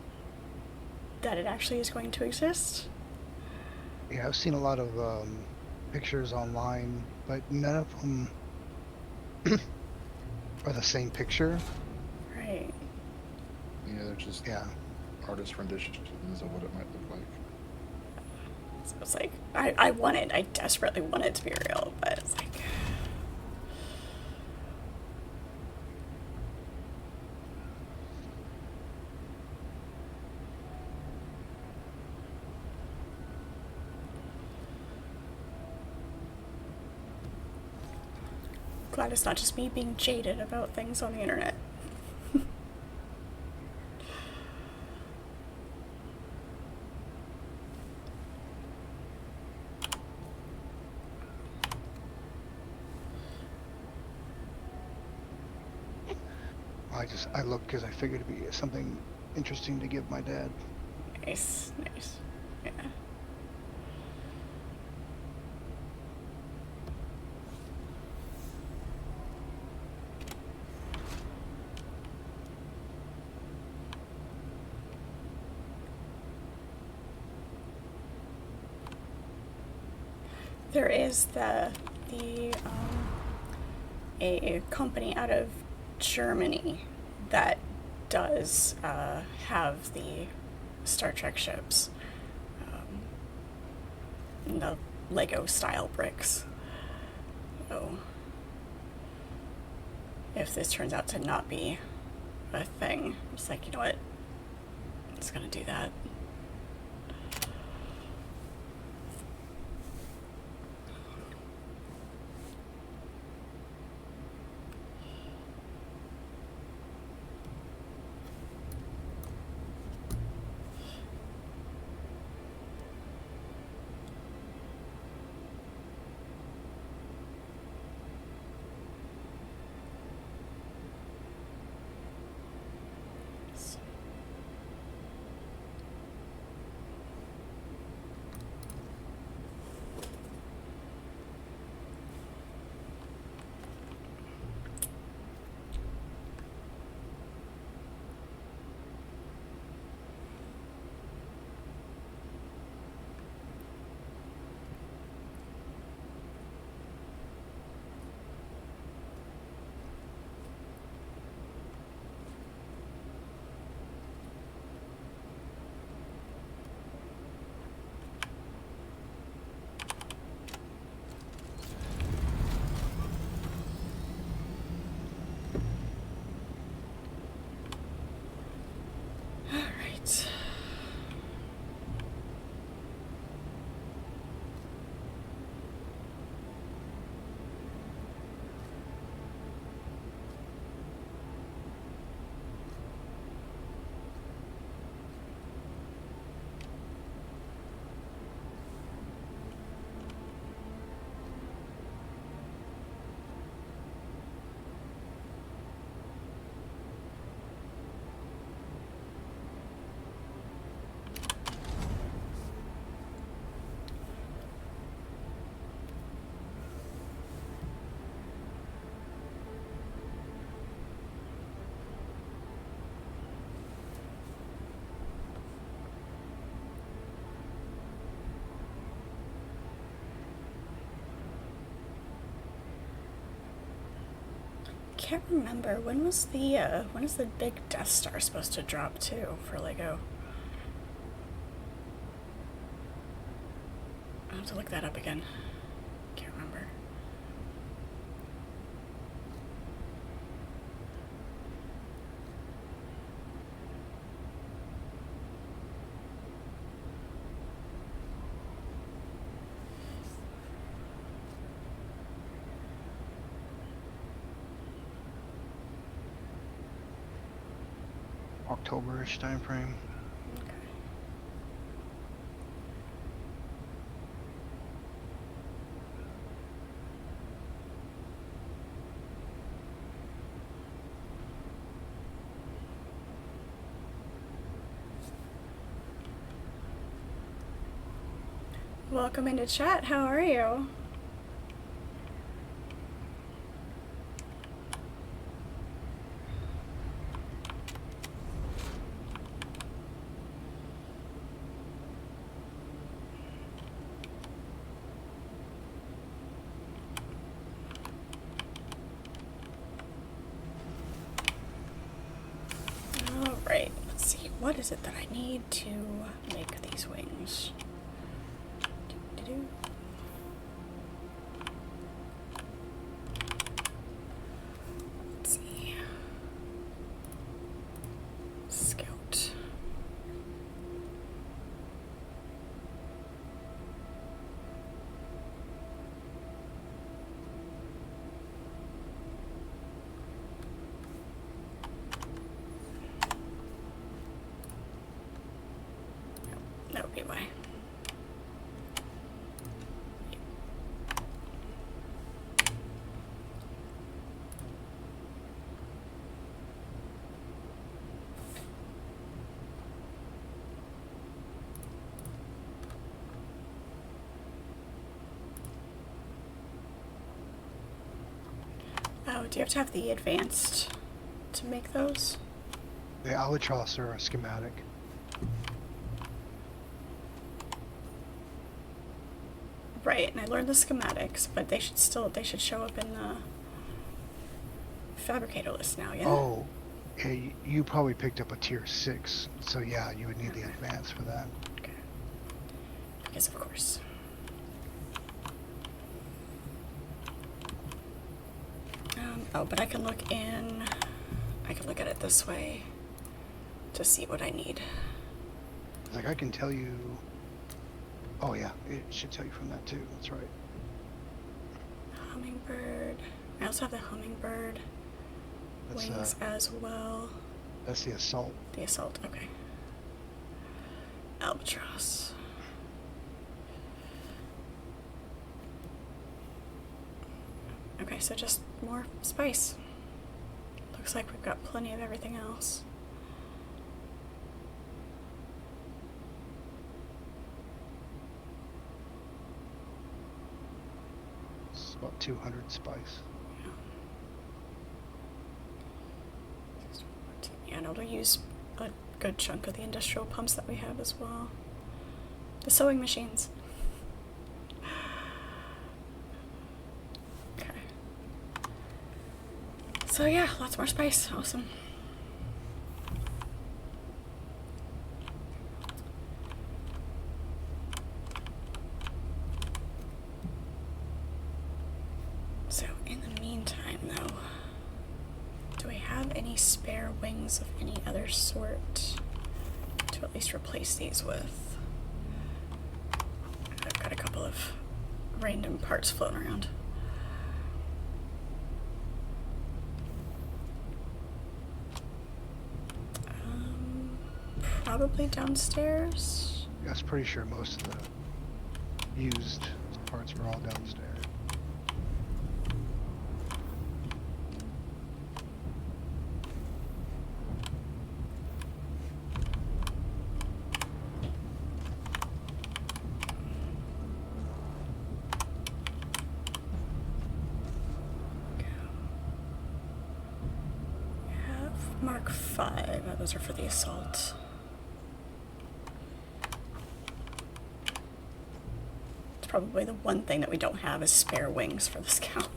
that it actually is going to exist. Yeah, I've seen a lot of pictures online, but none of them are the same picture. Right. Yeah, they're just Yeah. artist renditions of what it might look like. So it's like, I desperately want it to be real, but it's like, glad it's not just me being jaded about things on the internet. I looked because I figured it'd be something interesting to give my dad. Nice, nice. Yeah. There is a company out of Germany that does have the Star Trek ships, the Lego style bricks. So if this turns out to not be a thing, it's like, you know what? I'm just gonna do that. All right. Can't remember when is the big Death Star supposed to drop too for Lego? I'll have to look that up again. Can't remember. October-ish time frame. Okay. welcome into chat. How are you? Alright, let's see. What is it that I need to make these wings? Doo-doo-doo. Let's see. Scout. That would be why. Oh, do you have to have the advanced to make those? The Albatross are a schematic. Right, and I learned the schematics, but they should show up in the fabricator list now, yeah? Oh, yeah, you probably picked up a tier 6, so yeah, you would need the advance for that. Okay. Because of course. Oh, but I can look at it this way to see what I need. Like, I can tell you... Oh yeah, it should tell you from that too, that's right. Hummingbird. I also have the hummingbird That's, wings as well. That's the assault. The assault, okay. Albatross. Okay, so just more spice. Looks like we've got plenty of everything else. It's about 200 spice. Yeah, and it'll use a good chunk of the industrial pumps that we have as well. The sewing machines. Okay. So yeah, lots more spice. Awesome. So in the meantime though, do we have any spare wings of any other sort to at least replace these with? I've got a couple of random parts floating around. Probably downstairs. I was pretty sure most of the used parts were all downstairs. Mark 5. Those are for the assault. It's probably the one thing that we don't have is spare wings for the scout.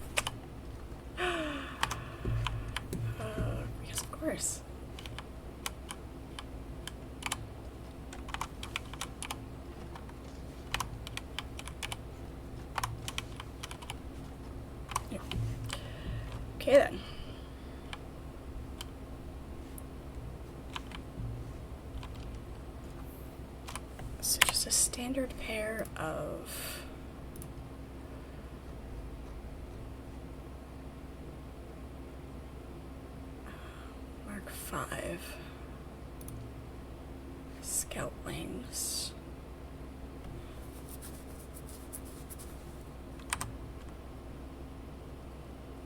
Yes, of course. Yeah. Okay then. So just a standard pair of Mark 5 scout wings.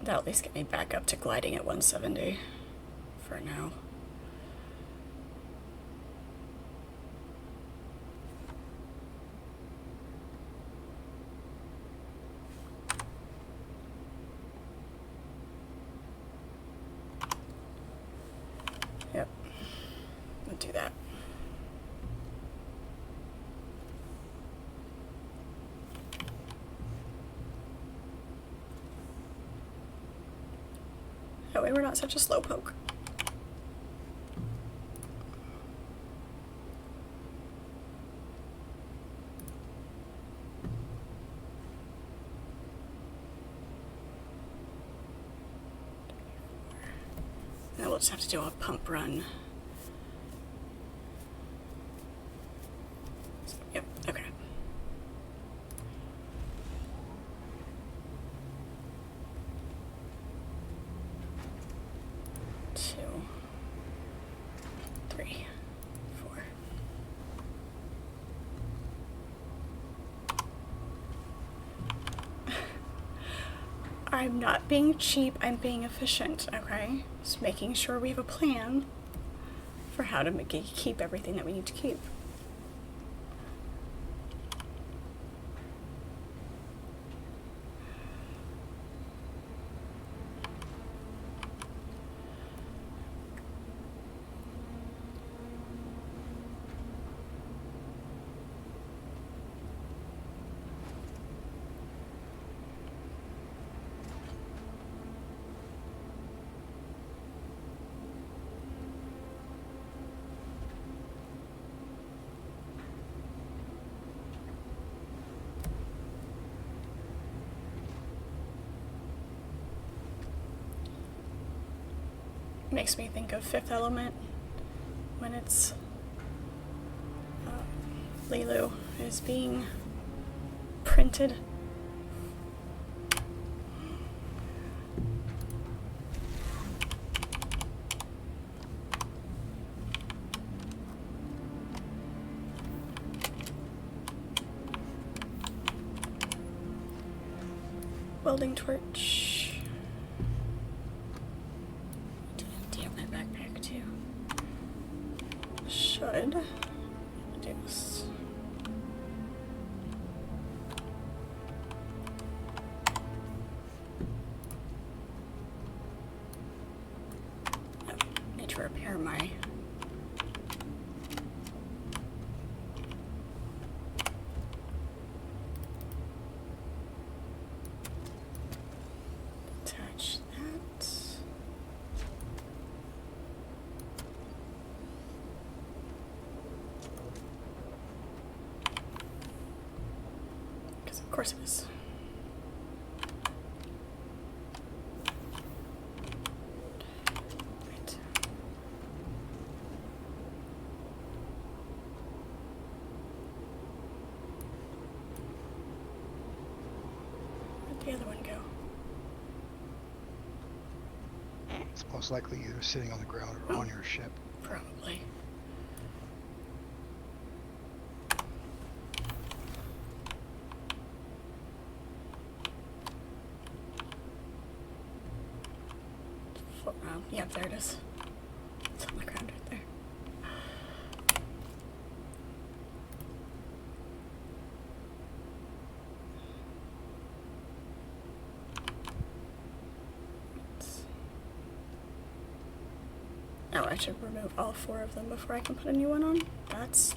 That'll at least get me back up to gliding at 170 for now. do that. That way we're not such a slowpoke. Now we'll just have to do a pump run. Yep, okay. Two, three, four. I'm not being cheap, I'm being efficient, okay? Just making sure we have a plan for how to keep everything that we need to keep. Makes me think of Fifth Element when it's Lilu is being printed. Welding torch. Should do this. Oh, need to repair my attach that. Of course it is. Right. Where'd the other one go? It's most likely either sitting on the ground or on your ship. Probably. Float around. Yep, there it is. It's on the ground right there. Oh, I should remove all 4 of them before I can put a new one on. That's...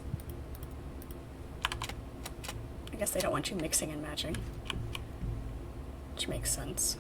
I guess they don't want you mixing and matching. Which makes sense.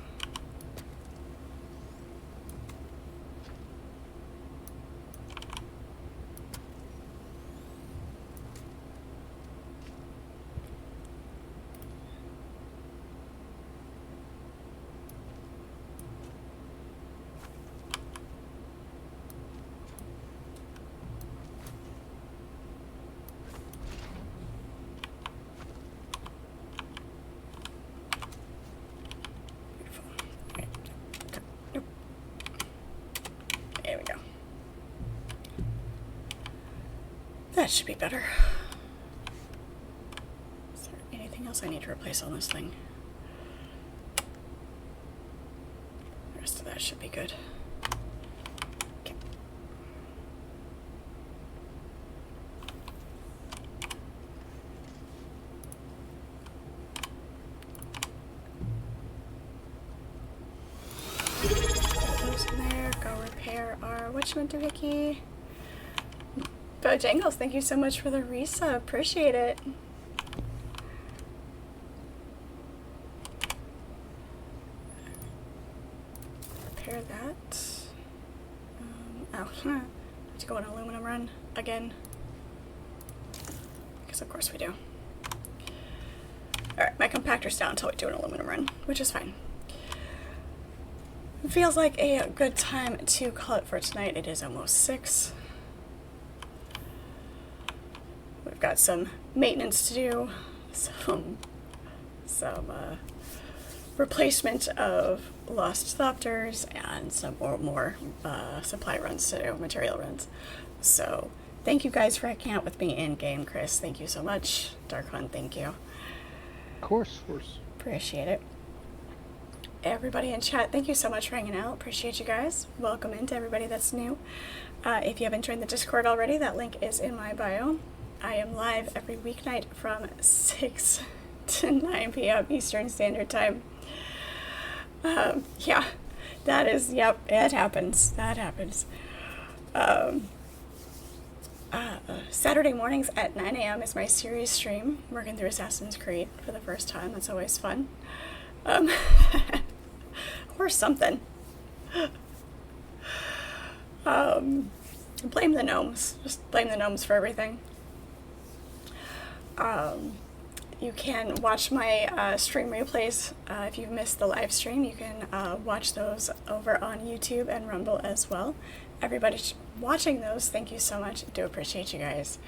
There we go. That should be better. Is there anything else I need to replace on this thing? The rest of that should be good. Okay. Put those in there. Go repair our whatchamajiggy. Bojangles, thank you so much for the resub. Appreciate it. Repair that. Have to go on an aluminum run again. Because of course we do. Alright, my compactor's down until we do an aluminum run, which is fine. It feels like a good time to call it for tonight. It is almost 6. We've got some maintenance to do, some replacement of lost Thopters, and some more supply runs to do, material runs. So thank you guys for hanging out with me in game. Chris, thank you so much. Dark Hunt, thank you. Of course. Appreciate it. Everybody in chat, thank you so much for hanging out. Appreciate you guys. Welcome in to everybody that's new. If you haven't joined the Discord already, that link is in my bio. I am live every weeknight from 6 to 9 p.m. Eastern Standard Time. Yeah, that is, yep, it happens. That happens. Saturday mornings at 9 a.m. is my series stream, working through Assassin's Creed for the first time. That's always fun. Or something. Blame the gnomes. Just blame the gnomes for everything. You can watch my stream replays. If you've missed the live stream, you can watch those over on YouTube and Rumble as well. Everybody watching those, thank you so much. I do appreciate you guys.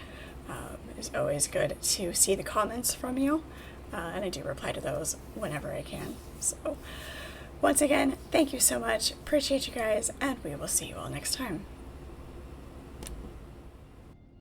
It's always good to see the comments from you, and I do reply to those whenever I can. So, once again, thank you so much. Appreciate you guys, and we will see you all next time.